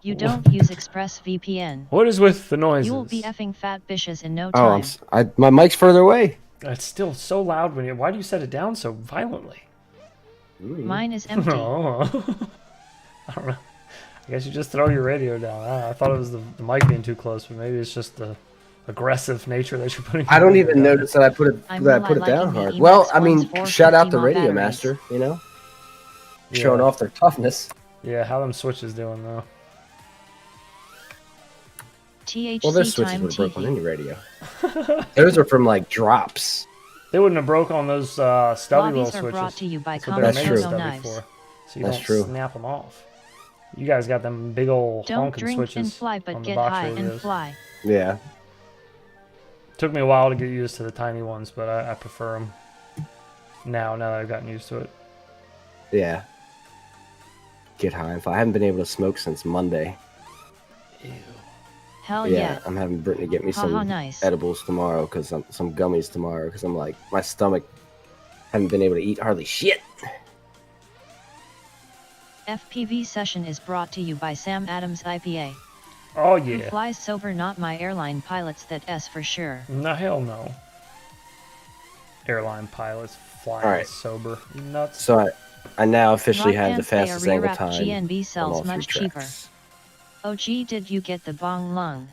S1: You don't use ExpressVPN.
S2: What is with the noises?
S1: You will be effing fat bitches in no
S8: Oh,
S1: time.
S8: my mic's further away.
S2: It's still so loud when you... Why do you set it down so violently?
S1: Mine is empty.
S2: Oh. I don't know. I guess you just throw your radio down. I thought it was the mic being too close, but maybe it's just the aggressive nature that you're putting.
S8: I don't even notice that I put it
S1: I'm
S8: that I put it
S1: liking
S8: down
S1: the
S8: hard.
S1: Emacs
S8: Well, I mean,
S1: ones 450
S8: shout out to
S1: mAh
S8: Radio
S1: batteries.
S8: Master, you know,
S2: Yeah.
S8: showing off their toughness.
S2: Yeah, how them switches doing though?
S1: THC
S8: Well, those switches
S1: time
S8: would have broke on
S1: TV.
S8: any radio. Those are from like drops.
S2: They wouldn't have broke on those stubby
S1: Lobbies
S2: little
S1: are
S2: switches.
S1: brought to you by
S2: That's what they're
S8: That's
S2: made
S8: true.
S2: stubby
S1: knives.
S2: for, so you
S8: That's
S2: don't
S8: true.
S2: snap them off. You guys got them big old
S1: Don't
S2: honking
S1: drink
S2: switches
S1: and fly, but
S2: on the
S1: get
S2: box
S1: high
S2: radios.
S1: and fly.
S8: Yeah.
S2: Took me a while to get used to the tiny ones, but I prefer them now that I've gotten used to it.
S8: Yeah. Get high and fly. I haven't been able to smoke since Monday.
S2: Ew.
S1: Hell
S8: Yeah,
S1: yeah.
S8: I'm having Brittany get me some
S1: Haha, nice.
S8: edibles tomorrow, some gummies tomorrow, because I'm like, my stomach haven't been able to eat hardly shit.
S1: FPV session is brought to you by Sam Adams IPA.
S2: Oh
S1: Who
S2: yeah.
S1: flies sober, not my airline pilots, that S for sure.
S2: No, hell no. Airline pilots flying
S8: All right.
S2: sober. You nuts?
S8: So I now officially
S1: Rock
S8: have the
S1: Band player
S8: fastest angle
S1: rear-wrap
S8: time
S1: GNB
S8: on
S1: sells
S8: all three
S1: much cheaper.
S8: tracks.
S1: OG, did you get the bong lung?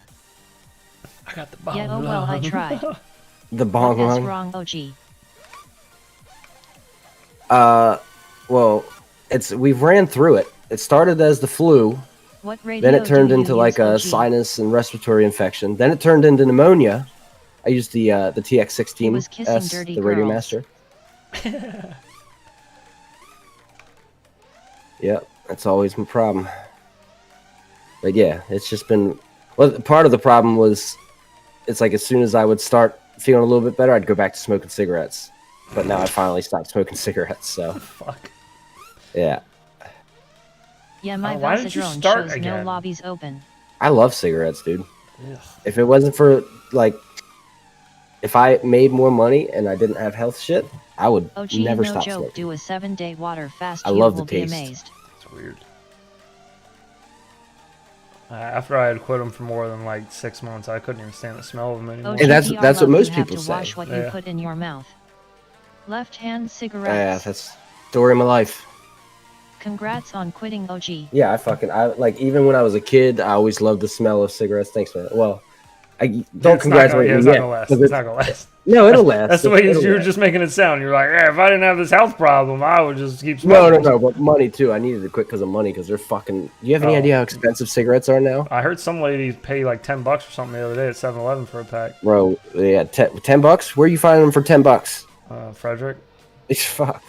S2: I got the bomb.
S1: Yeah, oh well, I tried.
S8: The bong
S1: That's
S8: run.
S1: wrong, OG.
S8: Well, we've ran through it. It started as the flu,
S1: What radio
S8: then it turned
S1: do you
S8: into like a
S1: use, OG?
S8: sinus and respiratory infection. Then it turned into pneumonia. I used the
S1: He was kissing
S8: TX16S,
S1: dirty
S8: the Radio
S1: girls.
S8: Master. Yep, that's always my problem. But yeah, it's just been. Well, part of the problem was, it's like as soon as I would start feeling a little bit better, I'd go back to smoking cigarettes. But now I finally stopped smoking cigarettes. So
S2: Fuck.
S8: yeah,
S1: Yeah, my
S2: why did you
S1: Valsadrone
S2: start
S1: shows
S2: again?
S1: no lobbies open.
S8: I love cigarettes, dude.
S2: Ugh.
S8: If it wasn't for like, if I made more money and I didn't have health shit, I would
S1: OG,
S8: never
S1: no
S8: stop
S1: joke,
S8: smoking.
S1: do a 7-day water fast.
S8: I
S1: You
S8: love the
S1: will be
S8: taste.
S1: amazed.
S2: It's weird. After I had quit them for more than like 6 months, I couldn't even stand the smell of them anymore.
S1: OG,
S8: And that's
S1: PR
S8: what
S1: love,
S8: most
S1: you have
S8: people
S1: to
S8: say.
S1: Wash what you
S2: Yeah.
S1: put in your mouth. Left-hand
S8: Yeah,
S1: cigarettes.
S8: that's the story of my life.
S1: Congrats on quitting, OG.
S8: Yeah, I like, even when I was a kid, I always loved the smell of cigarettes. Thanks, man. Well, don't
S2: It's not
S8: congratulate
S2: gonna,
S8: me
S2: it's
S8: yet.
S2: not gonna last.
S8: 'cause
S2: It's not gonna last.
S8: No, it'll last.
S2: That's the way
S8: It'll
S2: you were
S8: last.
S2: just making it sound. You're like, if I didn't have this health problem, I would just keep
S8: No,
S2: smoking.
S8: no, but money too. I needed to quit because of money, because they're fucking. Do you have any
S2: Oh.
S8: idea how expensive cigarettes are now?
S2: I heard some ladies pay like $10 or something the other day at 7-Eleven for a pack.
S8: Bro, yeah, $10. Where are you finding them for $10?
S2: Frederick.
S8: It's fuck.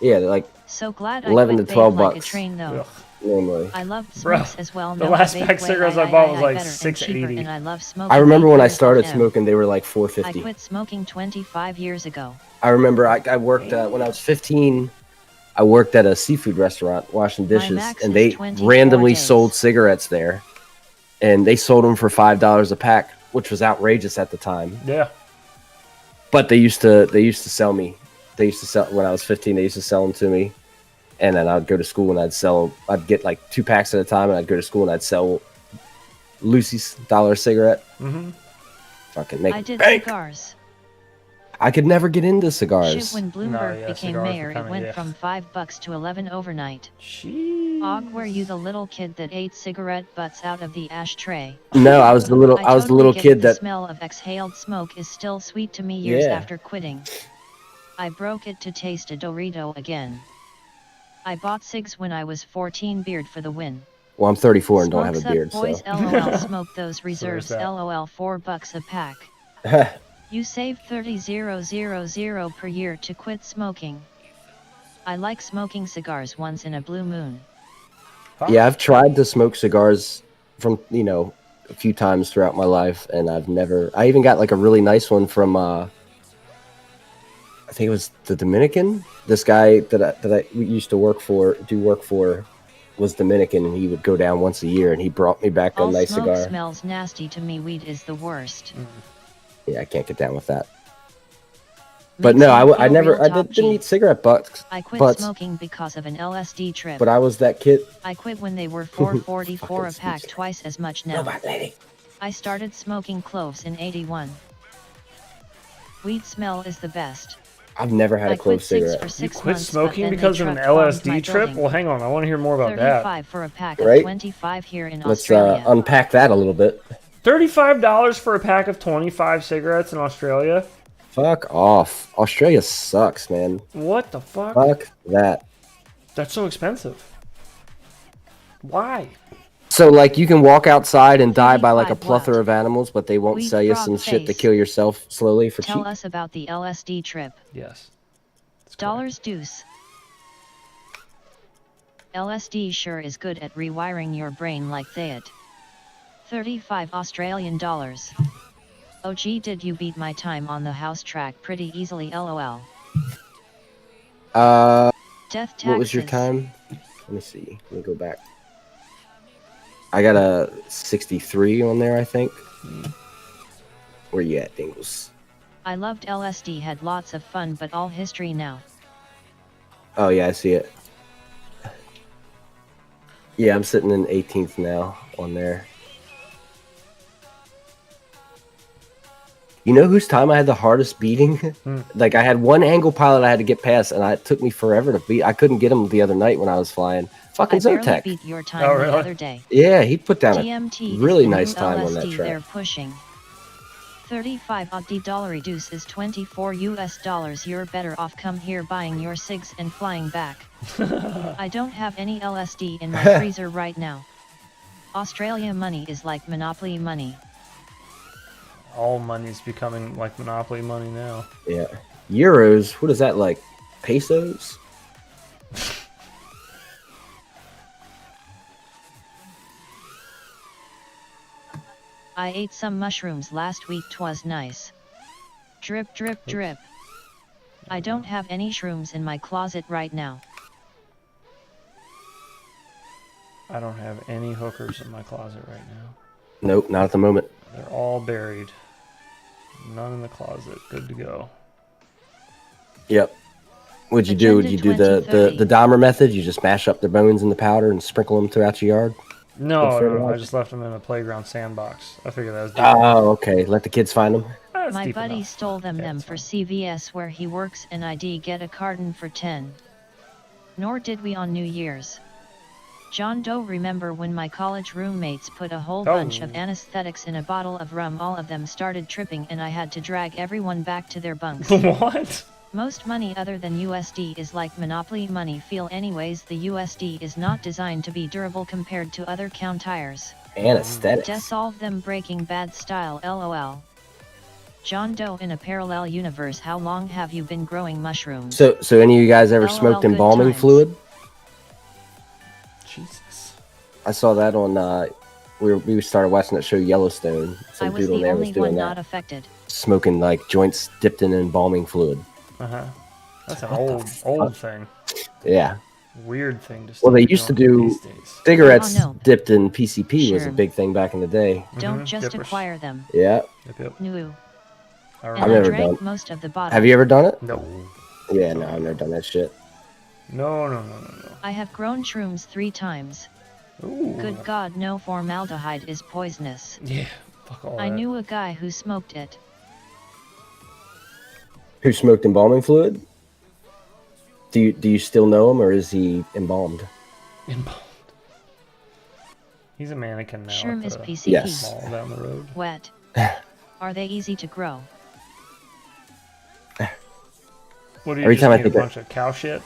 S8: Yeah, they're like
S1: So glad I
S8: 11
S1: quit
S8: to 12
S1: vape like a
S8: bucks.
S1: train though.
S2: Ugh.
S8: normally.
S1: I loved
S2: Bro,
S1: smokes as well.
S2: the
S1: No,
S2: last
S1: vape
S2: pack
S1: way,
S2: cigarettes I bought was like
S1: better and cheaper,
S2: $6.80.
S1: and I love smoking.
S8: I remember when I
S1: vape
S8: started
S1: M.
S8: smoking, they were like
S1: I
S8: $4.50.
S1: quit smoking 25 years ago.
S8: I remember I worked when I was 15. I worked at a seafood restaurant washing dishes,
S1: max
S8: and
S1: is
S8: they
S1: 24
S8: randomly
S1: days.
S8: sold cigarettes there, and they sold them for $5 a pack, which was outrageous at the time.
S2: Yeah.
S8: But they used to sell me. They used to sell when I was 15. They used to sell them to me, and then I'd go to school and I'd get like 2 packs at a time, and I'd go to school and I'd sell Lucy's $1 cigarette.
S2: Mm-hmm.
S8: Fucking make
S1: I did
S8: bank.
S1: cigars.
S8: I could never get into cigars.
S1: Shit, when Bloomberg
S2: yeah,
S1: became
S2: cigars
S1: mayor,
S2: were
S1: it
S2: kinda,
S1: went
S2: yeah.
S1: from $5 to 11 overnight.
S2: Jeez.
S1: Og, were you the little kid that ate cigarette butts out of the ashtray?
S8: No, I was the little
S1: totally get
S8: kid
S1: it. The
S8: that
S1: smell of exhaled smoke is still sweet to me years
S8: Yeah.
S1: after quitting. I broke it to taste a Dorito again. I bought cigs when I was 14, beard for the win.
S8: Well, I'm 34 and don't have
S1: Smokes
S8: a
S1: up,
S8: beard,
S1: boys,
S8: so
S1: LOL, smoke those reserves,
S2: that.
S1: LOL, $4 a pack. You save 30,000 per year to quit smoking. I like smoking cigars once in a blue moon.
S8: Yeah, I've tried to smoke cigars from, a few times throughout my life, and I even got like a really nice one from, I think it was the Dominican. This guy that I used to work for was Dominican, and he would go down once a year, and he brought me back a
S1: All
S8: nice
S1: smoke
S8: cigar.
S1: smells nasty to me. Weed is the worst.
S8: Yeah, I can't get down with that.
S1: Makes
S8: But no,
S1: me
S8: I
S1: feel
S8: never,
S1: real
S8: I
S1: top
S8: didn't
S1: G.
S8: eat cigarette butts.
S1: I quit
S8: butts,
S1: smoking because of an LSD trip.
S8: but I was that kid.
S1: I quit when they were $4.44 a
S8: Fucking
S1: pack,
S8: speech.
S1: twice as much now.
S8: Robot lady.
S1: I started smoking cloves in '81. Weed smell is the best.
S8: I've never had
S1: I
S8: a clove
S1: quit cigs
S8: cigarette.
S1: for
S2: You
S1: 6
S2: quit
S1: months, but
S2: smoking
S1: then they
S2: because of an
S1: truck bombed my
S2: LSD trip?
S1: building.
S2: Well, hang on. I want to hear more about that.
S1: $35 for a pack of
S8: Right?
S1: 25 here in
S8: Let's
S1: Australia.
S8: unpack that a little bit.
S2: $35 for a pack of 25 cigarettes in Australia?
S8: Fuck off. Australia sucks, man.
S2: What the fuck?
S8: Fuck that.
S2: That's so expensive. Why?
S8: So, like, you can walk outside and die by like a
S1: 35
S8: plethora
S1: what?
S8: of animals, but they won't
S1: Weed
S8: sell you
S1: frog
S8: some shit to
S1: face.
S8: kill yourself slowly for
S1: Tell
S8: cheap.
S1: us about the LSD trip.
S2: Yes. That's correct.
S1: Dollars deuce. LSD sure is good at rewiring your brain like that. 35 Australian dollars. Oh gee, did you beat my time on the house track pretty easily, lol. Death taxes.
S8: What was your time? Let me see. Let me go back. I got a 63 on there, I think. Where you at, Dingles?
S1: I loved LSD, had lots of fun, but all history now.
S8: Oh, yeah, I see it. Yeah, I'm sitting in 18th now on there. You know whose time I had the hardest beating? Like, I had one angle pilot I had to get past, and it took me forever to beat. I couldn't get him the other night when I was flying. Fucking
S1: I barely
S8: Zotek.
S1: beat your time
S2: Oh,
S1: the
S2: really?
S1: other day.
S8: Yeah, he put down
S1: DMT
S8: a really
S1: is the
S8: nice
S1: new
S8: time on that
S1: LSD
S8: track.
S1: they're pushing. 35 $OD reduce is $24. You're better off come here buying your cigs and flying back. I don't have any LSD in my freezer right now. Australia money is like Monopoly money.
S2: All money's becoming like Monopoly money now.
S8: Yeah. Euros, what is that, like? Pesos?
S1: I ate some mushrooms last week, 'twas nice. Drip drip drip. I don't have any shrooms in my closet right now.
S2: I don't have any hookers in my closet right now.
S8: Nope, not at the moment.
S2: They're all buried. None in the closet. Good to go.
S8: Yep. What'd you do?
S1: Agenda
S8: Did you do the
S1: 2030.
S8: Dahmer method? You just mash up their bones in the powder and sprinkle them throughout your yard?
S2: No,
S8: Good for
S2: no, I
S8: you.
S2: just left them in a playground sandbox. I figured that was deep.
S8: Oh, okay. Let the kids find them.
S2: That's
S1: My
S2: deep
S1: buddy
S2: enough.
S1: stole them
S2: Okay,
S1: them
S2: that's
S1: for
S2: fine.
S1: CVS where he works, and I get a carton for 10. Nor did we on New Year's. John Doe, remember when my college roommates put a whole bunch of anesthetics in a bottle of rum? All of them started tripping and I had to drag everyone back to their bunks.
S2: What?
S1: Most money other than USD is like Monopoly money feel anyways. The USD is not designed to be durable compared to other counters.
S8: Anesthetics.
S1: Desolve them Breaking Bad style, lol. John Doe, in a parallel universe, how long have you been growing mushrooms?
S8: So any of you guys ever
S1: LOL,
S8: smoked
S1: good
S8: embalming
S1: times.
S8: fluid?
S2: Jesus.
S8: I saw that on. We started watching that show Yellowstone.
S1: I
S8: Some
S1: was
S8: dude on
S1: the
S8: there was
S1: only
S8: doing
S1: one
S8: that,
S1: not affected.
S8: smoking like joints dipped in embalming fluid.
S2: Uh-huh. That's an old thing.
S8: Yeah.
S2: Weird thing to
S8: Well, they
S2: start
S8: used to
S2: doing
S8: do
S2: these days.
S8: cigarettes
S1: Oh, no.
S8: dipped in PCP was a
S1: Sure.
S8: big thing back in the day.
S1: Don't just
S2: dippers.
S1: acquire them.
S8: Yeah.
S2: Yep.
S1: No.
S2: I
S1: And
S8: I've
S1: I
S8: never
S1: drank
S8: done-
S1: most of the bottle.
S8: Have you ever done it?
S2: No.
S8: Yeah, no, I've never done that shit.
S2: No.
S1: I have grown shrooms 3 times.
S2: Ooh.
S1: Good God, no, formaldehyde is poisonous.
S2: Yeah. Fuck all
S1: I
S2: that.
S1: knew a guy who smoked it.
S8: Who smoked embalming fluid? Do you still know him, or is he embalmed?
S2: Embalmed. He's a mannequin now.
S1: Shroom
S2: at
S1: is
S2: the
S1: PCP.
S8: Yes.
S2: mall down the road.
S1: Wet. Are they easy to grow?
S2: What do you
S8: Every
S2: just
S8: time I
S2: eat
S8: think
S2: a
S8: that-
S2: bunch of cow shit?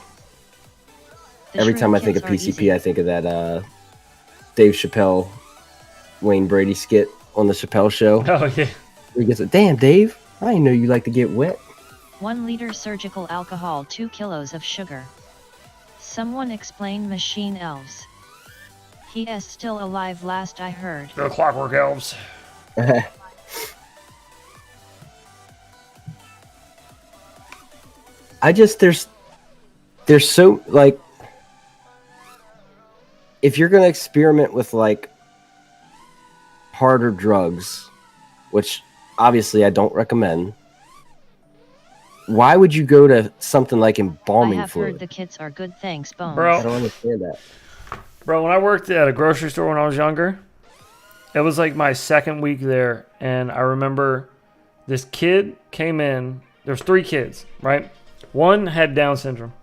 S1: The
S8: Every
S1: shroom
S8: time I think of
S1: kits are
S8: PCP,
S1: easy.
S8: I think of that Dave Chappelle, Wayne Brady skit on the Chappelle Show.
S2: Oh yeah.
S8: He gets it. Damn, Dave. I didn't know you like to get wet.
S1: 1 liter surgical alcohol, 2 kilos of sugar. Someone explain machine elves. He is still alive last I heard.
S2: The Clockwork Elves.
S8: I just there's so like if you're gonna experiment with like harder drugs, which obviously I don't recommend, why would you go to something like
S1: I
S8: embalming
S1: have
S8: fluid?
S1: heard the kits are good, thanks, Bones.
S2: Bro.
S8: I don't understand that.
S2: Bro, when I worked at a grocery store when I was younger, it was like my second week there, and I remember this kid came in. There's 3 kids, right? One had Down syndrome.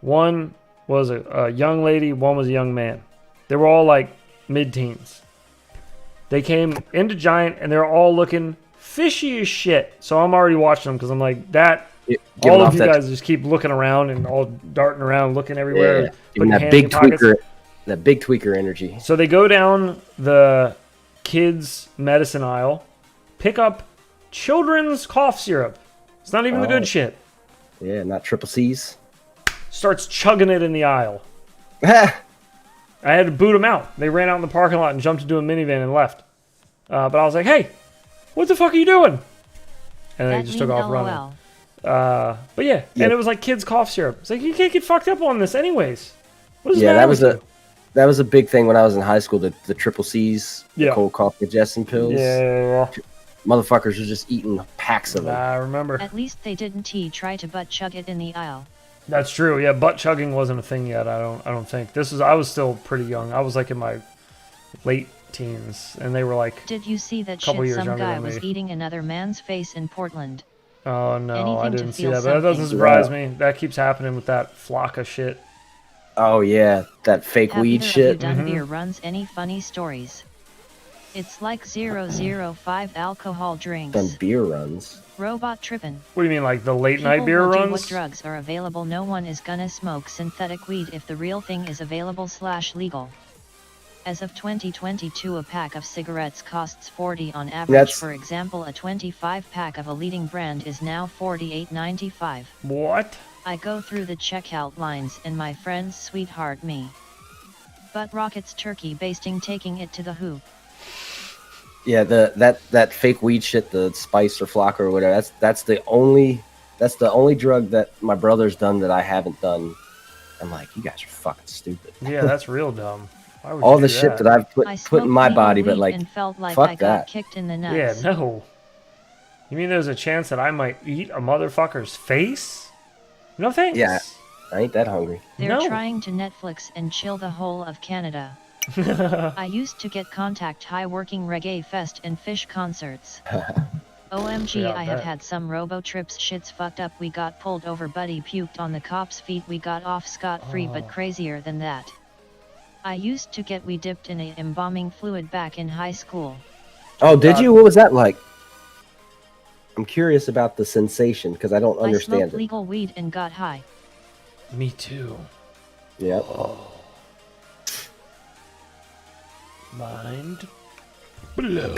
S2: One was a young lady. One was a young man. They were all like mid-teens. They came into Giant, and they're all looking fishy as shit. So I'm already watching them because I'm like, all of you guys just keep looking around and all darting around, looking everywhere.
S8: Yeah,
S2: putting
S8: that
S2: hands
S8: big
S2: in your pockets.
S8: tweaker, that big tweaker energy.
S2: So they go down the kids' medicine aisle, pick up children's cough syrup. It's not even the good shit.
S8: Yeah, not triple C's.
S2: Starts chugging it in the aisle. I had to boot them out. They ran out in the parking lot and jumped into a minivan and left. But I was like, hey, what the fuck are you doing? And they just took off running. But yeah, and it was like kids' cough syrup. It's like, you can't get fucked up on this anyways. What is
S8: that was a big thing when I was in high school. The triple C's, the cold cough digestion pills.
S2: Yeah.
S8: Motherfuckers were just eating packs of them.
S2: I remember.
S1: At least they didn't try to butt chug it in the aisle.
S2: That's true. Yeah, butt chugging wasn't a thing yet. I don't think. I was still pretty young. I was like in my late teens, and they were like.
S1: Did you see that
S2: couple
S1: shit?
S2: years
S1: Some
S2: younger
S1: guy
S2: than
S1: was
S2: me.
S1: eating another man's face in Portland.
S2: Oh no,
S1: Anything
S2: I
S1: to
S2: didn't see
S1: feel
S2: that. But that doesn't
S1: something.
S2: surprise me. That keeps happening with that flock of shit.
S8: Oh yeah, that fake
S1: Have
S8: weed
S1: either
S8: shit.
S1: of you done beer runs? Any funny stories? It's like 005 alcohol drinks.
S8: Done beer runs.
S1: Robot trippin'.
S2: What do you mean, like the late night beer
S1: will do
S2: runs?
S1: what drugs are available. No one is gonna smoke synthetic weed if the real thing is available / legal. As of 2022, a pack of cigarettes costs $40 on average. For example, a 25 pack of a leading brand is now $48.95.
S2: What?
S1: I go through the checkout lines and my friends sweetheart me. But rockets turkey basting, taking it to the hoop.
S8: Yeah, that fake weed shit, the spice or flock or whatever. That's the only drug that my brother's done that I haven't done. I'm like, you guys are fucking stupid.
S2: Yeah, that's real dumb. Why would
S8: All
S2: you
S8: the
S2: do
S8: shit that I've put in my body, but like,
S1: and felt like
S8: fuck
S1: I got
S8: that.
S1: kicked in the nuts.
S2: Yeah, no. You mean there's a chance that I might eat a motherfucker's face? No thanks.
S8: Yeah, I ain't that hungry.
S1: They're trying to Netflix and chill the whole of Canada. I used to get contact high working Reggae Fest and Fish concerts. OMG,
S2: Yeah,
S1: I have had some robo trips. Shit's fucked up. We got pulled over, buddy puked on the cop's feet. We got off scot-free, but crazier than that. I used to get dipped in a embalming fluid back in high school.
S8: Oh, did you? What was that like? I'm curious about the sensation because I don't
S1: I
S8: understand
S1: smoked
S8: it.
S1: legal weed and got high.
S2: Me too.
S8: Yep.
S2: Mind blow.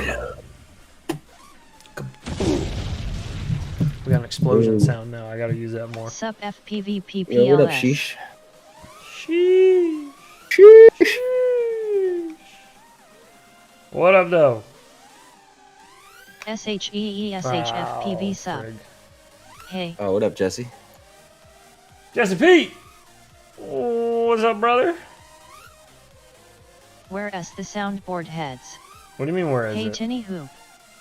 S2: We got an explosion sound now. I gotta use that more.
S1: Sup FPV PPLS.
S8: Yeah, what up, sheesh?
S2: Sheesh.
S8: Sheesh.
S2: What up, though?
S1: SHEESHFPV sup.
S2: frig.
S1: Hey.
S8: Oh, what up, Jesse?
S2: Jesse Pete! Oh, what's up, brother?
S1: Where's the soundboard heads?
S2: What do you mean, where is
S1: Hey
S2: it?
S1: Tiny Hoop.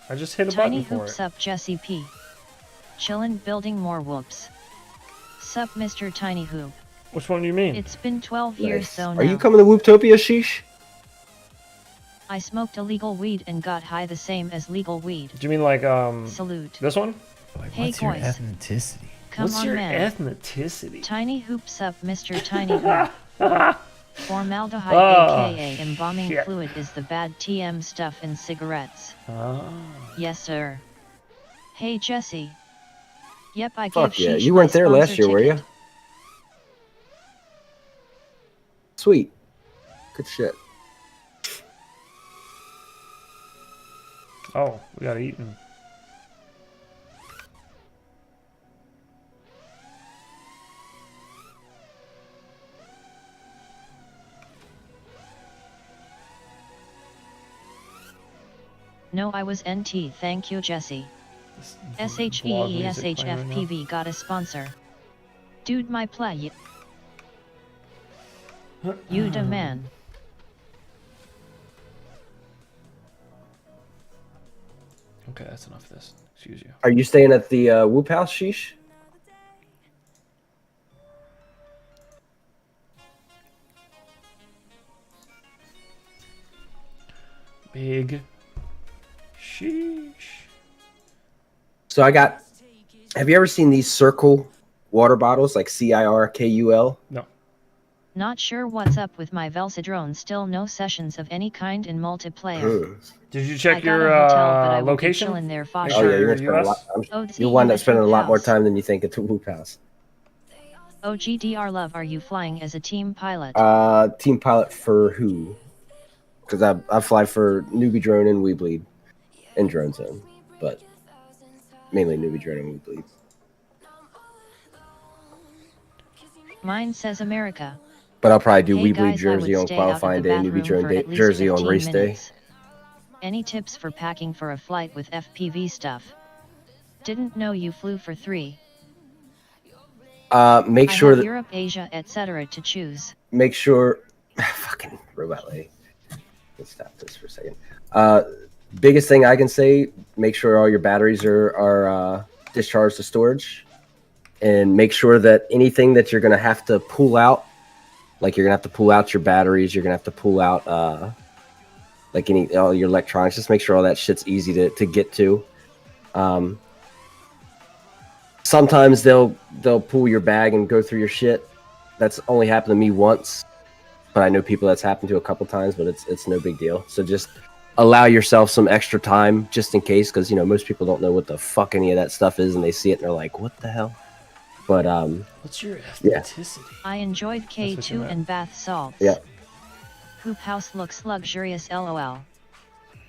S2: I just hit a
S1: Tiny
S2: button for
S1: Hoop
S2: it.
S1: sup Jesse P. Chillin' building more whoops. Sup Mr. Tiny Hoop.
S2: Which one do you mean?
S1: It's been 12 years so now.
S8: Are you coming to Whooptopia, sheesh?
S1: I smoked illegal weed and got high the same as legal weed.
S2: Do you mean like,
S1: Salute.
S2: this one?
S1: Hey
S7: What's your
S1: boys.
S7: ethnicity?
S1: Come
S2: What's
S1: on
S2: your
S1: man.
S2: ethnicity?
S1: Tiny Hoop sup Mr. Tiny Hoop. Formaldehyde
S2: Oh,
S1: aka embalming
S2: shit.
S1: fluid is the bad TM stuff in cigarettes.
S2: Oh.
S1: Yes sir. Hey Jesse. Yep, I
S8: Fuck
S1: gave
S8: yeah.
S1: Sheesh
S8: You
S1: my
S8: weren't there last
S1: sponsor
S8: year, were you?
S1: ticket.
S8: Sweet. Good shit.
S2: Oh, we got eaten.
S1: No, I was NT. Thank you, Jesse.
S2: Vlog music playing right now.
S1: SHEESHFPV got a sponsor. Dude, my play. You the man.
S2: Okay, that's enough of this. Excuse you.
S8: Are you staying at the Whoop House, Sheesh?
S2: Big sheesh.
S8: So I got. Have you ever seen these circle water bottles, like CIRKUL?
S2: No.
S1: Not sure what's up with my Velcidrone. Still no sessions of any kind in multiplayer.
S2: Did you
S1: I
S2: check
S1: got
S2: your
S1: a hotel, but I will be
S2: location?
S1: chilling there.
S2: Make
S8: Oh
S2: sure
S8: yeah, you're
S2: you're
S8: gonna spend a lot.
S2: US.
S8: You'll wind up spending a lot more
S1: House.
S8: time than you think at the Whoop House.
S1: OGDR love, are you flying as a team pilot?
S8: Team pilot for who? Because I fly for Newbie Drone and We Bleed, and Drone Zone, but mainly Newbie Drone and We Bleed.
S1: Mine says America.
S8: But I'll probably do
S1: Hey
S8: We Bleed
S1: guys, I would
S8: Jersey on
S1: stay out of
S8: qualifying
S1: the
S8: day, Newbie
S1: bathroom
S8: Drone
S1: for
S8: day,
S1: at least
S8: Jersey on
S1: 15
S8: race day.
S1: minutes. Any tips for packing for a flight with FPV stuff? Didn't know you flew for 3.
S8: Make
S1: I
S8: sure
S1: have
S8: that
S1: Europe, Asia, etc. to choose.
S8: make sure. Fucking robot lady. Let's stop this for a second. Biggest thing I can say: make sure all your batteries are discharged to storage, and make sure that anything that you're gonna have to pull out, like you're gonna have to pull out your batteries, you're gonna have to pull out like all your electronics. Just make sure all that shit's easy to get to. Sometimes they'll pull your bag and go through your shit. That's only happened to me once, but I know people that's happened to a couple times. But it's no big deal. So just allow yourself some extra time just in case, because most people don't know what the fuck any of that stuff is, and they see it and they're like, "What the hell?" But
S2: What's your ethnicity?
S1: I enjoyed K2 and bath salts.
S8: Yeah.
S1: Hoop house looks luxurious. LOL.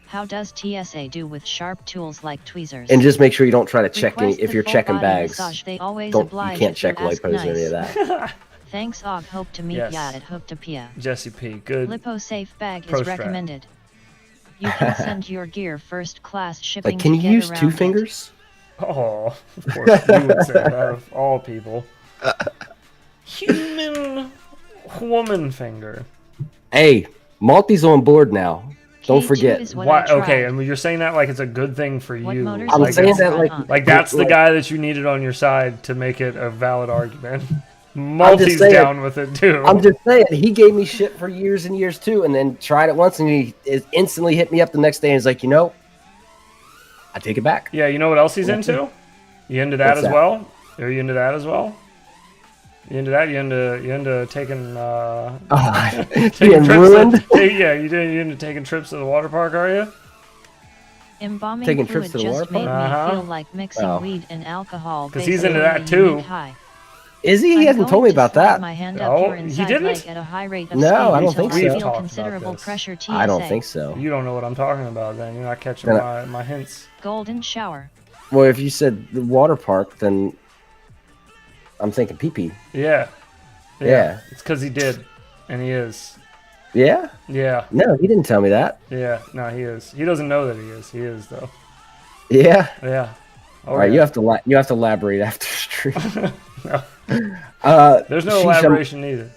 S1: How does TSA do with sharp tools like tweezers?
S8: and just make sure you don't try to check any
S1: Request
S8: if
S1: the
S8: you're
S1: full
S8: checking
S1: body
S8: bags.
S1: massage. They always
S8: You
S1: oblige
S8: can't
S1: if
S8: check
S1: you ask
S8: lipos or any of
S1: nice.
S8: that.
S1: Thanks, Og. Hope to meet
S2: Yes.
S1: ya at Hooptopia.
S2: Jesse P. Good.
S1: Lipo safe bag
S2: Pro
S1: is
S2: strat.
S1: recommended. You can send your gear first class shipping.
S8: Like, can
S1: to
S8: you
S1: get
S8: use
S1: around
S8: 2
S1: it.
S8: fingers?
S2: Oh, of course you would say that of all people. Human woman finger.
S8: Hey, Malty's on board now. Don't
S1: K2
S8: forget.
S1: is what
S2: Why?
S1: I tried.
S2: Okay, and you're saying that like it's a good thing for
S1: What
S2: you.
S1: motors
S8: I'm
S2: Like,
S1: is
S8: saying
S1: this
S8: that
S1: run
S8: like
S1: on?
S2: like that's the
S8: like-
S2: guy that you needed on your side to make it a valid argument.
S8: just
S2: Multi's
S8: saying-
S2: down with it too.
S8: I'm just saying, he gave me shit for years and years too, and then tried it once, and he instantly hit me up the next day and was like, I take it back.
S2: Yeah, you know what else he's into? You into that
S8: What's
S2: as
S8: that?
S2: well? Are you into that as well? You into that? You into taking
S8: Being ruined.
S2: Yeah, you into taking trips to the water park? Are you?
S1: Embalming
S8: Taking
S1: fluid
S8: trips to the
S1: just
S8: water
S1: made
S8: park?
S1: me
S2: Uh-huh.
S1: feel like mixing
S8: Oh.
S1: weed and alcohol.
S2: 'Cause he's
S1: based
S2: into
S1: on
S2: that
S1: a
S2: too.
S1: unique high.
S8: Is he? He
S1: I'm
S8: hasn't told
S1: going
S8: me
S1: to
S8: about
S1: slide
S8: that.
S1: My hand
S2: Oh,
S1: up your
S2: he
S1: inside
S2: didn't?
S1: leg at a high rate of
S8: No,
S1: speed
S8: I don't
S1: until
S8: think
S1: I
S8: so.
S2: We've
S1: feel
S2: talked about
S1: considerable
S2: this.
S1: pressure. TSA.
S8: I don't think so.
S2: You don't know what I'm talking about. Then you're not catching
S8: Then
S2: my hints.
S1: Golden shower.
S8: Well, if you said the water park, then I'm thinking pee-pee.
S2: Yeah.
S8: Yeah.
S2: It's because he did, and he is.
S8: Yeah?
S2: Yeah.
S8: No, he didn't tell me that.
S2: Yeah. No, he is. He doesn't know that he is. He is though.
S8: Yeah?
S2: Yeah. Oh,
S8: All right,
S2: yeah.
S8: you have to elaborate after stream.
S2: No. There's no
S8: Sheesh,
S2: elaboration needed.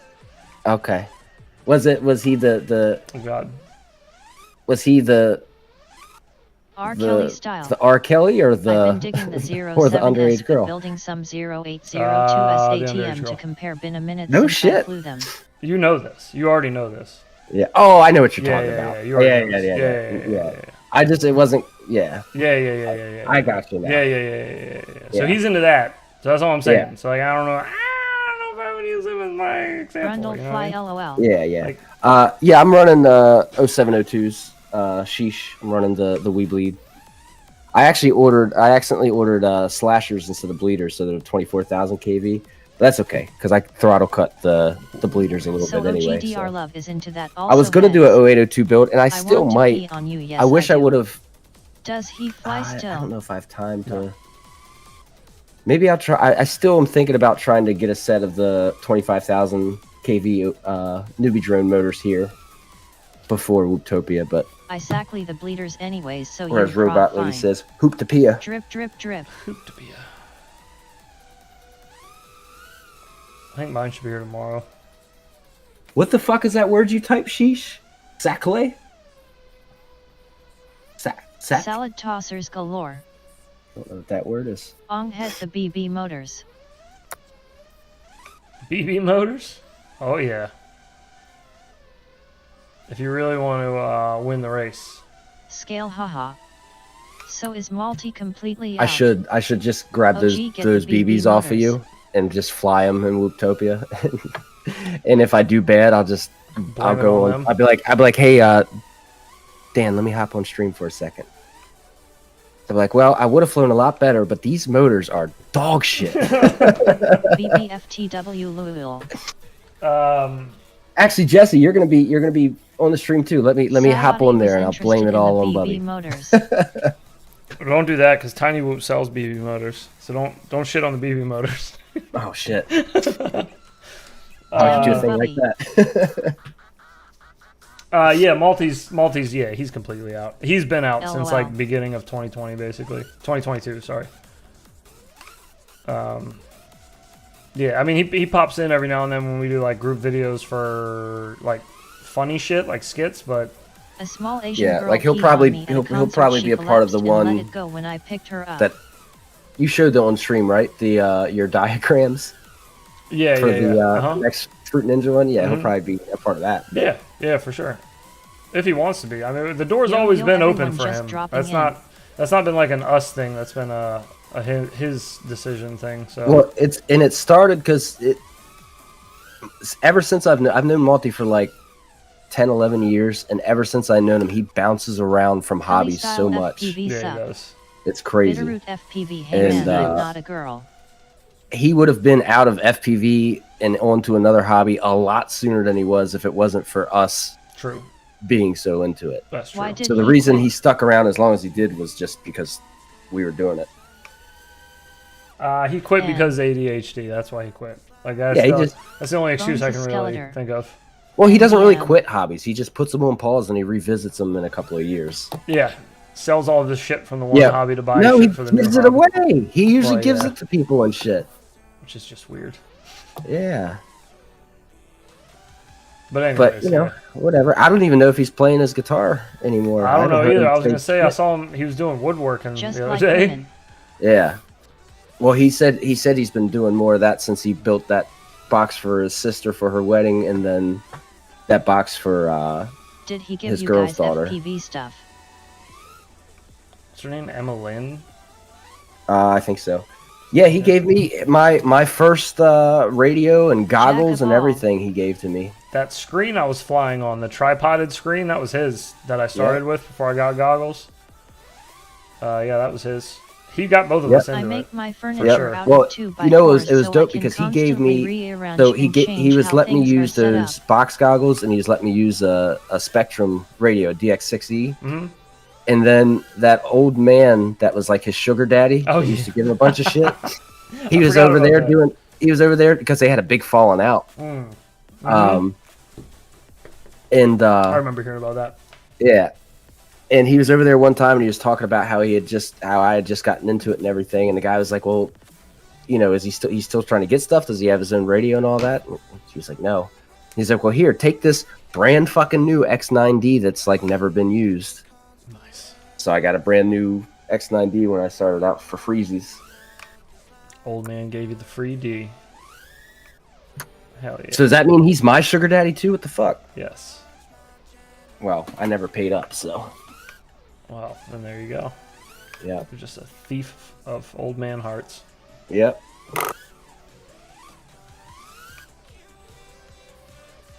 S8: Okay. Was he the
S2: Oh God.
S8: was he the
S1: R. Kelly
S8: the
S1: style.
S8: the R. Kelly or
S1: I've been
S8: the
S1: digging the
S8: or the
S1: 07S,
S8: underage
S1: but
S8: girl?
S1: building some 0802
S2: the underage
S1: SATM
S2: girl.
S1: to compare. Been a minute
S8: No
S1: since I
S8: shit.
S1: flew them.
S2: You know this. You already know this.
S8: Yeah. Oh, I know what you're
S2: Yeah,
S8: talking
S2: yeah,
S8: about.
S2: yeah. You already
S8: Yeah,
S2: know
S8: yeah,
S2: this.
S8: yeah, yeah. I just it wasn't. Yeah.
S2: Yeah.
S8: I got you now.
S2: Yeah. So
S8: Yeah.
S2: he's into that. So that's all I'm saying.
S8: Yeah.
S2: So like I don't know if I would use him as my example.
S1: Grundle
S2: You know
S1: fly
S2: what I mean?
S1: LOL.
S8: Yeah.
S2: Like-
S8: Yeah. I'm running 0702s. Sheesh. I'm running the We Bleed. I accidentally ordered slashers instead of bleeders, so they're 24,000 kV. But that's okay because I throttle cut the bleeders a little
S1: So
S8: bit anyway.
S1: OGDR
S8: So.
S1: love is into that also.
S8: I was gonna do
S1: Vents.
S8: a 0802 build, and I still
S1: want to
S8: might.
S1: pee on you, yes,
S8: I wish I
S1: do.
S8: would have.
S1: Does he fly
S8: I
S1: still?
S8: don't know if I have time to. Maybe I'll try. I still am thinking about trying to get a set of the 25,000 kV Newbie drone motors here before Wooptopia, but
S1: I sackly the bleeders anyways, so
S8: Whereas
S1: you
S8: Robot
S1: fine.
S8: Lady says, hoop to Pia.
S1: Drip, drip, drip.
S2: Hooptopia. I think mine should be here tomorrow.
S8: What the fuck is that word you type, Sheesh? Sackle? Sack?
S1: Salad tossers galore.
S8: I don't know what that word is.
S1: Ong head the BB motors.
S2: BB motors? Oh yeah. If you really want to win the race.
S1: Scale haha. So is Malty completely
S8: I
S1: out?
S8: should just grab those
S1: OG, get
S8: those
S1: the BB
S8: BBs off of
S1: motors.
S8: you and just fly them in Whooptopia. And if I do bad, I'll
S2: Blame it
S8: go
S2: on
S8: on.
S2: them.
S8: I'll be like, hey, Dan, let me hop on stream for a second. They're like, well, I would have flown a lot better, but these motors are dog shit.
S1: BBFTW Louisville.
S8: Actually, Jesse, you're gonna be on the stream too. Let me hop on there and I'll blame it all on Bubby.
S1: Motors.
S2: Don't do that because Tiny Whoop sells BB motors. So don't shit on the BB motors.
S8: Oh shit!
S1: Damn
S8: do a
S1: you,
S8: thing like
S1: Bubby.
S8: that.
S2: Yeah, Maltese, yeah, he's completely out. He's been out since
S1: LOL.
S2: like beginning of 2020, basically. 2022, sorry. Yeah, I mean he pops in every now and then when we do like group videos for like funny shit, like skits, but
S1: A small Asian
S8: Yeah,
S1: girl
S8: like he'll
S1: peed
S8: probably-
S1: on me at a
S8: he'll
S1: concert.
S8: probably
S1: She
S8: be a part of the
S1: collapsed and
S8: one
S1: let it go when I picked her up.
S8: That you showed that on stream, right? The your diagrams
S2: yeah,
S8: for
S2: yeah,
S8: the
S2: yeah. Uh-huh.
S8: next Fruit Ninja one. Yeah,
S2: Mhm.
S8: he'll probably be a part of that.
S2: Yeah, for sure. If he wants to be. I mean, the door's
S1: Yo,
S2: always
S1: yo,
S2: been open
S1: everyone
S2: for
S1: just
S2: him.
S1: dropping
S2: That's
S1: in.
S2: not been like an us thing. That's been a his decision thing. So
S8: Well, it started because ever since I've known Monty for like 10, 11 years, and ever since I've known him, he bounces around from hobbies so
S1: Style
S8: much.
S1: FPV
S2: yeah, he
S1: suck.
S2: does.
S8: It's crazy.
S1: Bitterroot FPV. Hey
S8: And,
S1: man, I'm not a girl.
S8: He would have been out of FPV and onto another hobby a lot sooner than he was if it wasn't for us
S2: True.
S8: being so into it.
S2: That's true.
S1: Why did
S8: So the
S1: he
S8: reason
S1: quit?
S8: he stuck around as long as he did was just because we were doing it.
S2: He quit
S1: And-
S2: because ADHD. That's why he quit. Like that's,
S8: Yeah, he
S2: that's the only excuse I
S1: Bones
S2: can
S1: is
S2: really
S1: Skeletor.
S2: think of.
S8: Well, he doesn't really
S1: Yeah.
S8: quit hobbies. He just puts them on pause and he revisits them in a couple of years.
S2: Yeah, sells all of this shit from the one
S8: Yeah.
S2: hobby to buy
S8: No, he
S2: shit for the new
S8: gives it
S2: hobby,
S8: away. He usually
S2: Well,
S8: gives
S2: yeah.
S8: it to people and shit.
S2: which is just weird.
S8: Yeah.
S2: But anyways,
S8: But, you know, whatever. I don't even know if he's playing his guitar anymore.
S2: I don't
S8: haven't
S2: know
S8: heard
S2: either.
S8: him
S2: I was gonna say I
S8: shit.
S2: saw him. He was doing woodworking
S1: Just
S2: the other
S1: like
S2: day.
S1: women.
S8: Yeah. Well, he said he's been doing more of that since he built that box for his sister for her wedding, and then that box for
S1: Did he give
S8: his
S1: you
S8: girl's
S1: guys
S8: daughter.
S1: FPV stuff?
S2: What's her name? Emma Lynn.
S8: I think so. Yeah, he gave me my first radio and goggles and
S1: all.
S8: everything. He gave to me.
S2: That screen I was flying on, the tripoded screen, that was his that I started with before I got goggles. Yeah, that was his. He got both of
S8: Yep.
S2: us into
S1: I
S2: it.
S1: make my furniture
S8: Yep.
S2: sure.
S1: out
S8: Well,
S1: of 2x4s
S8: you know, it was
S1: so I
S8: dope
S1: can
S8: because he gave
S1: constantly
S8: me.
S1: rearrange
S8: So
S1: and
S8: he
S1: change
S8: was
S1: how
S8: letting me
S1: things are
S8: use
S1: set
S8: those
S1: up.
S8: box goggles, and he was letting me use a Spectrum radio, DX6E.
S2: Mhm.
S8: And then that old man that was like his sugar daddy,
S2: Oh,
S8: that used
S2: yeah.
S8: to give him a bunch of shit. He
S2: I
S8: was
S2: forgot
S8: over
S2: about
S8: there
S2: that.
S8: He was over there because they had a big falling out.
S2: Mm.
S8: And
S2: I remember hearing about that.
S8: yeah, and he was over there one time, and he was talking about how I had just gotten into it and everything. And the guy was like, "Well, you know, is he's still trying to get stuff? Does he have his own radio and all that?" And he was like, "No." He's like, "Well, here, take this brand fucking new X9D that's like never been used."
S2: Nice.
S8: So I got a brand new X9D when I started out for freezies.
S2: Old man gave you the free D. Hell yeah.
S8: So does that mean he's my sugar daddy too? What the fuck?
S2: Yes.
S8: Well, I never paid up, so
S2: Well, then there you go.
S8: yeah,
S2: You're just a thief of old man hearts.
S8: yep.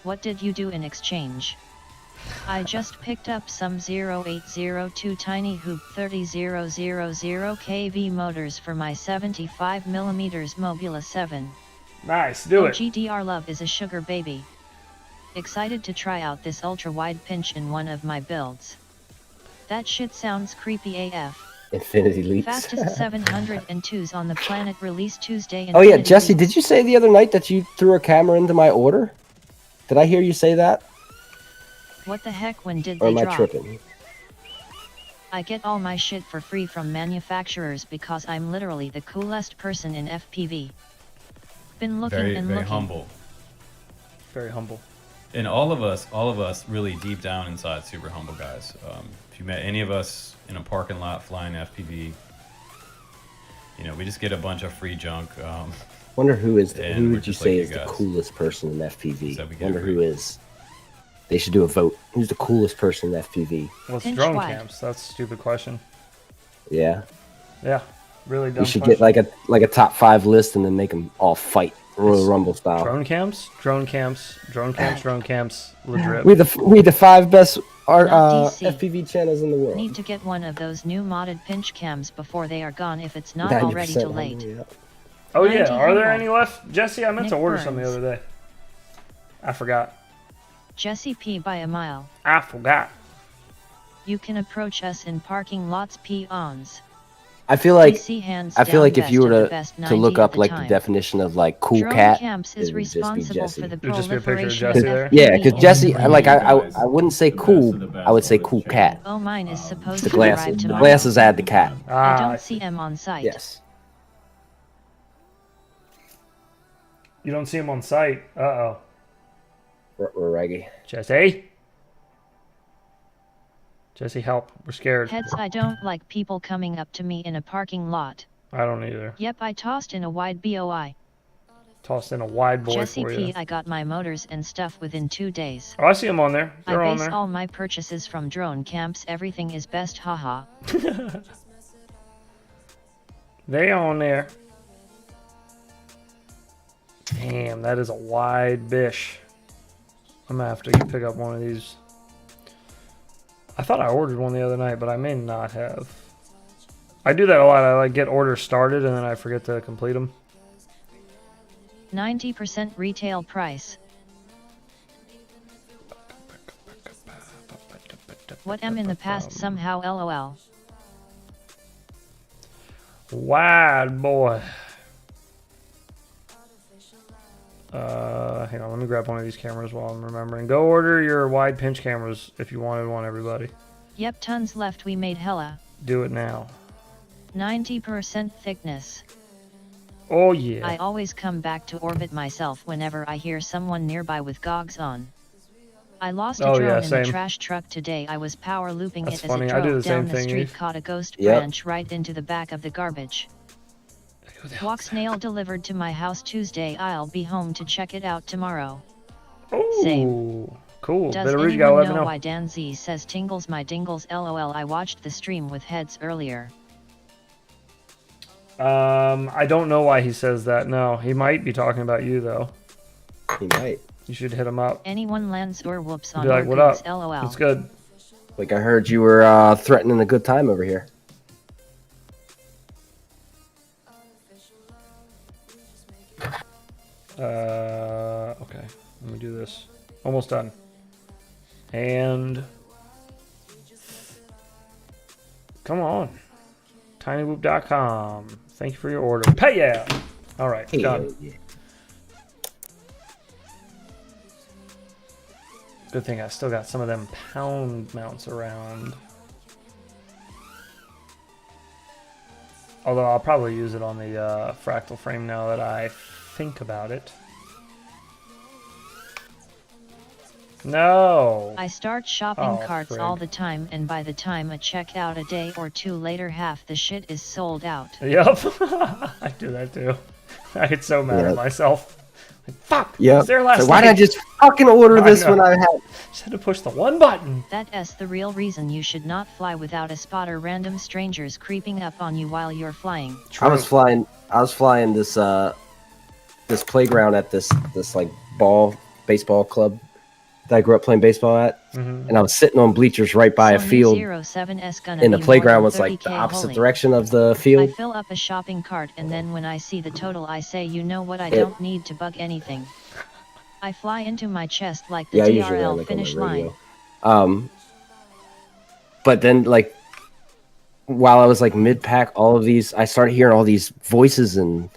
S1: What did you do in exchange? I just picked up some 0802 Tiny Hoop 30000 kV motors for my 75mm Mobula 7.
S2: Nice, do it.
S1: GDR Love is a sugar baby. Excited to try out this ultra-wide pinch in one of my builds. That shit sounds creepy AF.
S8: Infinity Leaks.
S1: Fastest 702s on the planet released Tuesday.
S8: Oh yeah,
S1: Infinity
S8: Jesse,
S1: Leaks.
S8: did you say the other night that you threw a camera into my order? Did I hear you say that?
S1: What the heck, when did
S8: Or
S1: they
S8: am I
S1: drop?
S8: tripping?
S1: I get all my shit for free from manufacturers because I'm literally the coolest person in FPV. Been looking
S10: Very,
S1: and
S10: very
S1: looking.
S10: humble.
S2: Very humble.
S10: And all of us really deep down inside super humble guys. If you met any of us in a parking lot flying FPV, you know, we just get a bunch of free junk.
S8: Wonder who is
S10: And
S8: who
S10: we're
S8: would you
S10: just like
S8: say
S10: you
S8: is the
S10: guys.
S8: coolest person in FPV?
S10: So we get
S8: Wonder
S10: free.
S8: who is. They should do a vote. Who's the coolest person in FPV?
S2: Well, it's
S1: Pinch
S2: drone
S1: wide.
S2: camps. That's a stupid question.
S8: Yeah,
S2: Yeah, really dumb
S8: we should
S2: question.
S8: get like a top 5 list and then make them all fight Royal Rumble style.
S2: Drone camps, drone camps, drone camps, drone camps. Legit.
S8: We the 5 best
S1: Not DC.
S8: FPV channels in the world.
S1: Need to get one of those new modded pinch cams before they are gone if it's not already
S8: 90%
S1: too late.
S8: humble, yeah.
S2: Oh yeah,
S1: 90
S2: are there
S1: humble.
S2: any left? Jesse, I meant to
S1: Nick
S2: order some the
S1: Burns.
S2: other day. I forgot.
S1: Jesse P by a mile.
S2: I forgot.
S1: You can approach us in parking lots peons.
S8: I feel like
S1: PC hands
S8: I feel
S1: down
S8: like if
S1: best
S8: you
S1: of the
S8: were
S1: best
S8: to
S1: 90
S8: look
S1: at
S8: up
S1: the
S8: like the
S1: time.
S8: definition of like cool
S1: Drone
S8: cat,
S1: Camps
S8: it
S1: is
S8: would just be
S1: responsible
S8: Jesse.
S1: for the
S2: It would just be a picture of
S1: proliferation of
S2: Jesse there.
S8: Yeah,
S1: FPV
S8: because
S1: in
S8: Jesse,
S1: the
S8: like
S1: community.
S8: I wouldn't say cool. I would say cool cat.
S1: Oh, mine is supposed
S8: The
S1: to arrive
S8: glasses. The
S1: tomorrow.
S8: glasses add the cat.
S1: I
S2: Ah,
S1: don't see him on site.
S8: Yes.
S2: you don't see him on site. Uh-oh.
S8: We're reggae.
S2: Jesse? Jesse, help. We're scared.
S1: Heads, I don't like people coming up to me in a parking lot.
S2: I don't either.
S1: Yep, I tossed in a wide BOI.
S2: Tossed in a wide boy
S1: Jesse
S2: for
S1: P,
S2: you.
S1: I got my motors and stuff within 2 days.
S2: Oh, I see them on there. They're
S1: I
S2: on
S1: base
S2: there.
S1: all my purchases from drone camps. Everything is best, haha.
S2: They on there. Damn, that is a wide bish. I'm gonna have to pick up one of these. I thought I ordered one the other night, but I may not have. I do that a lot. I like get orders started and then I forget to complete them.
S1: 90% retail price. What am in the past somehow, lol.
S2: Wide boy. Hang on, let me grab one of these cameras while I'm remembering. Go order your wide pinch cameras if you wanted one, everybody.
S1: Yep, tons left, we made hella.
S2: Do it now.
S1: 90% thickness.
S2: Oh yeah.
S1: I always come back to orbit myself whenever I hear someone nearby with gogs on. I lost a
S2: Oh,
S1: drone
S2: yeah,
S1: in
S2: same.
S1: the trash truck today. I was power looping
S2: That's
S1: it
S2: funny,
S1: as
S2: I
S1: it
S2: do
S1: drove
S2: the same
S1: down the
S2: thing,
S1: street,
S2: Eve.
S1: caught a ghost
S8: Yep.
S1: branch right into the back of the garbage. Walk snail delivered to my house Tuesday. I'll be home to check it out tomorrow. Same.
S2: Ooh, cool.
S1: Does
S2: Bit of
S1: anyone
S2: gotta let me
S1: know
S2: know.
S1: why Dan Z says tingles my dingles, lol? I watched the stream with heads earlier.
S2: I don't know why he says that. No, he might be talking about you though.
S8: He might.
S2: You should hit him up.
S1: Anyone lands or whoops on
S2: Be like,
S1: or
S2: what
S1: goods,
S2: up?
S1: lol.
S2: It's good.
S8: Like I heard you were threatening a good time over here.
S2: Okay. Let me do this. Almost done. And come on. TinyWhoop.com. Thank you for your order. Pay yeah. All right,
S8: Hey,
S2: done.
S8: yeah.
S2: Good thing I still got some of them pound mounts around. Although I'll probably use it on the fractal frame now that I think about it. No.
S1: I start shopping
S2: Oh,
S1: carts
S2: frig.
S1: all the time, and by the time I check out a day or two later, half the shit is sold out.
S2: Yep. I do that too. I get so mad
S8: Yeah.
S2: at myself. Like, fuck.
S8: Yeah.
S2: It's there last
S8: So why did
S2: night.
S8: I just fucking order
S2: I
S8: this
S2: know.
S8: when I had?
S2: Just had to push the one button.
S1: That's the real reason you should not fly without a spotter. Random strangers creeping up on you while you're flying.
S8: I was flying this this playground at this like baseball club that I grew up playing baseball at, and I was sitting on bleachers right by a
S1: Sony
S8: field,
S1: 07's gonna
S8: and the
S1: be more
S8: playground
S1: than
S8: was like the
S1: 30K
S8: opposite
S1: holy.
S8: direction of the
S1: I
S8: field.
S1: fill up a shopping cart, and then when I see the total I say, you know what, I
S8: Yeah.
S1: don't need to bug anything. I fly into my chest like the
S8: Yeah, I usually
S1: DRL
S8: like on
S1: finish
S8: the
S1: line.
S8: radio. But then like while I was like mid pack, all of these, I started hearing all these voices and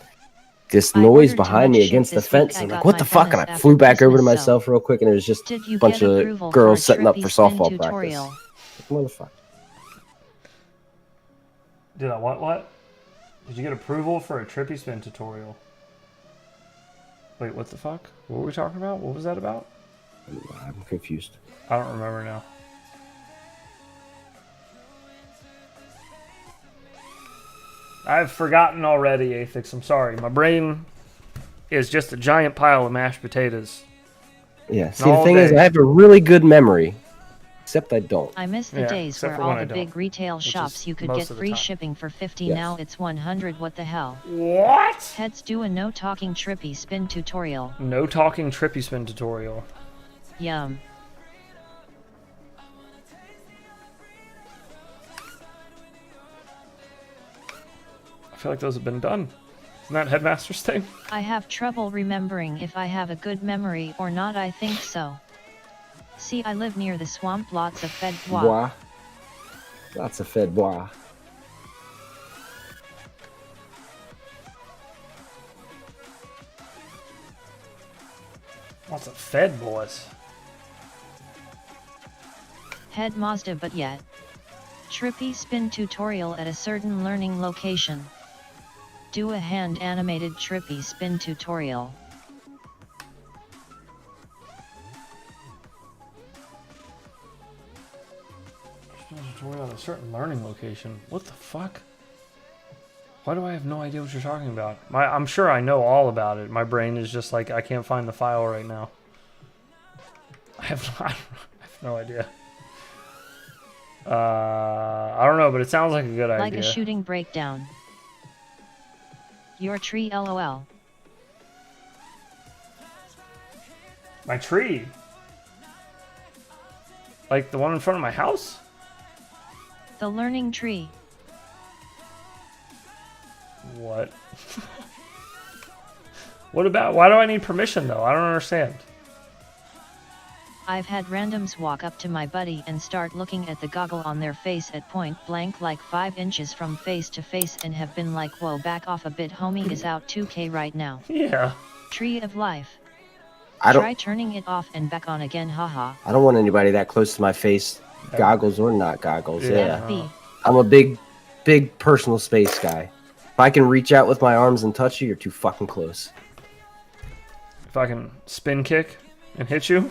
S8: this
S1: I
S8: noise
S1: ordered too
S8: behind
S1: much
S8: me
S1: shit
S8: against the
S1: this
S8: fence.
S1: week. I
S8: I'm like,
S1: got
S8: what
S1: my
S8: the fuck? And
S1: bonus
S8: I
S1: after
S8: flew back over to
S1: Christmas,
S8: myself real quick, and it was just
S1: Did
S8: a
S1: you
S8: bunch
S1: get
S8: of
S1: approval
S8: girls
S1: for a
S8: setting up
S1: trippy
S8: for
S1: spin
S8: softball
S1: tutorial?
S8: practice. What the fuck?
S2: Did I what? Did you get approval for a trippy spin tutorial? Wait, what the fuck? What were we talking about? What was that about?
S8: I'm confused.
S2: I don't remember now. I've forgotten already, Athix. I'm sorry. My brain is just a giant pile of mashed potatoes.
S8: Yeah, see, the thing is, I have a really good memory. Except I don't.
S1: I miss the days where all the big retail shops you could get free shipping for 50.
S8: Yes.
S1: Now it's 100. What the hell?
S2: What?
S1: Heads do a no talking trippy spin tutorial.
S2: No talking trippy spin tutorial.
S1: Yum.
S2: I feel like those have been done. Isn't that Headmaster's thing?
S1: I have trouble remembering if I have a good memory or not. I think so. See, I live near the swamp, lots of fed bois.
S8: Bois. Lots of fed bois.
S2: Lots of fed boys.
S1: Head Mazda, but yet. Trippy spin tutorial at a certain learning location. Do a hand animated trippy spin tutorial.
S2: Tutorial at a certain learning location. What the fuck? Why do I have no idea what you're talking about? I'm sure I know all about it. My brain is just like, I can't find the file right now. I have no idea. I don't know, but it sounds like a good idea.
S1: Like a shooting breakdown. Your tree, lol.
S2: My tree? Like the one in front of my house?
S1: The learning tree.
S2: What? What about? Why do I need permission though? I don't understand.
S1: I've had randoms walk up to my buddy and start looking at the goggle on their face at point blank like 5 inches from face to face and have been like, whoa, back off a bit, homie is out 2K right now.
S2: Yeah.
S1: Tree of life.
S8: I don't.
S1: Try turning it off and back on again, haha.
S8: I don't want anybody that close to my face, goggles or not goggles. Yeah.
S1: FB.
S8: I'm a big personal space guy. If I can reach out with my arms and touch you, you're too fucking close.
S2: If I can spin kick and hit you,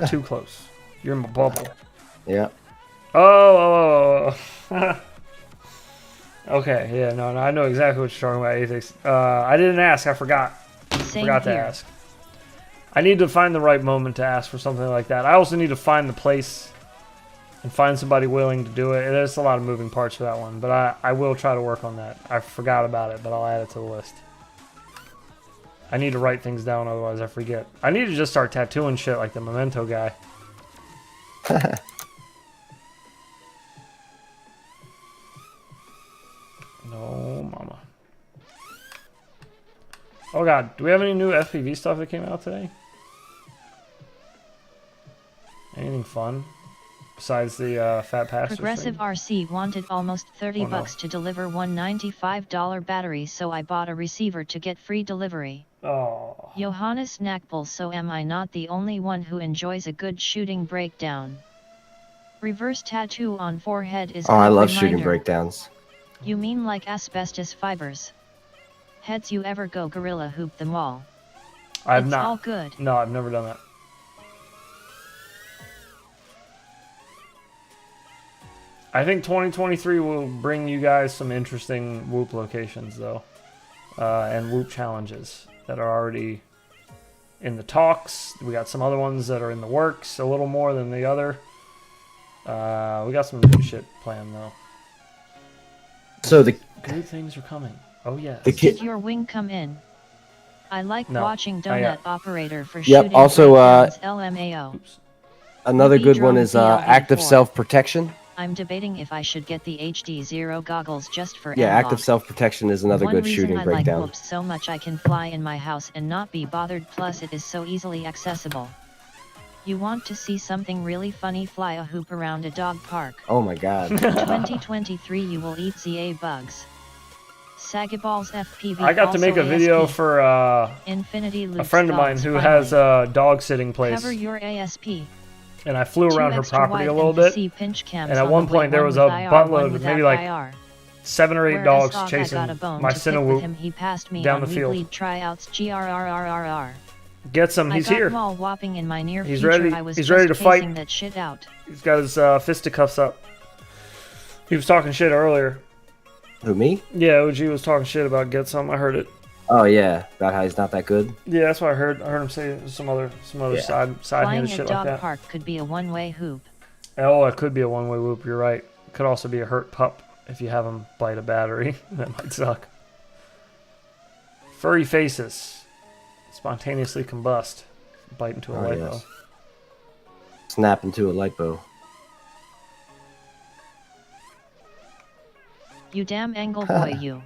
S2: too close. You're in my bubble.
S8: Yeah.
S2: Oh. Okay, yeah, no, I know exactly what you're talking about, Athix. I didn't ask, I forgot.
S1: Same
S2: Forgot to
S1: here.
S2: ask. I need to find the right moment to ask for something like that. I also need to find the place and find somebody willing to do it. There's a lot of moving parts for that one, but I will try to work on that. I forgot about it, but I'll add it to the list. I need to write things down, otherwise I forget. I need to just start tattooing shit like the Memento guy. No, mama. Oh god, do we have any new FPV stuff that came out today? Anything fun? Besides the Fat Pastor
S1: Progressive
S2: thing?
S1: RC wanted almost 30
S2: Oh, no.
S1: bucks to deliver one $95 battery, so I bought a receiver to get free delivery.
S2: Oh.
S1: Johannes Knackpel, so am I not the only one who enjoys a good shooting breakdown? Reverse tattoo on forehead is
S8: Oh, I
S1: good
S8: love shooting
S1: reminder.
S8: breakdowns.
S1: You mean like asbestos fibers? Heads, you ever go gorilla hoop them all?
S2: I've
S1: It's
S2: not.
S1: all good.
S2: No, I've never done that. I think 2023 will bring you guys some interesting Whoop locations, though. And Whoop challenges that are already in the talks. We got some other ones that are in the works, a little more than the other. We got some good shit planned, though.
S8: So the
S2: Good things are coming. Oh, yes.
S8: The
S1: Did your wing come in? I like
S2: No,
S1: watching
S2: not
S1: Donut
S2: yet.
S1: Operator for
S8: Yep,
S1: shooting
S8: also,
S1: breakdowns, LMAO.
S2: Oops.
S8: another
S1: Maybe
S8: good one
S1: drone
S8: is active
S1: DLV4.
S8: self-protection.
S1: I'm debating if I should get the HD0 goggles just for
S8: Yeah,
S1: analog.
S8: active self-protection is another
S1: One
S8: good
S1: reason
S8: shooting
S1: I
S8: breakdown.
S1: like whoops so much I can fly in my house and not be bothered, plus it is so easily accessible. You want to see something really funny? Fly a hoop around a dog park.
S8: Oh my god.
S1: 2023 you will eat ZA bugs. Sagaballs FPV.
S2: I got to make a
S1: also
S2: video
S1: ASP.
S2: for
S1: Infinity
S2: a
S1: Loops
S2: friend of mine
S1: dogs
S2: who
S1: finally.
S2: has a dog sitting place.
S1: Cover your ASP.
S2: And I flew around her
S1: 2 extra
S2: property
S1: wide
S2: a little
S1: and
S2: bit.
S1: PC pinch cams
S2: And at
S1: on
S2: one
S1: the way,
S2: point there
S1: one
S2: was
S1: with
S2: a
S1: IR,
S2: buttload
S1: one
S2: of
S1: without
S2: maybe like
S1: IR.
S2: 7 or 8
S1: Where
S2: dogs
S1: SOG
S2: chasing
S1: I got a bone
S2: my
S1: to pick with him.
S2: Cinewhoop
S1: He passed me
S2: down
S1: on
S2: the field.
S1: league tryouts. Grrrrrr.
S2: Gets him. He's
S1: I got
S2: here.
S1: wall whopping in my near
S2: He's
S1: future.
S2: ready.
S1: I was
S2: He's
S1: just
S2: ready to fight.
S1: pacing that shit out.
S2: He's got his fisticuffs up. He was talking shit earlier.
S8: Who, me?
S2: Yeah, OG was talking shit about Get Some. I heard it.
S8: Oh yeah, about how he's not that good.
S2: Yeah, that's what I heard. I heard him say some other
S8: Yeah.
S2: side
S1: Flying
S2: handed
S1: at
S2: shit
S1: dog
S2: like that.
S1: park could be a one-way hoop.
S2: Oh, it could be a one-way whoop. You're right. It could also be a hurt pup if you have him bite a battery. That might suck. Furry faces spontaneously combust. Bite into a
S8: Oh,
S2: lipo.
S8: yes. Snap into a lipo.
S1: You damn angle boy, you.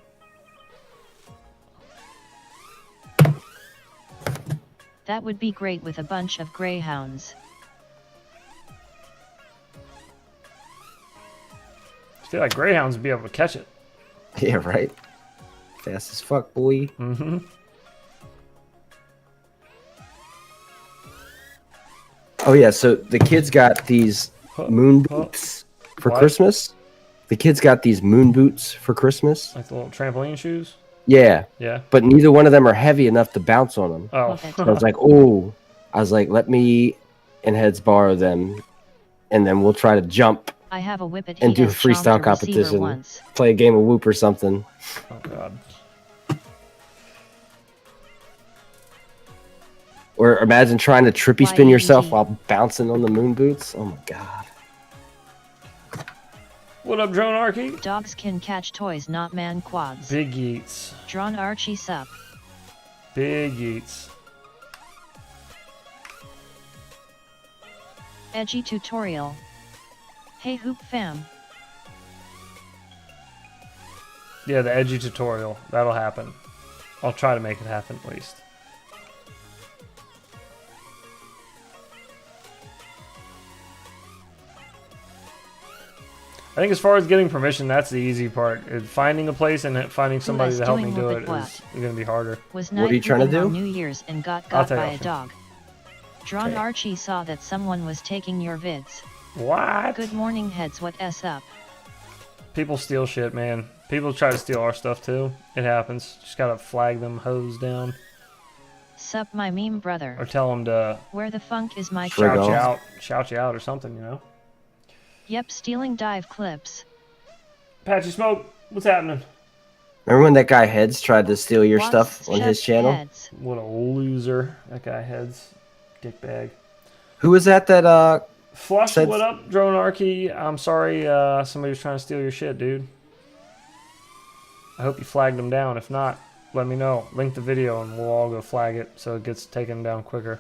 S1: That would be great with a bunch of greyhounds.
S2: I feel like greyhounds would be able to catch it.
S8: Yeah, right. Fast as fuck, boy.
S2: Mm-hmm.
S8: Oh yeah, so the kids got these moon boots for
S2: What?
S8: Christmas. The kids got these moon boots for Christmas.
S2: Like the little trampoline shoes?
S8: Yeah,
S2: Yeah.
S8: but neither one of them are heavy enough to bounce on them.
S2: Oh.
S1: Love it.
S8: So I was like, oh, I was like, let me and Heads borrow them, and then we'll try to jump
S1: I have a whippet
S8: and
S1: he
S8: do a
S1: has chomped
S8: freestyle
S1: a receiver
S8: competition,
S1: once.
S8: play a game of Whoop or something.
S2: Oh, God.
S8: Or imagine trying to trippy spin yourself
S1: YEG.
S8: while bouncing on the moon boots. Oh my god.
S2: What up, Drone Archie?
S1: Dogs can catch toys, not man quads.
S2: Big Yeets.
S1: Drawn Archie sup.
S2: Big Yeets.
S1: Edgy tutorial. Hey Hoop fam.
S2: Yeah, the edgy tutorial. That'll happen. I'll try to make it happen at least. I think as far as getting permission, that's the easy part. Finding a place and finding somebody
S1: is
S2: to help me
S1: doing
S2: do
S1: whoop
S2: it
S1: it what?
S2: is going to be harder.
S1: Was
S8: What are you
S1: night
S8: trying to
S1: hooping
S8: do?
S1: on New Year's and got
S2: I'll
S1: got
S2: tell you
S1: by a
S2: after.
S1: dog. Drawn
S8: Okay.
S1: Archie saw that someone was taking your vids.
S2: What?
S1: Good morning heads, what s up?
S2: People steal shit, man. People try to steal our stuff too. It happens. Just gotta flag them hoes down.
S1: Sup my meme
S2: Or
S1: brother.
S2: tell them to
S1: Where the funk is my
S8: Shrug
S2: shout
S8: off.
S2: you
S1: charger?
S2: out. Shout you out or something, you know?
S1: Yep, stealing dive clips.
S2: Patchy Smoke, what's happening?
S8: Remember when that guy Heads tried to steal your
S1: What's
S8: stuff on his
S1: just
S8: channel?
S1: heads?
S2: What a loser that guy heads. Dickbag.
S8: Who was that
S2: Flush,
S8: Said-
S2: what up, Drone Archie? I'm sorry somebody was trying to steal your shit, dude. I hope you flagged them down. If not, let me know. Link the video and we'll all go flag it so it gets taken down quicker.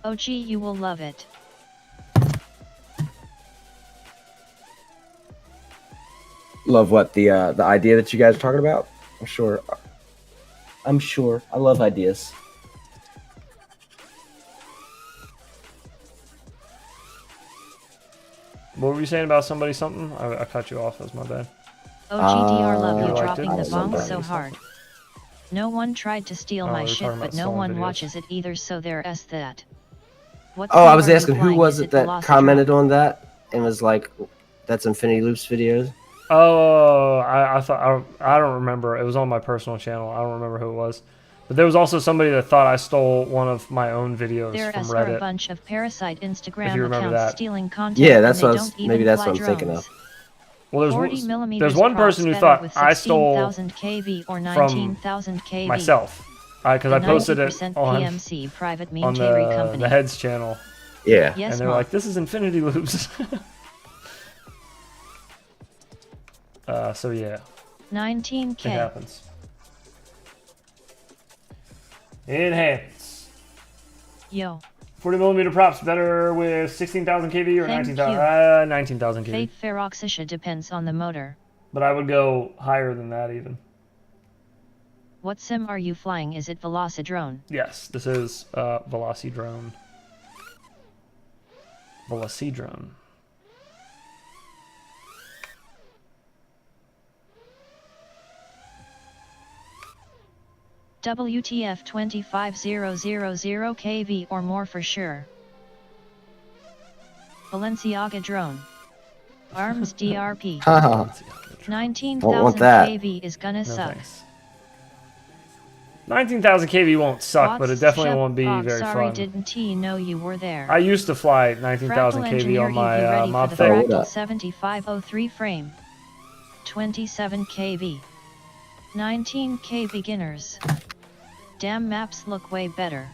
S1: Oh gee, you will love it.
S8: love what the idea that you guys are talking about? I'm sure. I love ideas.
S2: What were you saying about somebody something? I cut you off. That's my bad.
S1: OGDR love
S2: You
S1: you
S2: liked
S1: dropping
S2: it?
S1: the bong
S2: Somebody
S1: so
S2: said
S1: hard. No one tried to steal
S2: Oh,
S1: my
S2: we were
S1: shit,
S2: talking
S1: but
S2: about
S1: no
S2: stolen
S1: one
S2: videos.
S1: watches it either, so there is that. What
S8: Oh, I
S1: sim
S8: was
S1: are you
S8: asking who
S1: playing?
S8: was
S1: Is
S8: it that
S1: Velocitron?
S8: commented on that and was like, "That's Infinity Loops videos."
S2: Oh, I thought I don't remember. It was on my personal channel. I don't remember who it was. But there was also somebody that thought I stole one of my own videos
S1: There
S2: from
S1: are a
S2: Reddit.
S1: bunch of parasite
S2: If
S1: Instagram
S2: you remember
S1: accounts
S2: that.
S1: stealing content.
S8: Yeah,
S1: and
S8: that's
S1: they
S8: what I was-
S1: don't even
S8: maybe that's
S1: fly
S8: what I'm thinking
S1: drones.
S8: of.
S2: Well,
S1: 40 millimeters
S2: there's one person who
S1: props
S2: thought
S1: with
S2: I stole
S1: 16,000 kV or
S2: from
S1: 19,000 kV.
S2: myself because I posted it
S1: 90%
S2: on
S1: PMC private
S2: on
S1: military company.
S2: the Heads channel,
S8: Yeah.
S1: Yes,
S2: and they're
S1: Mom.
S2: like, "This is Infinity Loops." So yeah, it
S1: 19K.
S2: happens. It happens.
S1: Yo,
S2: 40 millimeter props better with 16,000 kV or
S1: Thank
S2: 19,000? 19,000 kV.
S1: Fate Feroxisha depends on the motor.
S2: But I would go higher than that even.
S1: What sim are you flying? Is it Velocidrone?
S2: Yes, this is Velocidrone. Velocidrone.
S1: WTF 25000 kV or more for sure. Balenciaga drone. Arms DRP.
S8: Haha.
S1: 19,000
S8: that.
S1: kV is gonna
S2: No
S1: suck.
S2: thanks. 19,000 kV won't suck, but it
S1: Bots
S2: definitely
S1: Shep
S2: won't be
S1: Bog,
S2: very
S1: sorry,
S2: fun.
S1: didn't he know you were there?
S2: I used to fly 19,000
S1: Fractal
S2: kV
S1: Engineer
S2: on my
S1: EV ready
S2: mob
S1: for the
S2: thing.
S8: what
S1: Fractal
S8: up?
S1: 7503 frame. 27 kV. 19K beginners. Damn, maps look way better.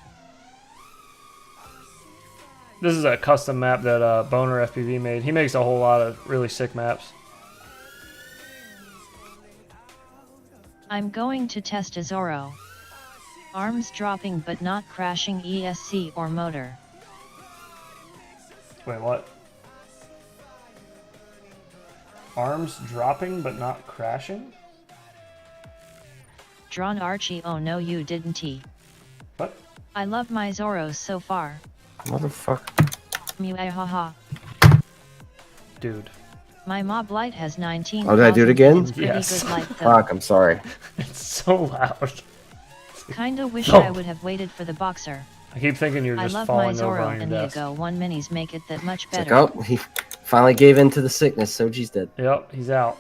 S2: This is a custom map that Boner FPV made. He makes a whole lot of really sick maps.
S1: I'm going to test a Zorro. Arms dropping but not crashing ESC or motor.
S2: Wait, what? Arms dropping but not crashing?
S1: Drawn Archie, oh no you didn't he.
S2: What?
S1: I love my Zorros so far.
S8: Motherfucker.
S1: Mew haha.
S2: Dude.
S1: My mob light has 19.
S8: Oh, did I do it again?
S1: It's pretty
S2: Yes.
S1: good light though.
S8: Fuck, I'm sorry.
S2: It's so loud.
S1: Kinda wish
S2: Oh.
S1: I would have waited for the boxer.
S2: I keep thinking you're
S1: I
S2: just
S1: love my
S2: falling over
S1: Zorro
S2: on your
S1: and
S2: desk.
S1: Iago 1 minis make it that much
S8: It's like,
S1: better.
S8: oh, he finally gave in to the sickness. Soji's dead.
S2: Yep, he's out.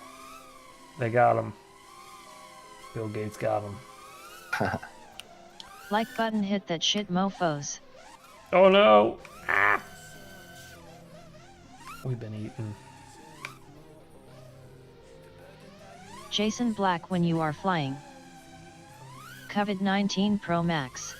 S2: They got him. Bill Gates got him.
S1: Like button hit that shit mofos.
S2: Oh no! Ah. We've been eating.
S1: Jason Black when you are flying. COVID-19 Pro Max.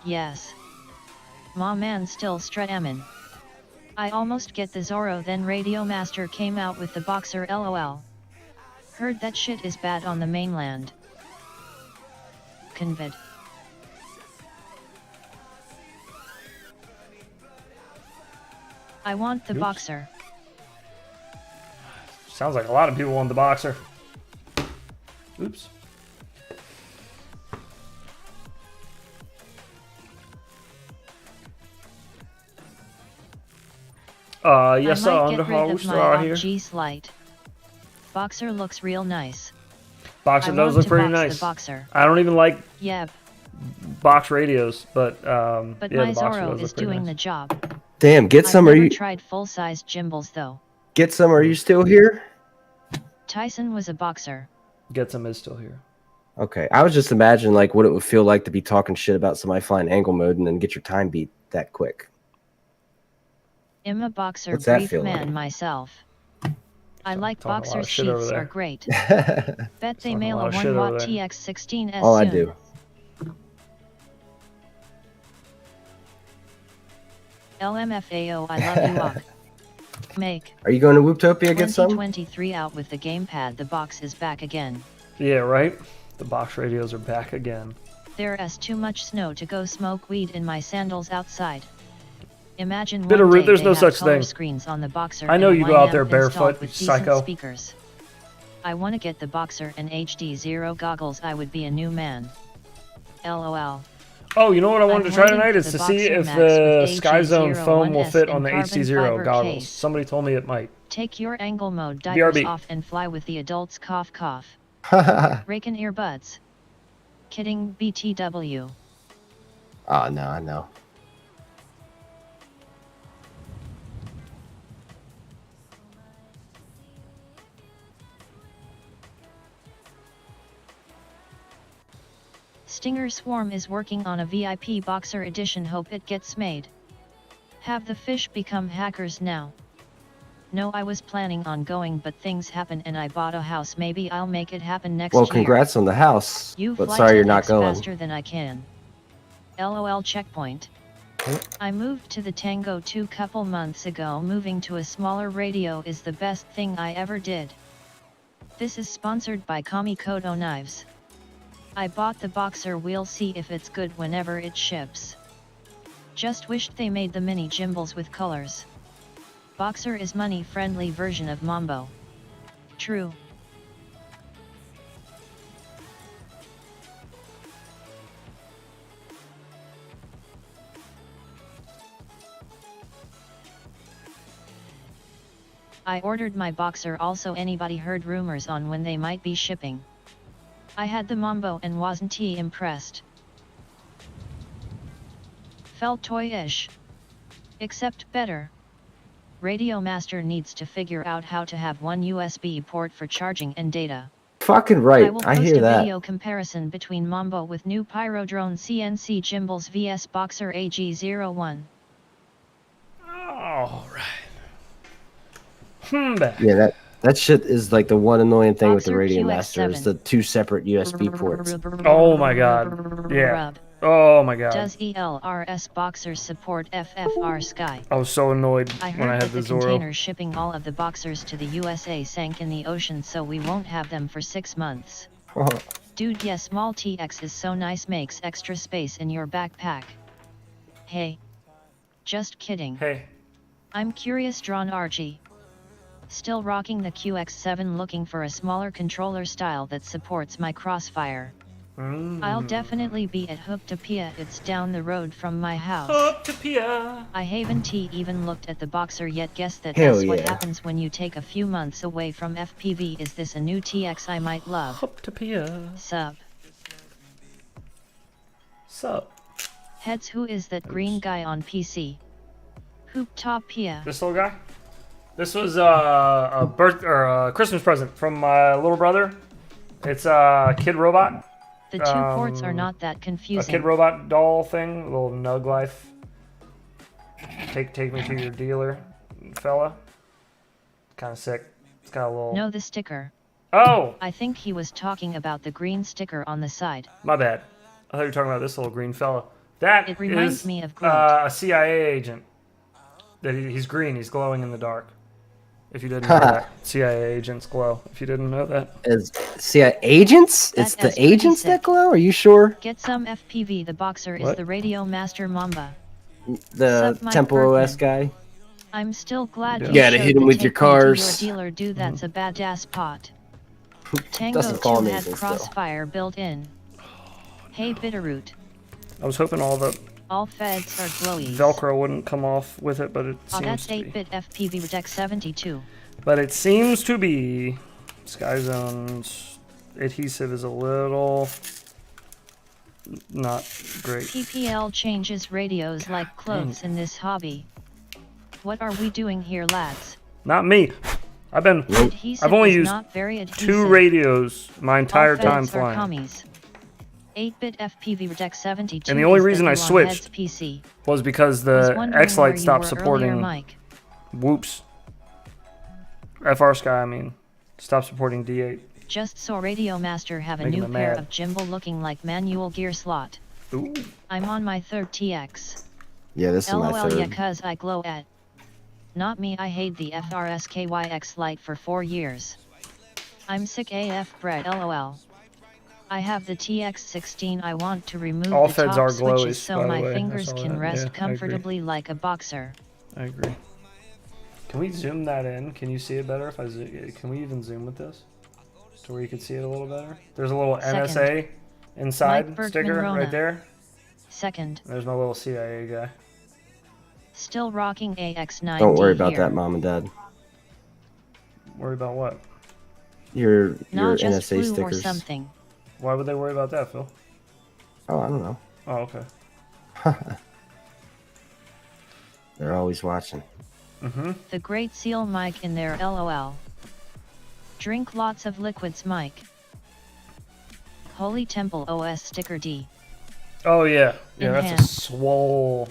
S1: Yes. Ma man still stretamin. I almost get the Zorro, then Radio Master came out with the Boxer LOL. Heard that shit is bad on the mainland. Convid. I want the
S2: Oops.
S1: Boxer.
S2: Sounds like a lot of people want the Boxer. Oops. Yes,
S1: I might get rid
S2: Underhaul, we
S1: of
S2: still
S1: my
S2: are here.
S1: G Slite. Boxer looks real nice.
S2: Boxer
S1: I
S2: does
S1: want
S2: look
S1: to
S2: pretty
S1: box
S2: nice.
S1: the Boxer.
S2: I don't even like
S1: Yep.
S2: box radios, but
S1: But
S2: yeah,
S1: my
S2: the Boxer
S1: Zorro
S2: does
S1: is
S2: look pretty
S1: doing
S2: nice.
S1: the job.
S8: Damn, get
S1: I've
S8: some. Are
S1: never
S8: you
S1: tried full-size gimbals though.
S8: get some? Are you still here?
S1: Tyson was a boxer.
S2: Get some is still here.
S8: Okay, I was just imagining like what it would feel like to be talking shit about somebody flying angle mode and then get your time beat that quick.
S1: I'm a boxer
S8: What's that
S1: brief
S8: feel
S1: man
S8: like?
S1: myself. I like
S2: talking a lot
S1: boxer
S2: of shit over
S1: sheaths
S2: there.
S1: are great. Bet they
S2: Talking a
S1: mail
S2: lot
S1: a
S2: of
S1: 1
S2: shit
S1: watt
S2: over there.
S1: TX16S
S8: All I
S1: soon.
S8: do.
S1: LMFAO, I love you all. Make
S8: Are you going to Wooptopia? Get some?
S1: 2023 out with the gamepad. The box is back again.
S2: Yeah, right? The box radios are back again.
S1: There's too much snow to go smoke weed in my sandals outside. Imagine one
S2: Bitterroot,
S1: day
S2: there's
S1: they
S2: no
S1: have
S2: such
S1: color
S2: thing.
S1: screens on the boxer.
S2: I know
S1: and a
S2: you go out
S1: Line
S2: there
S1: amp installed
S2: barefoot,
S1: with
S2: you
S1: decent
S2: psycho.
S1: speakers. I want to get the boxer and HD0 goggles. I would be a new man. LOL.
S2: Oh, you know what I wanted
S1: I'm
S2: to try
S1: waiting
S2: tonight
S1: for
S2: is
S1: the
S2: to see
S1: Boxer
S2: if
S1: Max
S2: the
S1: with
S2: Sky Zone foam will
S1: AG01S
S2: fit on the
S1: and carbon
S2: HC0
S1: fiber
S2: goggles.
S1: case.
S2: Somebody told me it might.
S1: Take your angle mode diapers
S2: BRB.
S1: off and fly with the adults. Cough cough. Raking earbuds. Kidding. BTW.
S8: Oh no, I know.
S1: Stinger Swarm is working on a VIP Boxer edition. Hope it gets made. Have the fish become hackers now? No, I was planning on going, but things happen and I bought a house. Maybe I'll make it happen next
S8: Well,
S1: year.
S8: congrats on the house.
S1: You
S8: But
S1: fly
S8: sorry you're
S1: 10x
S8: not going.
S1: faster than I can. LOL checkpoint. I moved to the Tango 2 couple months ago. Moving to a smaller radio is the best thing I ever did. This is sponsored by Kami Kodo Knives. I bought the Boxer. We'll see if it's good whenever it ships. Just wished they made the mini gimbals with colors. Boxer is money-friendly version of Mambo. True. I ordered my boxer. Also, anybody heard rumors on when they might be shipping? I had the Mambo and wasn't impressed. Felt toyish. Except better. Radio Master needs to figure out how to have one USB port for charging and data.
S8: Fucking
S1: I
S8: right.
S1: will
S8: I
S1: post
S8: hear
S1: a
S8: that.
S1: video comparison between Mambo with new Pyrodrone CNC gimbals vs Boxer AG01.
S2: All right.
S8: Yeah, that shit is like the one annoying thing with the
S1: Boxer
S8: Radio Master is
S1: QX7.
S8: the 2 separate USB ports.
S2: Oh my god. Yeah. Oh my god.
S1: Does ELRS Boxers support FFR Sky?
S2: I was so annoyed
S1: I
S2: when I
S1: heard
S2: had
S1: that
S2: the
S1: the
S2: Zorro.
S1: container shipping all of the Boxers to the USA sank in the ocean, so we won't have them for 6 months. Dude, yes, small TX is so nice, makes extra space in your backpack. Hey. Just kidding.
S2: Hey.
S1: I'm curious, Drawn Archie. Still rocking the QX7, looking for a smaller controller style that supports my Crossfire. I'll definitely be at Hooptopia, it's down the road from my house.
S2: Hooptopia.
S1: I haven't even looked at the Boxer yet. Guess that's
S8: Hell
S1: what
S8: yeah.
S1: happens when you take a few months away from FPV. Is this a new TX I might love?
S2: Hooptopia.
S1: Sub.
S2: Sup?
S1: Heads, who is that green guy on PC? Hooptopia.
S2: This little guy? This was a birth or a Christmas present from my little brother. It's a kid robot.
S1: The two ports are not that
S2: A
S1: confusing.
S2: kid robot doll thing, a little Nug Life. Take me to your dealer, fella. Kind of sick. It's got a little.
S1: No, the sticker.
S2: Oh,
S1: I think he was talking about the green sticker on the side.
S2: my bad. I thought you were talking about this little green fella. That
S1: It reminds
S2: is
S1: me of Groot.
S2: a CIA agent. That he's green. He's glowing in the dark. If you didn't know that, CIA agents glow. If you didn't know that.
S8: Is CIA agents?
S1: That
S8: It's the
S1: is pretty
S8: agents
S1: sick.
S8: that glow? Are you sure?
S1: Get some FPV. The Boxer is
S2: What?
S1: the Radio Master Mamba.
S8: The
S1: Sup, Mike
S8: Tempo OS
S1: Bergman.
S8: guy?
S1: I'm still glad
S2: You
S1: you
S8: gotta
S1: showed
S8: hit him
S1: the
S8: with your
S1: take me to
S8: cars.
S1: Your dealer, dude, that's a badass pot. Tango
S8: Doesn't call
S1: 2
S8: me
S1: had
S8: this, though.
S1: Crossfire built in. Hey, Bitterroot.
S2: I was hoping all the
S1: All feds are glowies.
S2: Velcro wouldn't come off with it, but it
S1: Oh,
S2: seems
S1: that's
S2: to be.
S1: 8-bit FPV Redec 72.
S2: But it seems to be. Sky Zone's adhesive is a little not great.
S1: PPL changes radios like clothes in this hobby. What are we doing here, lads?
S2: Not me. I've
S1: Adhesive
S2: only
S1: is
S2: used
S1: not very adhesive.
S2: 2 radios my entire
S1: All
S2: time
S1: feds are
S2: flying.
S1: commies. 8-bit FPV Redec 72.
S2: And the only
S1: is
S2: reason I
S1: W on
S2: switched
S1: Heads PC.
S2: Was because
S1: Was
S2: the
S1: wondering
S2: X
S1: where
S2: Lite
S1: you
S2: stopped
S1: were
S2: supporting
S1: earlier, Mike.
S2: whoops. FR Sky, I mean, stopped supporting D8.
S1: Just saw Radio Master have a
S2: Making
S1: new
S2: them
S1: pair
S2: mad.
S1: of gimbal looking like manual gear slot.
S2: Ooh.
S1: I'm on my 3rd TX.
S8: Yeah, this is my
S1: LOL, yeah,
S8: third.
S1: cuz I glow at. Not me, I hate the FRSKYX Lite for 4 years. I'm sick AF bread, LOL. I have the TX16, I want to remove
S2: All
S1: the
S2: feds
S1: top
S2: are
S1: switches
S2: glowies,
S1: so
S2: by the
S1: my
S2: way. I
S1: fingers
S2: saw
S1: can
S2: that.
S1: rest
S2: Yeah, I agree.
S1: comfortably like a boxer.
S2: I agree. Can we zoom that in? Can you see it better if I zoom? Can we even zoom with this? To where you can see it a little better? There's a little
S1: Second.
S2: NSA inside
S1: Mike Bergman
S2: sticker
S1: Rona.
S2: right there.
S1: Second.
S2: There's my little CIA guy.
S1: Still rocking AX9D
S8: Don't worry about
S1: here.
S8: that, Mom and Dad.
S2: Worry about what?
S8: Your
S1: Not just
S8: NSA
S1: flu or
S8: stickers.
S1: something.
S2: Why would they worry about that, Phil?
S8: Oh, I don't know.
S2: Oh, okay.
S8: They're always watching.
S1: The Great Seal Mike in there, LOL. Drink lots of liquids, Mike. Holy Temple OS sticker D.
S2: Oh yeah, yeah. That's a
S1: Enhanced.
S2: swole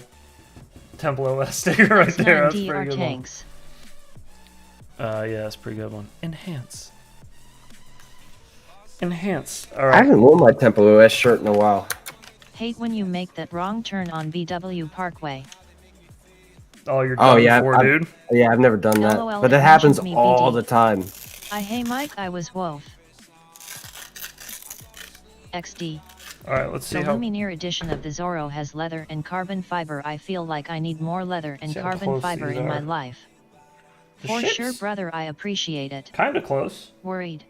S2: Temple OS sticker right there. That's a
S1: X9D
S2: pretty
S1: are
S2: good
S1: tanks.
S2: one. Yeah, that's a pretty good one. Enhance. Enhance. All
S8: I
S2: right.
S8: haven't worn my Tempo OS shirt in a while.
S1: Hate when you make that wrong turn on BW Parkway.
S2: Oh, you're
S8: Oh
S2: done
S8: yeah,
S2: for,
S8: I've-
S2: dude.
S8: yeah, I've never done that,
S1: LOL,
S8: but
S1: it
S8: it happens
S1: mentioned me,
S8: all
S1: BD.
S8: the time.
S1: Hey Mike, I was Wolf. XD.
S2: All right, let's see
S1: The
S2: how.
S1: Lumineer edition of the Zorro has leather and carbon fiber. I feel like I need more leather and
S2: See how
S1: carbon
S2: close
S1: fiber
S2: these
S1: in my
S2: are.
S1: life.
S2: The
S1: For
S2: ships?
S1: sure, brother, I appreciate it.
S2: Kind of close.
S1: Worried.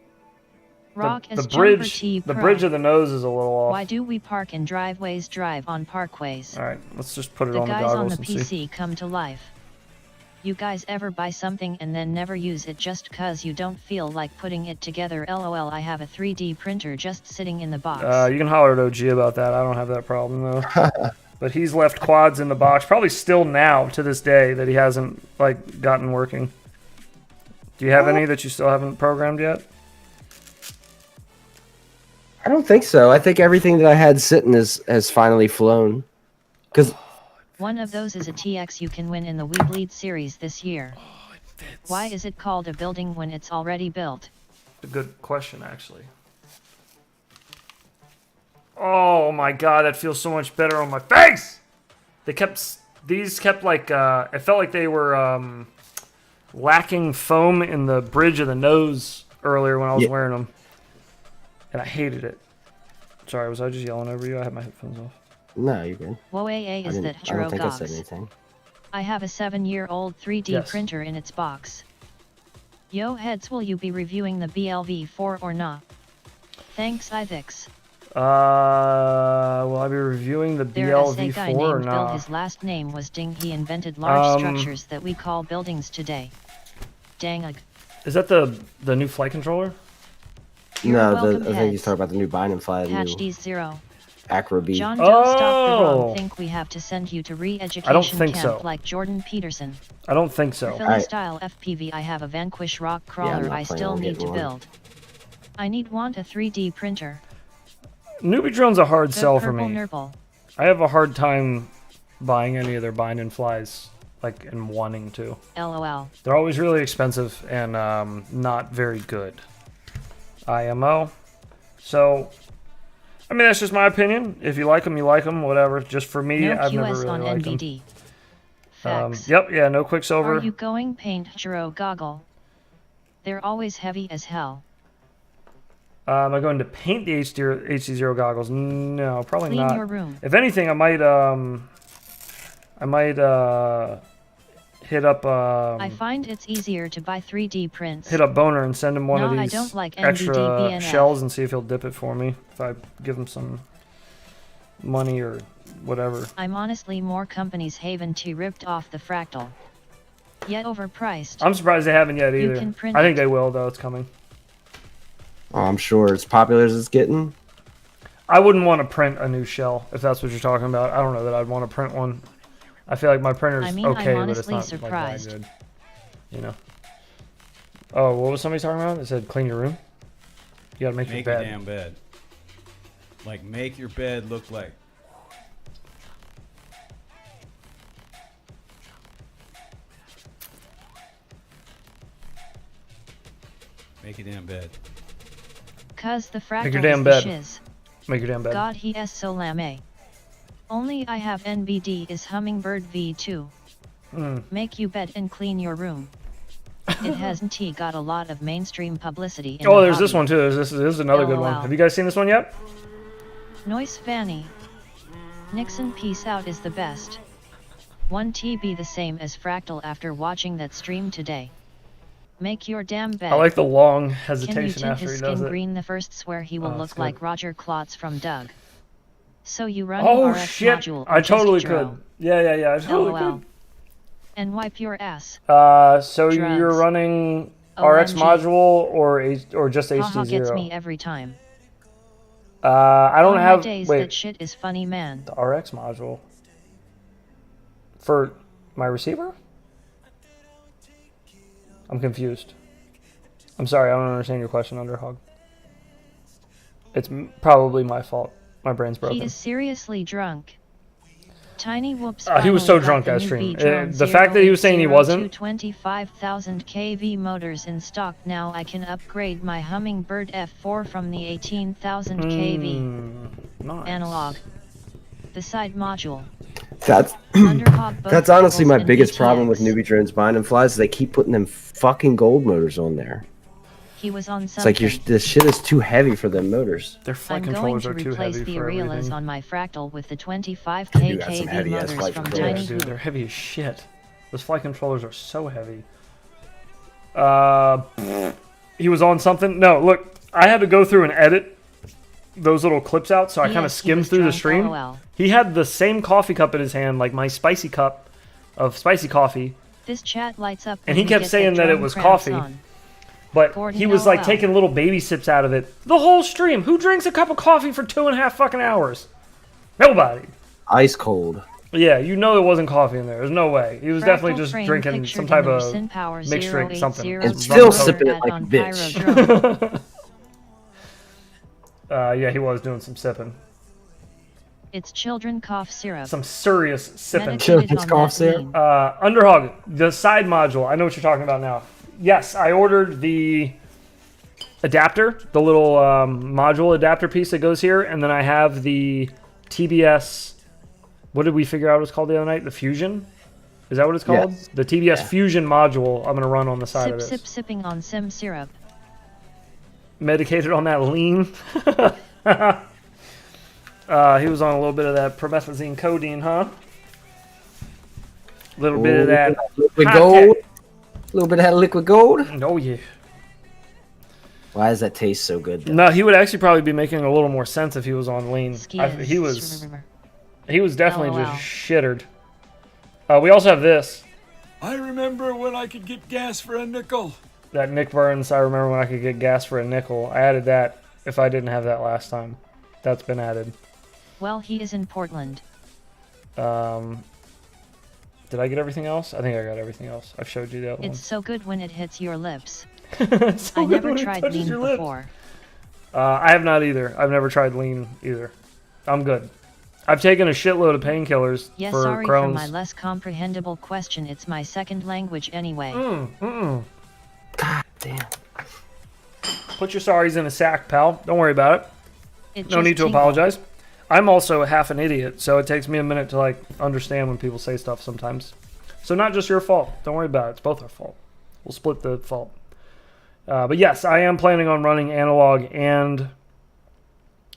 S1: Rock
S2: The
S1: as
S2: bridge.
S1: Jumper T
S2: The
S1: Pro.
S2: bridge of the nose is a little off.
S1: Why do we park in driveways, drive on parkways?
S2: All right, let's just put it
S1: The
S2: on the
S1: guys on
S2: goggles
S1: the
S2: and
S1: PC
S2: see.
S1: come to life. You guys ever buy something and then never use it just cause you don't feel like putting it together? LOL, I have a 3D printer just sitting in the box.
S2: You can holler at OG about that. I don't have that problem though. But he's left quads in the box, probably still now to this day, that he hasn't like gotten working. Do you have any that you still haven't programmed yet?
S8: I don't think so. I think everything that I had sitting has finally flown. Because
S1: one of those is a TX you can win in the We Bleed series this year. Why is it called a building when it's already built?
S2: A good question, actually. Oh my god, that feels so much better on my face! These kept like, it felt like they were lacking foam in the bridge of the nose earlier when I was wearing them. And I hated it. Sorry, was I just yelling over you? I had my headphones off.
S8: No, you're good.
S1: Woaa is that
S8: I don't think I said anything.
S1: I have a 7-year-old 3D printer in its box. Yo heads, will you be reviewing the BLV4 or not? Thanks, Ivix.
S2: Will I be reviewing the
S1: There's a
S2: BLV4
S1: guy
S2: or
S1: named Bill,
S2: not?
S1: his last name was Ding. He invented large structures that we call buildings today. Dangag.
S2: Is that the new flight controller?
S8: No, I think he's talking about the new bind and fly.
S1: Patch D0.
S8: Acro B.
S1: John, don't stop the wrong. Think we have to send you to re-education camp
S2: so.
S1: like Jordan Peterson.
S2: I don't think so.
S1: For Philly style FPV, I have a Vanquish rock crawler I still need to build. I want a 3D printer.
S2: Newbie drone's a hard sell for me.
S1: Nurple.
S2: I have a hard time buying any of their bind and flies, like, and wanting to.
S1: LOL.
S2: They're always really expensive and not very good. IMO. So, I mean, that's just my opinion. If you like them, you like them. Whatever. Just for me,
S1: No
S2: I've
S1: QS
S2: never really
S1: on
S2: liked
S1: NVD.
S2: them.
S1: Facts.
S2: Yep. Yeah. No Quicksilver.
S1: Are you going paint Juro goggle? They're always heavy as hell.
S2: Am I going to paint the HD0 goggles? No, probably
S1: Clean
S2: not.
S1: your room.
S2: If anything, I might hit up.
S1: I find it's easier to buy 3D prints.
S2: Hit up Boner and send him one of
S1: I
S2: these
S1: don't like
S2: extra
S1: NVD
S2: shells and see if he'll dip it for me. If I give him some money or whatever.
S1: I'm honestly more companies haven to ripped off the fractal. Yet overpriced.
S2: I'm surprised they haven't yet either.
S1: can print
S2: I think
S1: it.
S2: they will though. It's coming.
S8: Oh, I'm sure it's popular as it's getting.
S2: I wouldn't want to print a new shell if that's what you're talking about. I don't know that I'd want to print one. I feel like my printer's okay,
S1: I'm
S2: but it's
S1: honestly
S2: not
S1: surprised.
S2: like that good. You know. Oh, what was somebody talking about? They said clean your room. You gotta make your bed.
S10: Make your damn bed. Like, make your bed look like. Make your damn bed.
S1: Cause the fractal
S2: Make your damn
S1: is
S2: bed.
S1: the shiz.
S2: Make your damn bed.
S1: God he es so lame. Only I have NBD is Hummingbird V2. Make you bed and clean your room. It hasn't got a lot of mainstream publicity in
S2: Oh,
S1: the
S2: there's
S1: hobby.
S2: this one too. This is another good one.
S1: LOL.
S2: Have you guys seen this one yet?
S1: Noise Fanny. Nixon peace out is the best. 1TB the same as Fractal after watching that stream today. Make your damn bed.
S2: I like the long
S1: Can you
S2: hesitation
S1: tint
S2: after
S1: his
S2: he
S1: skin
S2: does it.
S1: green? The first swear he will
S2: Oh,
S1: look
S2: that's
S1: like
S2: good.
S1: Roger Klotz from Doug. So you run
S2: Oh
S1: RX
S2: shit!
S1: module or
S2: I
S1: just
S2: totally
S1: Juro?
S2: could. Yeah. I totally
S1: LOL. And wipe your ass.
S2: could. So
S1: Drugs.
S2: you're running RX
S1: OMG.
S2: module or just
S1: Haha gets me
S2: HD0?
S1: every time.
S2: I don't
S1: On
S2: have.
S1: my days,
S2: Wait,
S1: that shit is funny, man.
S2: the RX module for my receiver? I'm confused. I'm sorry, I don't understand your question, Underhog. It's probably my fault. My brain's broken.
S1: He is seriously drunk. Tiny whoops.
S2: He was so
S1: finally got
S2: drunk
S1: the
S2: that
S1: new
S2: stream.
S1: V-Drone
S2: The fact that he was saying he
S1: 080
S2: wasn't-
S1: 25,000 kV motors in stock. Now I can upgrade my Hummingbird F4 from the 18,000 kV
S2: Nice.
S1: analog. The side module.
S8: That's
S1: Underhog both
S8: that's honestly
S1: levels
S8: my
S1: and
S8: biggest problem with
S1: VTX.
S8: newbie drones bind and flies. Is they keep putting them fucking gold motors on there.
S1: He was on
S8: It's
S1: something.
S8: like this shit is too heavy for them motors.
S2: Their flight
S1: I'm going
S2: controllers
S1: to
S2: are too
S1: replace
S2: heavy
S1: the
S2: for
S1: Areolas
S2: everything.
S1: on my Fractal with the 25
S8: You got some
S1: kV
S8: heavy-ass
S1: motors
S8: flight
S1: from
S8: controllers.
S1: Tiny
S2: Dude,
S1: Hoop.
S2: they're heavy as shit. Those flight controllers are so heavy. He was on something. No, look, I had to go through and edit those little clips out, so I kind of
S1: Yes, he
S2: skimmed
S1: was
S2: through the
S1: drunk,
S2: stream.
S1: LOL.
S2: He had the same coffee cup in his hand, like my spicy cup of spicy coffee,
S1: This chat lights up.
S2: And
S1: when
S2: he
S1: we
S2: kept
S1: get
S2: saying that it
S1: drum
S2: was
S1: cramps
S2: coffee.
S1: on.
S2: But
S1: Gordon,
S2: he was like
S1: LOL.
S2: taking little baby sips out of it the whole stream. Who drinks a cup of coffee for 2.5 fucking hours? Nobody.
S8: Ice cold.
S2: Yeah, you know there wasn't coffee in there. There's no way. He was definitely
S1: Fractal
S2: just
S1: frame
S2: drinking
S1: pictured
S2: some
S1: in
S2: type
S1: the
S2: of
S1: Recent Power
S2: mixed drink,
S1: 080
S2: something.
S8: And
S1: rum
S8: still
S1: color
S8: sipping it
S1: add
S8: like
S1: on
S8: a bitch.
S1: Pyrodrome.
S2: Yeah, he was doing some sipping.
S1: It's children cough syrup.
S2: Some serious sipping.
S1: Meditated
S8: Children's
S1: on
S8: cough
S1: that
S8: syrup?
S1: meme.
S2: Underhog, the side module. I know what you're talking about now. Yes, I ordered the adapter, the little module adapter piece that goes here, and then I have the TBS. What did we figure out it was called the other night? The Fusion? Is that what it's called?
S8: Yes.
S2: The TBS Fusion module I'm going to run on the side
S1: Sip
S2: of this.
S1: sip sipping on sim syrup.
S2: Medicated on that lean. He was on a little bit of that promethazine codeine, huh? A little bit of that.
S8: Liquid
S2: hot
S8: gold. A little bit of that liquid gold.
S2: Oh, yeah.
S8: Why does that taste so good? Though?
S2: No, he would actually probably be making a little more sense if he was on lean. He was definitely
S1: LOL.
S2: just shittered. We also have this.
S11: I remember when I could get gas for a nickel.
S2: That Nick Burns, I remember when I could get gas for a nickel. I added that if I didn't have that last time. That's been added.
S1: Well, he is in Portland.
S2: Did I get everything else? I think I got everything else. I've showed you the other
S1: It's
S2: ones.
S1: so good when it hits your lips.
S2: So
S1: I
S2: good
S1: never
S2: when it
S1: tried
S2: touches
S1: lean
S2: your lips.
S1: before.
S2: I have not either. I've never tried lean either. I'm good. I've taken a shitload of painkillers
S1: Yes,
S2: for
S1: sorry
S2: Crohn's.
S1: for my less comprehensible question. It's my second language anyway.
S8: God damn.
S2: Put your sorries in a sack, pal. Don't worry about it.
S1: It
S2: No
S1: just
S2: need to
S1: tingled.
S2: apologize. I'm also half an idiot, so it takes me a minute to like understand when people say stuff sometimes. So not just your fault. Don't worry about it. It's both our fault. We'll split the fault. But yes, I am planning on running analog and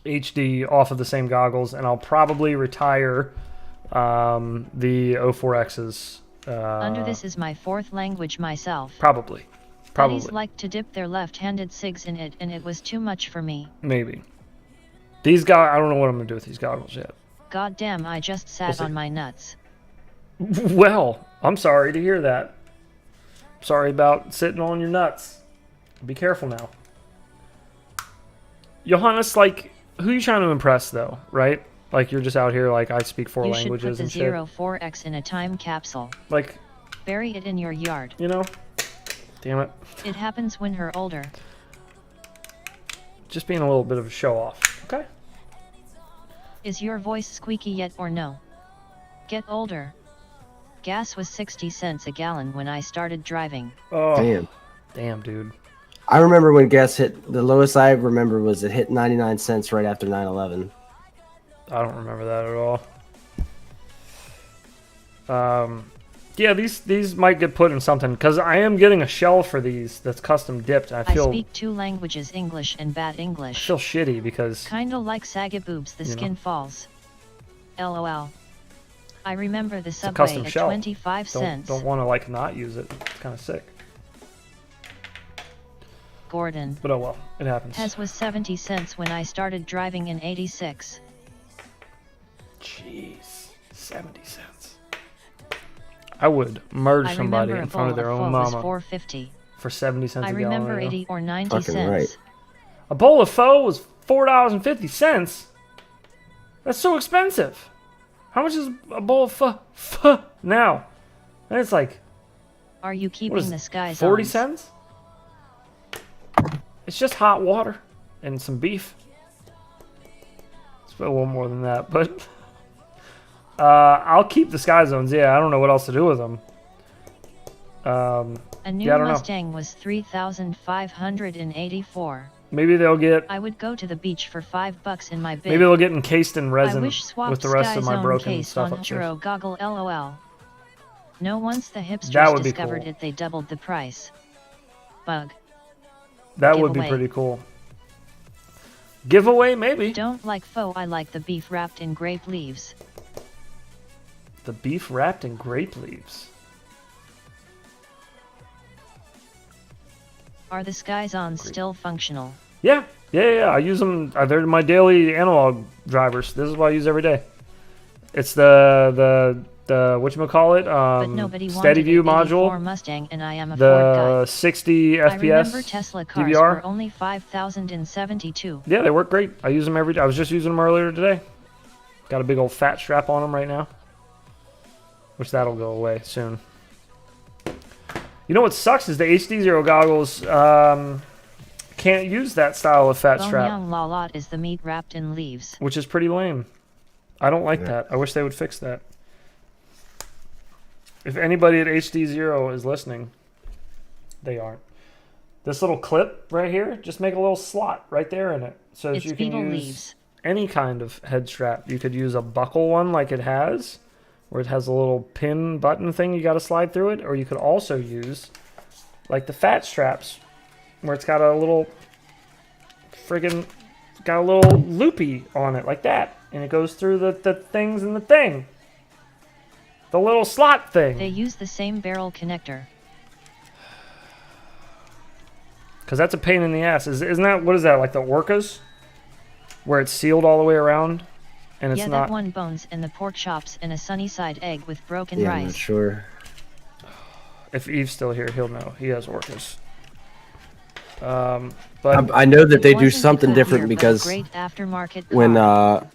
S2: HD off of the same goggles, and I'll probably retire the 04Xs.
S1: Under this is my fourth language myself.
S2: Probably.
S1: Buddies like to dip their left-handed cigs in it, and it was too much for me.
S2: Maybe. These I don't know what I'm going to do with these goggles yet.
S1: God damn, I just sat
S2: see.
S1: on my nuts.
S2: Well, I'm sorry to hear that. Sorry about sitting on your nuts. Be careful now. Johannes, like, who are you trying to impress, though, right? Like, you're just out here, like, I speak 4
S1: You should put
S2: languages
S1: the
S2: and shit.
S1: 04X in a time capsule.
S2: Like,
S1: Bury it in your yard.
S2: you know? Damn it.
S1: It happens when her older.
S2: Just being a little bit of a show-off, okay?
S1: Is your voice squeaky yet or no? Get older. Gas was 60 cents a gallon when I started driving.
S2: Oh,
S8: Damn.
S2: damn, dude.
S8: I remember when gas hit. The lowest I remember was it hit 99 cents right after 9/11.
S2: I don't remember that at all. Yeah, these might get put in something, because I am getting a shell for these that's custom dipped. I
S1: I
S2: feel
S1: speak 2 languages, English and bad English.
S2: shitty because
S1: Kinda like saggy boobs, the
S2: You know.
S1: skin falls. LOL. I remember the
S2: a
S1: Subway
S2: custom
S1: at
S2: shell.
S1: 25 cents.
S2: Don't want to like not use it. It's kind of sick.
S1: Gordon.
S2: But oh well, it happens.
S1: Pez was 70 cents when I started driving in 86.
S2: Jeez, 70 cents. I would murder
S1: I
S2: somebody
S1: remember
S2: in
S1: a
S2: front of
S1: bowl
S2: their
S1: of
S2: own
S1: pho was
S2: mama
S1: $4.50.
S2: for 70 cents
S1: I
S2: a gallon.
S1: remember
S2: you know?
S1: 80 or 90
S8: Fucking
S1: cents.
S8: right.
S2: A bowl of pho was $4.50. That's so expensive. How much is a bowl of pho now? And it's like,
S1: Are you
S2: what
S1: keeping
S2: is
S1: the skies
S2: 40
S1: on?
S2: cents? It's just hot water and some beef. It's a little more than that, but I'll keep the Sky Zones. Yeah, I don't know what else to do with them.
S1: A new
S2: yeah, I don't know.
S1: Mustang was $3,584.
S2: Maybe they'll get
S1: I would go to the beach for $5 in my big.
S2: maybe they'll get encased in
S1: I
S2: resin
S1: wish swapped
S2: with the rest
S1: Sky
S2: of my
S1: Zone
S2: broken
S1: case
S2: stuff
S1: on
S2: upstairs.
S1: Hero goggle LOL. No, once the
S2: That
S1: hipsters
S2: would be
S1: discovered
S2: cool.
S1: it, they doubled the price. Bug.
S2: That would be
S1: Giveaway.
S2: pretty cool. Giveaway, maybe.
S1: Don't like pho, I like the beef wrapped in grape leaves.
S2: The beef wrapped in grape leaves.
S1: Are the Skies on still functional?
S2: Yeah. I use them. They're my daily analog drivers. This is what I use every day. It's the whatchamacallit,
S1: but nobody
S2: steady
S1: wanted
S2: view
S1: a 84
S2: module,
S1: Mustang, and I am a Ford
S2: the
S1: guy.
S2: 60
S1: I remember
S2: FPS
S1: Tesla cars
S2: DVR.
S1: were only 5,072.
S2: Yeah, they work great. I use them every day. I was just using them earlier today. Got a big old fat strap on them right now, which that'll go away soon. You know what sucks is the HD0 goggles can't use that style of fat strap,
S1: Bonyang Lalat is the meat wrapped in leaves.
S2: which is pretty lame. I don't like that. I wish they would fix that. If anybody at HD0 is listening, they aren't. This little clip right here, just make a little slot right there in it, so that
S1: It's
S2: you can
S1: beetle
S2: use
S1: leaves.
S2: any kind of head strap. You could use a buckle one like it has, where it has a little pin button thing you got to slide through it, or you could also use like the fat straps, where it's got a little loopy on it like that, and it goes through the things in the thing, the little slot thing.
S1: They use the same barrel connector.
S2: Because that's a pain in the ass. Isn't that, what is that, like the Orcas? Where it's sealed all the way around? And it's
S1: yeah,
S2: not...
S1: that one bones and the pork chops and a sunny side egg with broken
S8: Yeah,
S1: rice.
S8: I'm not sure.
S2: If Eve's still here, he'll know. He has Orcas. But
S8: I know that they do
S1: Wasn't
S8: something
S1: good
S8: different
S1: here, but a
S8: because
S1: great aftermarket car.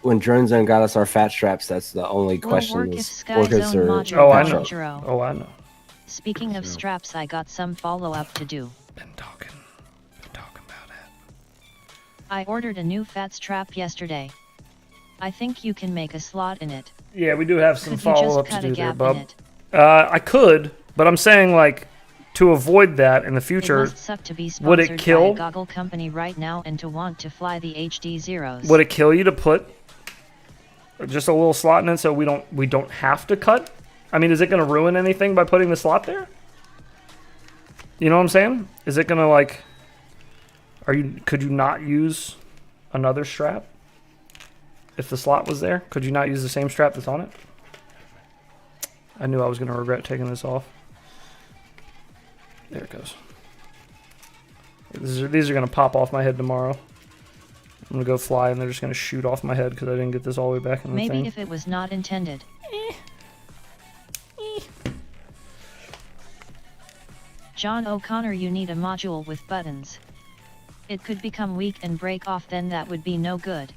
S8: when Drone Zone got us our fat straps, that's the only
S1: Will
S8: question
S1: work
S8: is
S1: if Sky
S8: Orcas
S1: Zone
S8: or
S1: module
S2: Oh, I know.
S1: Jiro.
S2: Oh, I know.
S1: Speaking of straps, I got some follow-up to do.
S2: Been talking about it.
S1: I ordered a new fat strap yesterday. I think you can make a slot in it.
S2: Yeah, we do have some
S1: Could you just
S2: follow-up to
S1: cut a
S2: do there,
S1: gap in
S2: bub.
S1: it?
S2: I could, but I'm saying, like, to avoid that in the
S1: It
S2: future,
S1: must suck to be
S2: would it
S1: sponsored by
S2: kill?
S1: a goggle company right now and to want to fly the HD Zeros.
S2: Would it kill you to put just a little slot in it so we don't have to cut? I mean, is it going to ruin anything by putting the slot there? You know what I'm saying? Is it going to, like, could you not use another strap if the slot was there? Could you not use the same strap that's on it? I knew I was going to regret taking this off. There it goes. These are going to pop off my head tomorrow. I'm going to go fly and they're just going to shoot off my head because I didn't get this all the way back in the
S1: Maybe
S2: thing.
S1: if it was not intended. John O'Connor, you need a module with buttons. It could become weak and break off, then that would be no good.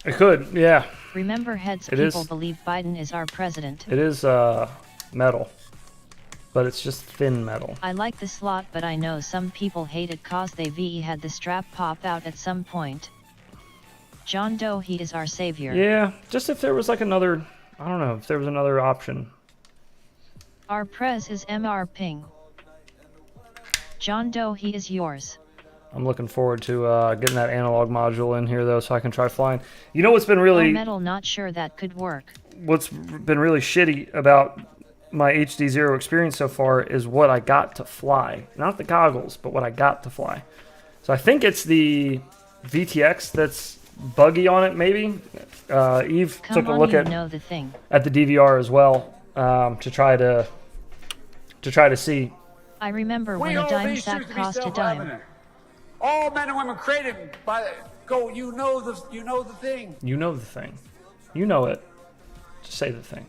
S2: It could, yeah.
S1: Remember, heads
S2: It
S1: people
S2: is.
S1: believe Biden is our president.
S2: It is metal, but it's just thin metal.
S1: I like the slot, but I know some people hate it cause they had the strap pop out at some point. John Doe, he is our savior.
S2: Yeah, just if there was like another, I don't know, if there was another option.
S1: Our prez is MR Ping. John Doe, he is yours.
S2: I'm looking forward to getting that analog module in here though, so I can try flying. You know what's been really,
S1: Oh, metal, not sure that could work.
S2: what's been really shitty about my HD0 experience so far is what I got to fly. Not the goggles, but what I got to fly. So I think it's the VTX that's buggy on it, maybe. Eve
S1: Come
S2: took a
S1: on,
S2: look
S1: you
S2: at
S1: know the thing.
S2: the DVR as well to try to see.
S1: I remember when a dime sack cost a dime.
S11: All men and women created by go. You know the thing.
S2: You know the thing. You know it. Just say the thing.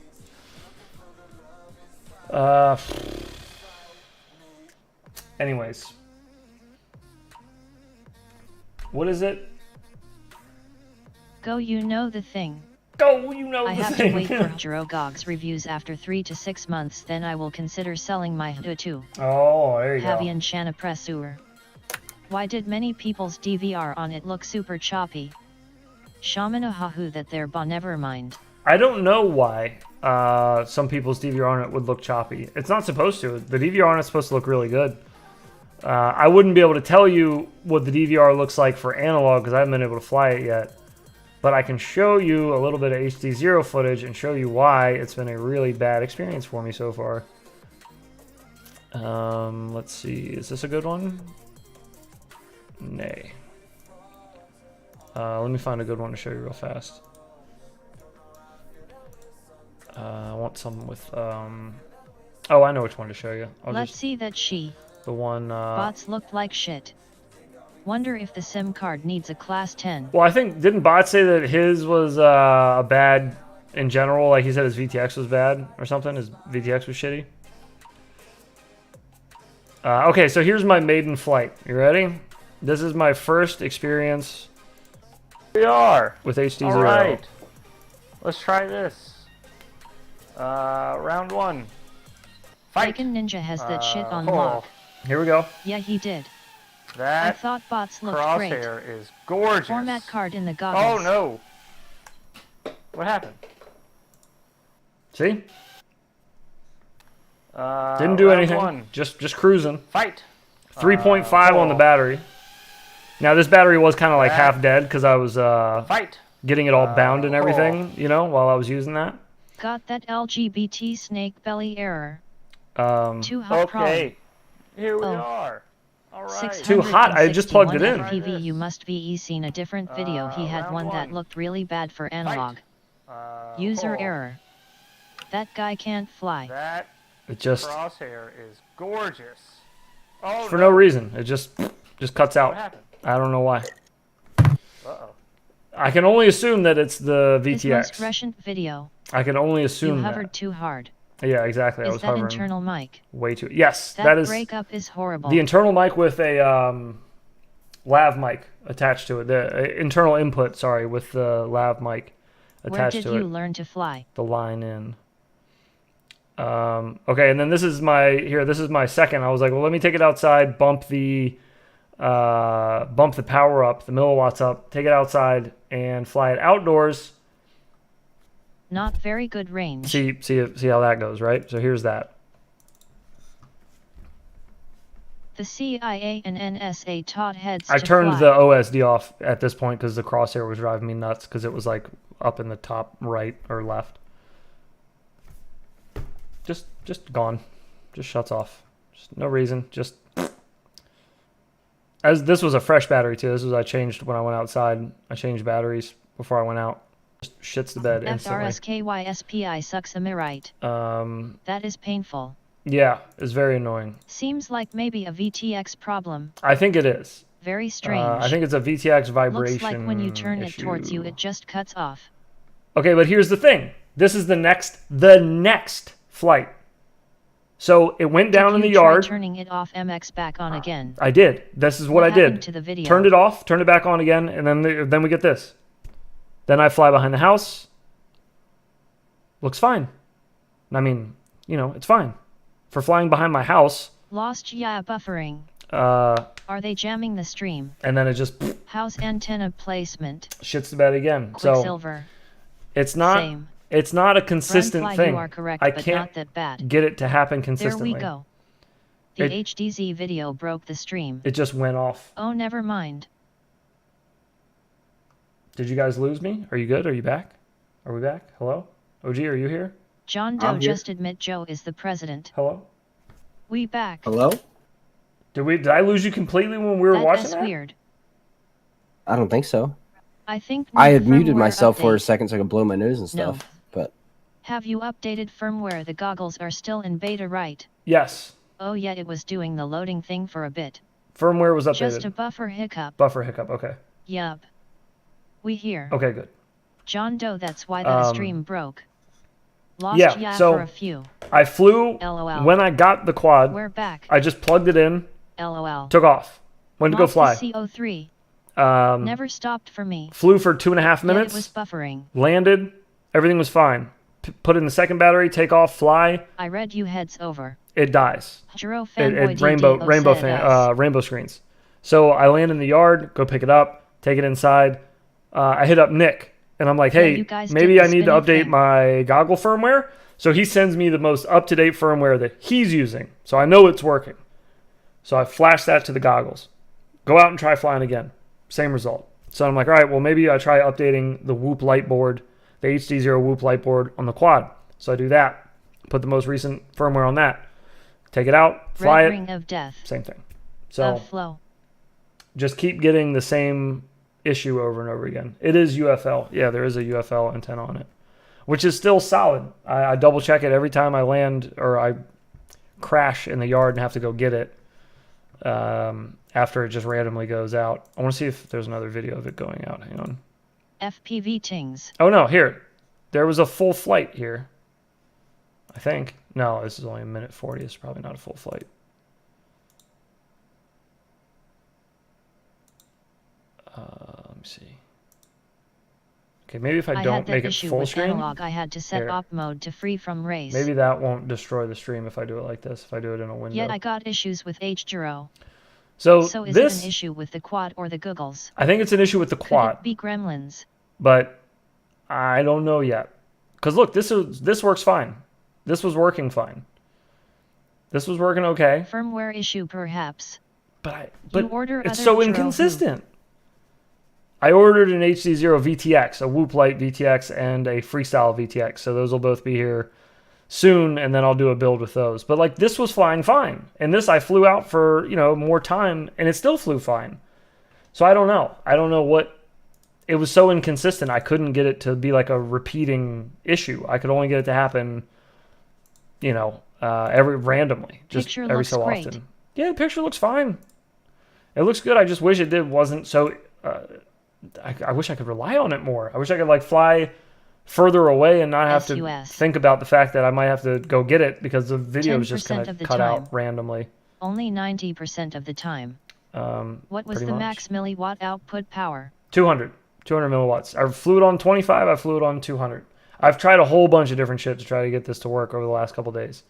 S2: Anyways. What is it?
S1: Go, you know the thing.
S2: Go, you know
S1: I
S2: the
S1: have
S2: thing.
S1: to wait for Jiro Gog's reviews after 3 to 6 months, then I will consider selling my HUD too.
S2: Oh, there you go.
S1: Javian Shana Pressur. Why did many people's DVR on it look super choppy? Shamana Hahu that there, but never mind.
S2: I don't know why some people's DVR on it would look choppy. It's not supposed to. The DVR on it's supposed to look really good. I wouldn't be able to tell you what the DVR looks like for analog because I haven't been able to fly it yet. But I can show you a little bit of HD0 footage and show you why it's been a really bad experience for me so far. Let's see. Is this a good one? Nay. Let me find a good one to show you real fast. I want some with... Oh, I know which one to show you.
S1: Let's see that she...
S2: The one...
S1: bots looked like shit. Wonder if the SIM card needs a class 10.
S2: Well, I think, didn't Bot say that his was bad in general? Like he said his VTX was bad or something? His VTX was shitty? Okay, so here's my maiden flight. You ready? This is my first experience.
S6: We are.
S2: With HD0.
S6: All right. Let's try this. Round 1. Fight.
S1: Bacon Ninja has that shit on lock.
S2: Here we go.
S1: Yeah, he did.
S6: That
S1: I thought bots looked great.
S6: crosshair is gorgeous.
S1: Format card in the goggles.
S6: Oh no. What happened?
S2: See? Didn't do anything.
S6: 1.
S2: Just cruising.
S6: Fight.
S2: 3.5 on the battery. Now this battery was kind of like half dead because I was
S6: Fight.
S2: getting it all bound and everything, you know, while I was using that.
S1: Got that LGBT snake belly error. Too hot
S6: Okay.
S1: problem.
S6: Here we are. All right.
S2: Too hot. I just plugged it in.
S1: FPV, you must be seen a different video. He had one that looked really bad for analog. User error. That guy can't fly.
S6: That
S2: It just
S6: crosshair is gorgeous. Oh,
S2: for no reason. It just cuts out.
S6: What happened?
S2: I don't know why.
S6: Uh-oh.
S2: I can only assume that it's the
S1: His
S2: VTX.
S1: most recent video.
S2: I can only assume
S1: You
S2: that.
S1: hovered too hard.
S2: Yeah, exactly. I
S1: Is
S2: was
S1: that
S2: hovering
S1: internal mic?
S2: way too. Yes,
S1: That
S2: that is
S1: breakup is horrible.
S2: the internal mic with a lav mic attached to it. The internal input, sorry, with the lav mic
S1: Where
S2: attached
S1: did
S2: to
S1: you
S2: it.
S1: learn to fly?
S2: The line in. Okay, and then this is my second. I was like, well, let me take it outside, bump the power up, the milliwatts up, take it outside, and fly it outdoors.
S1: Not very good range.
S2: See how that goes, right? So here's that.
S1: The CIA and NSA taught heads
S2: I
S1: to
S2: turned
S1: fly.
S2: the OSD off at this point because the crosshair was driving me nuts because it was like up in the top right or left. Just gone. Just shuts off. Just no reason. Just as this was a fresh battery too. This was I changed when I went outside. I changed batteries before I went out. Just shits the bed instantly.
S1: FRSKYSPI sucks, am I right? That is painful.
S2: Yeah, it's very annoying.
S1: Seems like maybe a VTX problem.
S2: I think it is.
S1: Very strange.
S2: I think it's a VTX vibration.
S1: Looks like when you turn
S2: issue.
S1: it towards you, it just cuts off.
S2: Okay, but here's the thing. This is the next flight. So it went down in the yard.
S1: Turning it off, MX back on again.
S2: I did. This is what I
S1: happened
S2: did.
S1: to the video?
S2: Turned it off, turned it back on again, and then we get this. Then I fly behind the house. Looks fine. I mean, you know, it's fine. For flying behind my house.
S1: Lost, yeah, buffering. Are they jamming the stream?
S2: And then it just
S1: House antenna placement.
S2: shits the bed again.
S1: Quicksilver.
S2: So it's not
S1: Same.
S2: It's not a consistent
S1: Run fly,
S2: thing.
S1: You are correct,
S2: I
S1: but
S2: can't
S1: not that bad.
S2: get it to happen consistently.
S1: There we go. The HDZ video broke the stream.
S2: It just went off.
S1: Oh, never mind.
S2: Did you guys lose me? Are you good? Are you back? Are we back? Hello? OG, are you here?
S1: John Doe just admit Joe is the president.
S2: Hello?
S1: We back.
S8: Hello?
S2: Did I lose you completely when we were watching
S1: That's
S2: that?
S1: weird.
S8: I don't think so.
S1: I think
S8: I had
S1: new
S8: muted
S1: firmware
S8: myself for a
S1: update.
S8: second so I could blow my nose and
S1: No.
S8: stuff. But
S1: Have you updated firmware? The goggles are still in beta, right?
S2: Yes.
S1: Oh yeah, it was doing the loading thing for a bit.
S2: Firmware was updated.
S1: Just a buffer hiccup.
S2: Buffer hiccup, okay.
S1: Yup. We hear.
S2: Okay, good.
S1: John Doe, that's why the stream broke. Lost
S2: Yeah, so
S1: for a few.
S2: I flew
S1: LOL.
S2: when I got the quad.
S1: We're back.
S2: I just plugged it in,
S1: LOL.
S2: took off, went to go
S1: Lost
S2: fly.
S1: the CO3.
S2: Um,
S1: Never stopped for me.
S2: Flew for 2.5
S1: Yet
S2: minutes.
S1: it was buffering.
S2: Landed, everything was fine. Put in the second battery, take off, fly.
S1: I read you heads over.
S2: It dies.
S1: Jiro
S2: It
S1: fanboy
S2: rainbow screens. So I land in the yard, go pick it up, take it inside. I hit up Nick, and I'm like,
S1: Yeah,
S2: hey,
S1: you guys
S2: maybe
S1: did
S2: I
S1: the
S2: need to
S1: spinning
S2: update
S1: thing.
S2: my goggle firmware. So he sends me the most up-to-date firmware that he's using. So I know it's working. So I flash that to the goggles. Go out and try flying again. Same result. So I'm like, all right, well, maybe I try updating the Whoop light board, the HD0 Whoop light board on the quad. So I do that. Put the most recent firmware on that. Take it out, fly
S1: Red
S2: it.
S1: Ring of Death.
S2: Same thing. So
S1: Of flow.
S2: just keep getting the same issue over and over again. It is UFL. Yeah, there is a UFL antenna on it, which is still solid. I double check it every time I land or I crash in the yard and have to go get it. after it just randomly goes out. I want to see if there's another video of it going out. Hang on.
S1: FPV tings.
S2: Oh no, here. There was a full flight here. I think. No, this is only a minute 40. It's probably not a full flight. Let me see. Okay, maybe if I don't make it full screen.
S1: Analog, I had to set op mode to free from race.
S2: Maybe that won't destroy the stream if I do it like this. If I do it in a window.
S1: Yet I got issues with H0.
S2: So
S1: is
S2: this
S1: it an issue with the quad or the googles?
S2: I think it's an issue with the quad.
S1: Could it be gremlins?
S2: But I don't know yet. Because look, this works fine. This was working fine. This was working okay.
S1: Firmware issue perhaps.
S2: But
S1: it's
S2: so inconsistent. I ordered an HD0 VTX, a Whoop Light VTX, and a Freestyle VTX. So those will both be here soon, and then I'll do a build with those. But like this was flying fine. And this I flew out for, more time, and it still flew fine. So I don't know. I don't know what... It was so inconsistent. I couldn't get it to be like a repeating issue. I could only get it to happen, every randomly, just
S1: picture
S2: every
S1: looks
S2: so
S1: great.
S2: often. Yeah, the picture looks fine. It looks good. I just wish it wasn't so. I wish I could rely on it more. I wish I could fly further away and not have to think about the fact that I might have to go get it because the video is just going to cut out randomly.
S1: Only 90% of the time. What was the max milliwatt output power?
S2: 200 milliwatts. I flew it on 25. I flew it on 200. I've tried a whole bunch of different shit to try to get this to work over the last couple days.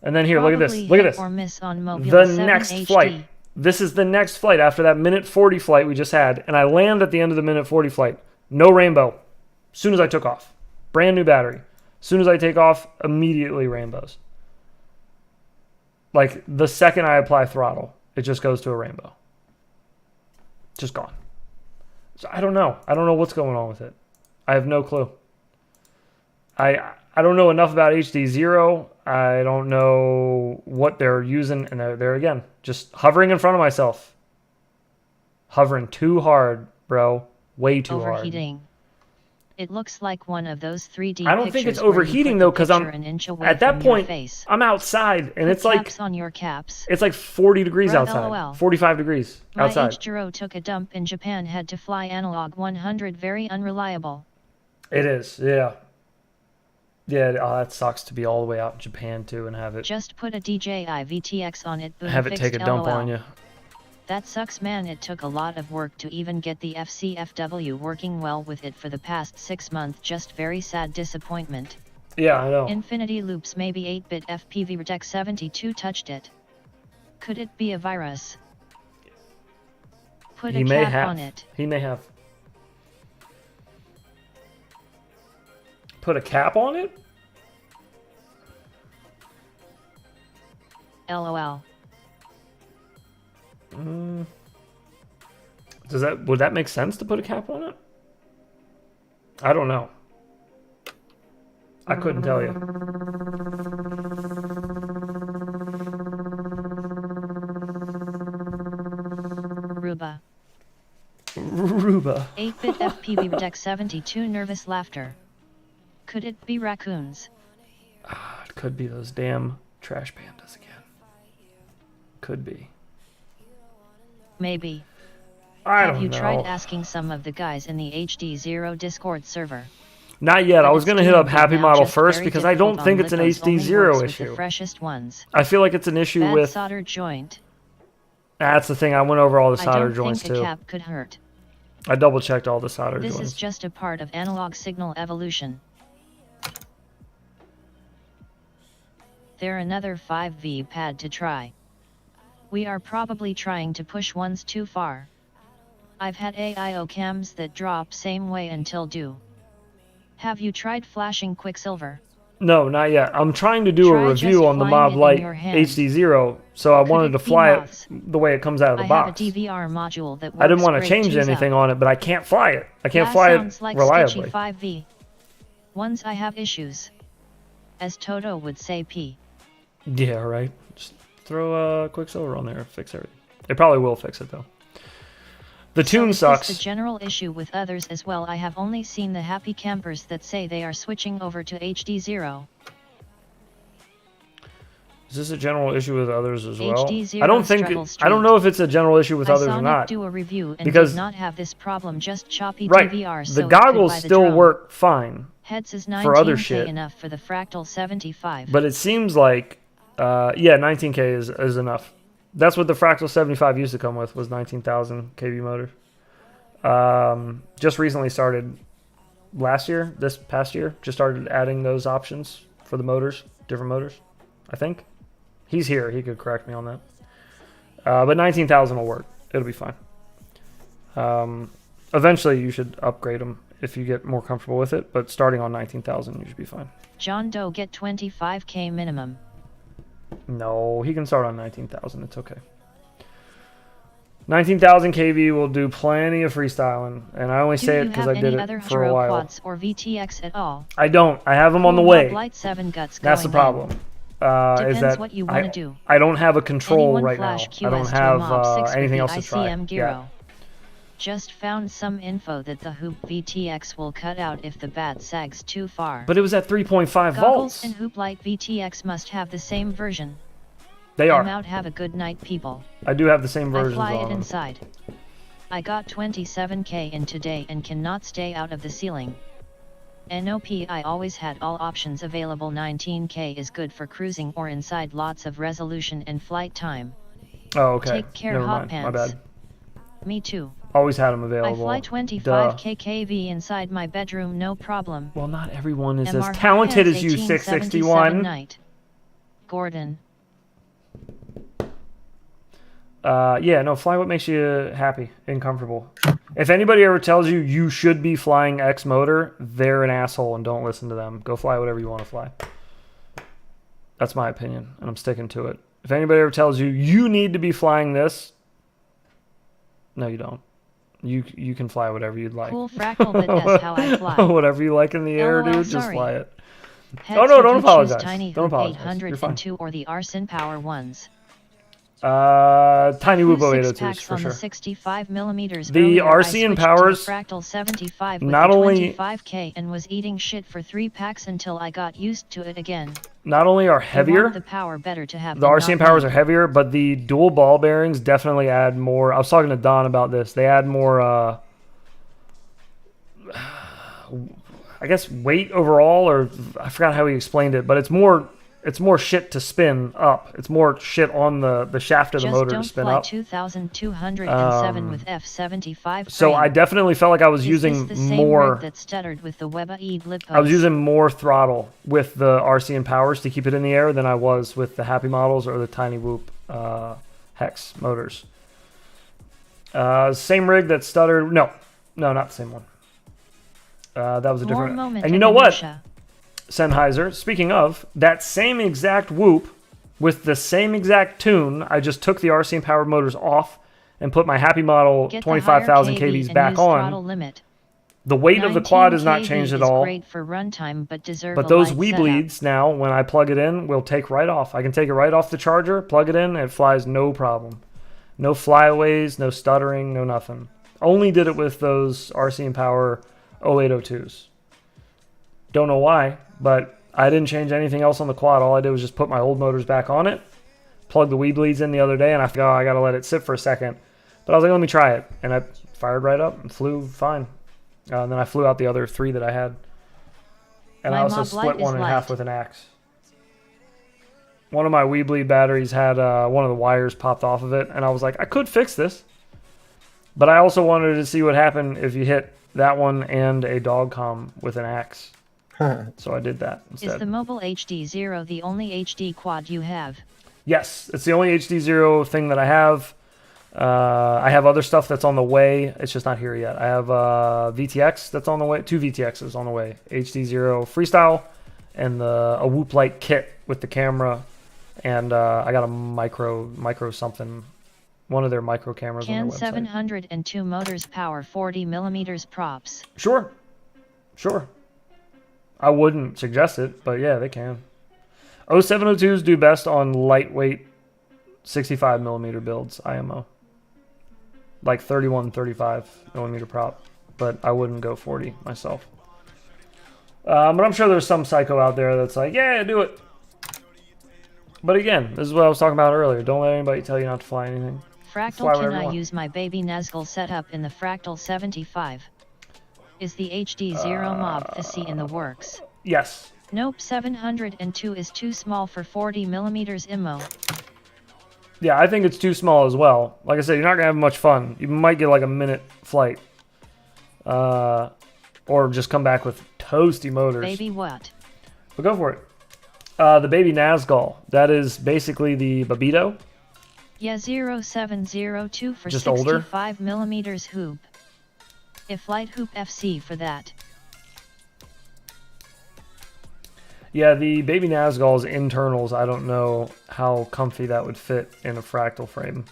S2: And then here, look at this. Look at this.
S1: Or miss on
S2: the next flight. This is the next flight after that minute 40 flight we just had. And I land at the end of the minute 40 flight. No rainbow. As soon as I took off. Brand new battery. As soon as I take off, immediately rainbows. Like the second I apply throttle, it just goes to a rainbow. Just gone. So I don't know. I don't know what's going on with it. I have no clue. I don't know enough about HD0. I don't know what they're using. And they're again, just hovering in front of myself. Hovering too hard, bro. Way too
S1: Overheating. Hard. It looks like one of those 3D
S2: I don't think it's overheating though, because I'm at that point I'm outside and it's like
S1: on your caps.
S2: It's like 40 degrees outside.
S1: LOL.
S2: 45 degrees outside.
S1: My H0 took a dump in Japan, had to fly analog 100, very unreliable.
S2: It is, yeah. Yeah, that sucks to be all the way out in Japan too and have it.
S1: Just put a DJI VTX on it. Boom,
S2: have it take a dump
S1: LOL.
S2: on you.
S1: That sucks, man. It took a lot of work to even get the FCFW working well with it for the past 6 months. Just very sad disappointment.
S2: Yeah, I know.
S1: Infinity loops, maybe 8-bit FPV Redec 72 touched it. Could it be a virus? Put a cap on it.
S2: He may have. Put a cap on it?
S1: LOL.
S2: Would that make sense to put a cap on it? I don't know. I couldn't tell you.
S1: Ruba. 8-bit FPV Redec 72 nervous laughter. Could it be raccoons?
S2: It could be those damn trash pandas again. Could be.
S1: Maybe.
S2: Have
S1: you tried asking some of the guys in the HD0 Discord server?
S2: Not yet. I was going to hit up Happy Model first because I don't think it's an HD0 issue.
S1: The freshest ones.
S2: I feel like it's an issue with
S1: solder joint.
S2: That's the thing. I went over all the solder joints
S1: too. I don't think
S2: a
S1: cap could hurt.
S2: I double checked all the solder joints.
S1: This is just a part of analog signal evolution. There another 5V pad to try. We are probably trying to push ones too far. I've had AIO cams that drop same way until do. Have you tried flashing Quicksilver?
S2: No, not yet. I'm trying to do a review on the Mob Light HD0, so I wanted to fly it the way it comes out of the box.
S1: I have a DVR module that works
S2: I didn't want to change anything on it, but I can't fly it. I can't fly it reliably.
S1: 5V. Ones I have issues. As Toto would say, P.
S2: Yeah, right. Just throw a Quicksilver on there, fix everything. It probably will fix it though. The tune sucks.
S1: This the general issue with others as well. I have only seen the happy campers that say they are switching over to HD0.
S2: Is this a general issue with others as well?
S1: HD0
S2: I don't think. I don't know if it's a general issue with
S1: I
S2: others
S1: saw
S2: or
S1: Nick
S2: not.
S1: do a review and
S2: because
S1: did not have this problem, just choppy
S2: right,
S1: DVR,
S2: the
S1: so it could
S2: goggles
S1: buy the
S2: still
S1: drone.
S2: work fine
S1: Heads is
S2: for other
S1: 19K
S2: shit.
S1: enough for the Fractal 75.
S2: But it seems like, yeah, 19K is enough. That's what the Fractal 75 used to come with, was 19,000 kV motor. Just recently started last year, this past year, just started adding those options for the motors, different motors, I think. He's here, he could correct me on that. But 19,000 will work. It'll be fine. Eventually you should upgrade them if you get more comfortable with it, but starting on 19,000 you should be fine.
S1: John Doe get 25K minimum.
S2: No, he can start on 19,000. It's okay. 19,000 kV will do plenty of freestyling, and I only say it because I did it for a while.
S1: Quads or VTX at all?
S2: I don't. I have them on the way.
S1: Light 7 guts
S2: That's the problem.
S1: Depends
S2: is that
S1: what you want to do.
S2: I don't have a control
S1: Anyone
S2: right now.
S1: flash
S2: I don't
S1: QS to
S2: have
S1: Mob 6
S2: anything
S1: with
S2: else
S1: the
S2: to try.
S1: ICM
S2: Yeah.
S1: Giro. Just found some info that the Hoop VTX will cut out if the bat sags too far.
S2: But it was at 3.5
S1: Goggles
S2: volts.
S1: and Hoop Light VTX must have the same version.
S2: They are.
S1: I'm out. Have a good night, people.
S2: I do have the same versions
S1: I fly
S2: on
S1: it
S2: them.
S1: inside. I got 27K in today and cannot stay out of the ceiling. NOP, I always had all options available. 19K is good for cruising or inside, lots of resolution and flight time.
S2: Oh, okay.
S1: Take care,
S2: Never
S1: hot
S2: mind.
S1: pants.
S2: My bad.
S1: Me too.
S2: Always had them
S1: I
S2: available.
S1: fly 25K kV inside my bedroom, no problem.
S2: Well, not everyone is
S1: MR
S2: as talented
S1: Hot
S2: as you,
S1: Pants
S2: 661.
S1: 1877 night. Gordon.
S2: Yeah, no, fly what makes you happy and comfortable. If anybody ever tells you you should be flying X motor, they're an asshole and don't listen to them. Go fly whatever you want to fly. That's my opinion, and I'm sticking to it. If anybody ever tells you you need to be flying this, no, you don't. You can fly whatever you'd like.
S1: Cool fractal, but that's how I fly.
S2: Whatever you like in the air,
S1: LOL,
S2: dude, just
S1: sorry.
S2: fly it.
S1: Heads
S2: Oh no,
S1: if
S2: don't
S1: you
S2: apologize.
S1: choose Tiny
S2: Don't
S1: Hoop
S2: apologize. You're fine.
S1: 802 or the Arson Power ones.
S2: Tiny Whoop
S1: 6
S2: 802s
S1: packs
S2: for
S1: on
S2: sure.
S1: the 65 millimeters.
S2: The
S1: Earlier, I
S2: RC and
S1: switched to
S2: Powers
S1: the Fractal 75 with
S2: not
S1: the
S2: only
S1: 25K and was eating shit for 3 packs until I got used to it again.
S2: not only are
S1: You
S2: heavier,
S1: want the power better to have
S2: the
S1: than
S2: RC and
S1: not
S2: Powers
S1: need.
S2: are heavier, but the dual ball bearings definitely add more. I was talking to Don about this. They add more, I guess, weight overall, or I forgot how he explained it, but it's more shit to spin up. It's more shit on the shaft of the
S1: Just
S2: motor
S1: don't
S2: to spin
S1: fly
S2: up.
S1: 2207 with F75
S2: So
S1: frame.
S2: I definitely felt like I was
S1: Is
S2: using
S1: this the same
S2: more.
S1: rig that stuttered with the Weba-Eid lip
S2: I was
S1: post?
S2: using more throttle with the RC and Powers to keep it in the air than I was with the Happy models or the Tiny Whoop Hex motors. Same rig that stuttered. No, not the same one. That was a
S1: More
S2: different.
S1: moment
S2: And you
S1: of
S2: know what,
S1: inertia.
S2: Sennheiser, speaking of, that same exact Whoop with the same exact tune, I just took the RC and Power motors off and put my Happy model
S1: Get the higher
S2: 25,000
S1: kV
S2: KVs
S1: and
S2: back
S1: use
S2: on.
S1: throttle limit.
S2: The weight of the quad has not
S1: 19
S2: changed
S1: kV
S2: at all.
S1: Is great for runtime, but deserve
S2: But
S1: a
S2: those
S1: light
S2: Wii
S1: setup.
S2: bleeds now, when I plug it in, will take right off. I can take it right off the charger, plug it in, and it flies no problem. No flyaways, no stuttering, no nothing. Only did it with those RC and Power 0802s. Don't know why, but I didn't change anything else on the quad. All I did was just put my old motors back on it, plug the Wii bleeds in the other day, and I thought, oh, I got to let it sit for a second. But I was like, let me try it. And I fired right up and flew fine. And then I flew out the other 3 that I had. And
S1: My
S2: I also
S1: Mob
S2: split
S1: Light is
S2: one in half
S1: light.
S2: with an axe. One of my Wii bleed batteries had one of the wires popped off of it. And I was like, I could fix this. But I also wanted to see what happened if you hit that one and a dog com with an axe. So I did that
S1: Is
S2: instead.
S1: the Mobile HD0 the only HD quad you have?
S2: Yes, it's the only HD0 thing that I have. I have other stuff that's on the way. It's just not here yet. I have VTX that's on the way. 2 VTXs on the way. HD0 Freestyle and a Whoop Light kit with the camera. And I got a micro something. One of their micro cameras on
S1: Can
S2: their website.
S1: 702 motors power 40 millimeters props?
S2: Sure. I wouldn't suggest it, but yeah, they can. 0702s do best on lightweight 65 millimeter builds, IMO. Like 31, 35 millimeter prop, but I wouldn't go 40 myself. But I'm sure there's some psycho out there that's like, yeah, do it. But again, this is what I was talking about earlier. Don't let anybody tell you not to fly anything. Fly
S1: Fractal, can
S2: whatever you
S1: I
S2: want.
S1: use my baby Nazgul setup in the Fractal 75? Is the HD0 Mob FSC in the works?
S2: Yes.
S1: Nope, 702 is too small for 40mm IMO.
S2: Yeah, I think it's too small as well. Like I said, you're not going to have much fun. You might get like a minute flight. Or just come back with toasty motors.
S1: Baby what?
S2: But go for it. The baby Nazgul. That is basically the Babito.
S1: Yeah, 0702 for
S2: Just older?
S1: 65mm hoop. If light hoop FC for that.
S2: Yeah, the baby Nazgul's internals, I don't know how comfy that would fit in a fractal frame.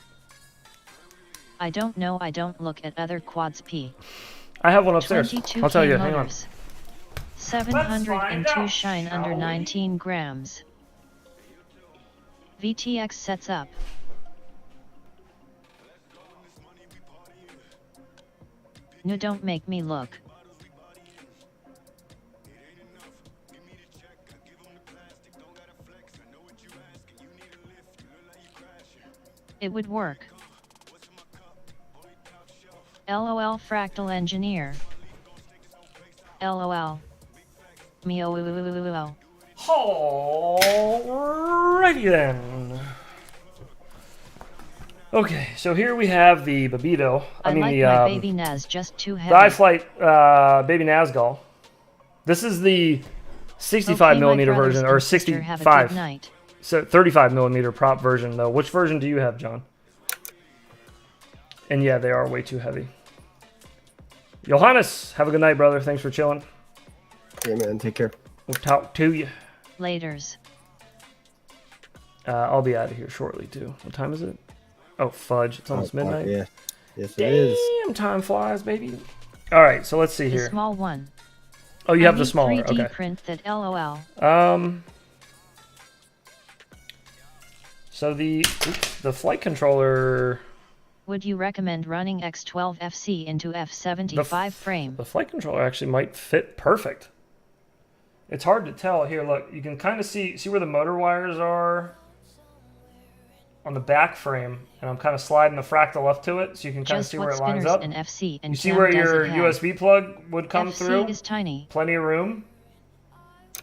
S1: I don't know, I don't look at other quads P.
S2: I have one upstairs.
S1: 22K
S2: I'll tell you, hang on.
S1: motors. 702 shine under 19 grams. VTX sets up. No, don't make me look. It would work. LOL Fractal Engineer. LOL. Meow.
S2: Alrighty then. Okay, so here we have the Babito.
S1: I
S2: mean
S1: like
S2: the
S1: my baby Naz just too heavy.
S2: the iFlight baby Nazgul. This is the 65mm version, or 65. So 35mm prop version though. Which version do you have, John? And yeah, they are way too heavy. Johannes, have a good night, brother. Thanks for chilling.
S8: Yeah, man. Take care.
S2: We'll talk to you.
S1: Laters.
S2: I'll be out of here shortly too. What time is it? Oh, fudge. It's almost midnight.
S8: Yeah. Yes, it is.
S2: Damn, time flies, baby. All right, so let's see
S1: The
S2: here.
S1: small one.
S2: Oh, you have the smaller.
S1: 3D
S2: Okay.
S1: print that LOL.
S2: So the flight controller.
S1: Would you recommend running X12 FC into F75 frame?
S2: The flight controller actually might fit perfect. It's hard to tell. Here, look. You can kind of see where the motor wires are on the back frame, and I'm kind of sliding the fractal up to it, so you can kind of see where it lines up.
S1: And FC and
S2: you see where your USB plug would come
S1: FC
S2: through?
S1: is tiny.
S2: Plenty of room.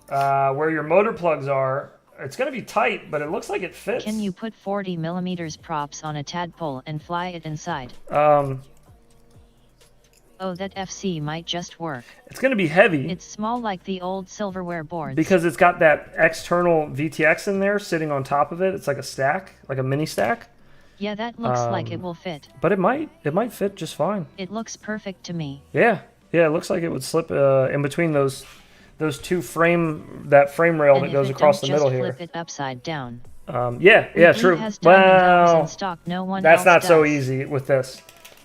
S2: Where your motor plugs are, it's going to be tight, but it looks like it fits.
S1: Can you put 40mm props on a tadpole and fly it inside? Oh, that FC might just work.
S2: It's going to be heavy.
S1: It's small like the old silverware boards.
S2: Because it's got that external VTX in there sitting on top of it. It's like a stack, like a mini stack.
S1: Yeah, that looks like it will fit.
S2: But it might fit just fine.
S1: It looks perfect to me.
S2: Yeah, it looks like it would slip in between those two frame rail
S1: and
S2: that goes across the middle here.
S1: Flip it upside down.
S2: Yeah, true.
S1: Well, stock, no one
S2: that's
S1: else
S2: not
S1: does.
S2: So easy with this.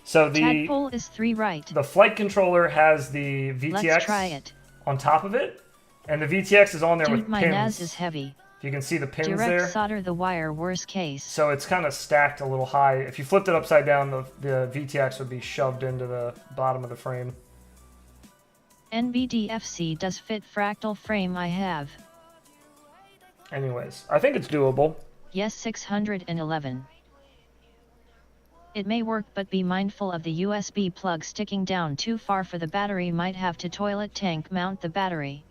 S2: So the
S1: tadpole is 3 right.
S2: The flight controller has the VTX
S1: Let's try it.
S2: on top of it, and the VTX is on there with pins.
S1: My NAS is heavy.
S2: If you can see the pins
S1: Direct
S2: there.
S1: solder the wire, worst case.
S2: So it's kind of stacked a little high. If you flipped it upside down, the VTX would be shoved into the bottom of the frame.
S1: NBDFC does fit fractal frame I have.
S2: Anyways, I think it's doable.
S1: Yes, 611. It may work, but be mindful of the USB plug sticking down too far for the battery. Might have to toilet tank mount the battery.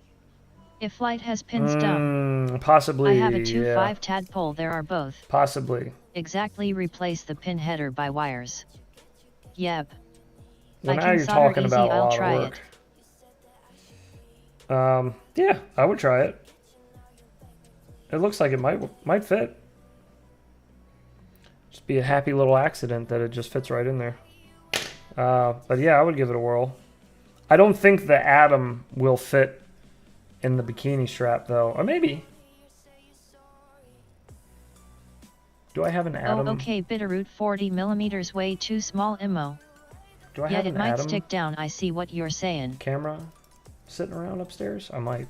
S1: If light has pins dumb.
S2: Possibly.
S1: I have a 2.5 tadpole. There are both.
S2: Possibly.
S1: Exactly. Replace the pin header by wires. Yep.
S2: Well, now you're talking about a lot of work. Yeah, I would try it. It looks like it might fit. Just be a happy little accident that it just fits right in there. But yeah, I would give it a whirl. I don't think the Atom will fit in the bikini strap though, or maybe. Do I have an Atom?
S1: Oh, okay. Bitterroot 40mm way too small immo.
S2: Do I have an
S1: it might
S2: Atom
S1: stick down. I see what you're saying.
S2: camera sitting around upstairs? I might.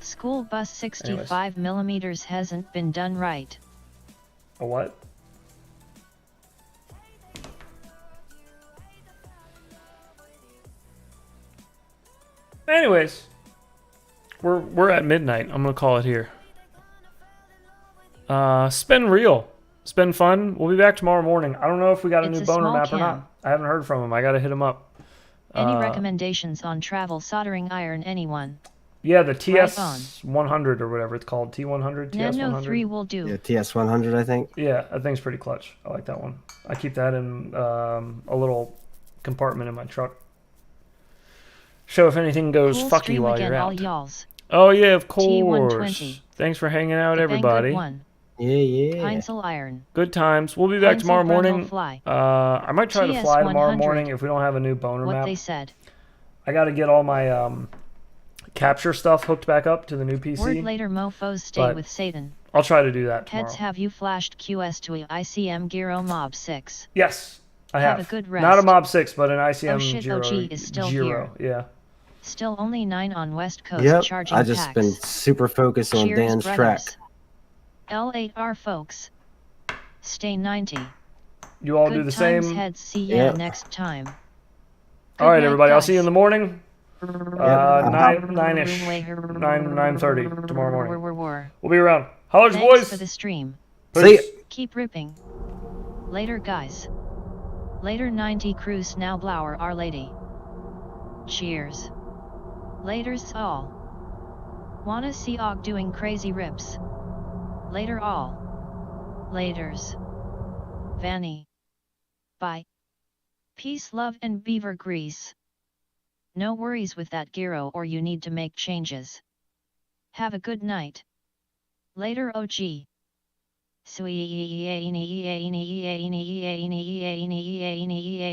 S1: School bus 65mm hasn't been done right.
S2: A what? Anyways, we're at midnight. I'm gonna call it here. Spin real. Spin fun. We'll be back tomorrow morning. I don't know if we got a
S1: It's
S2: new
S1: a
S2: boner
S1: small
S2: map or
S1: cam.
S2: not. I haven't heard from him. I got to hit him up.
S1: Any recommendations on travel soldering iron, anyone?
S2: Yeah, the
S1: Right on.
S2: TS100 or whatever it's called. T100,
S1: Nano
S2: TS100.
S1: 3 will do.
S8: Yeah, TS100, I think.
S2: Yeah, that thing's pretty clutch. I like that one. I keep that in a little compartment in my truck. Show if anything goes
S1: Cool
S2: fucky
S1: stream
S2: while
S1: again,
S2: you're
S1: all
S2: out.
S1: y'alls.
S2: Oh, yeah, of
S1: T120.
S2: course. Thanks for hanging out,
S1: The bang
S2: everybody.
S1: good one.
S8: Yeah.
S1: Painsel iron.
S2: Good times. We'll be back
S1: Painsel
S2: tomorrow
S1: Grundle
S2: morning.
S1: fly.
S2: I might try to fly tomorrow
S1: TS100.
S2: morning if we don't have a new boner
S1: What
S2: map.
S1: they said.
S2: I got to get all my capture stuff hooked back up to the new PC.
S1: Word later, mofos stay
S2: but
S1: with Satan.
S2: I'll try to do that tomorrow.
S1: Heads, have you flashed QS to a ICM Giro Mob 6?
S2: Yes, I have.
S1: Have a good rest.
S2: Not a Mob 6, but an ICM
S1: Oh shit,
S2: Giro.
S1: OG is still
S2: Giro. Yeah.
S1: Still only 9 on West Coast
S8: Yep.
S1: charging
S8: I just
S1: packs.
S8: been super focused on
S1: Cheers,
S8: Dan's
S1: brothers.
S8: track.
S1: L8R folks. Stay 90.
S2: You all
S1: Good
S2: do the
S1: times,
S2: same.
S1: heads, see ya
S8: Yep.
S1: next time.
S2: All right,
S1: Good night,
S2: everybody. I'll
S1: guys.
S2: see you in the morning.
S8: Yep.
S2: 9-ish. 9:30 tomorrow morning. We'll be around. Hollers,
S1: Thanks
S2: boys.
S1: for the stream.
S8: See ya.
S1: Keep ripping. Later, guys. Later, 90 cruise now blower our lady. Cheers. Laters all. Wanna see Og doing crazy rips? Later all. Laters. Vanny. Bye. Peace, love, and beaver grease. No worries with that gyro or you need to make changes. Have a good night. Later, OG.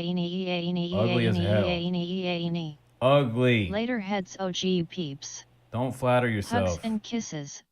S10: Ugly as hell. Ugly.
S1: Later, heads, OG peeps.
S10: Don't flatter yourself.
S1: Hugs and kisses.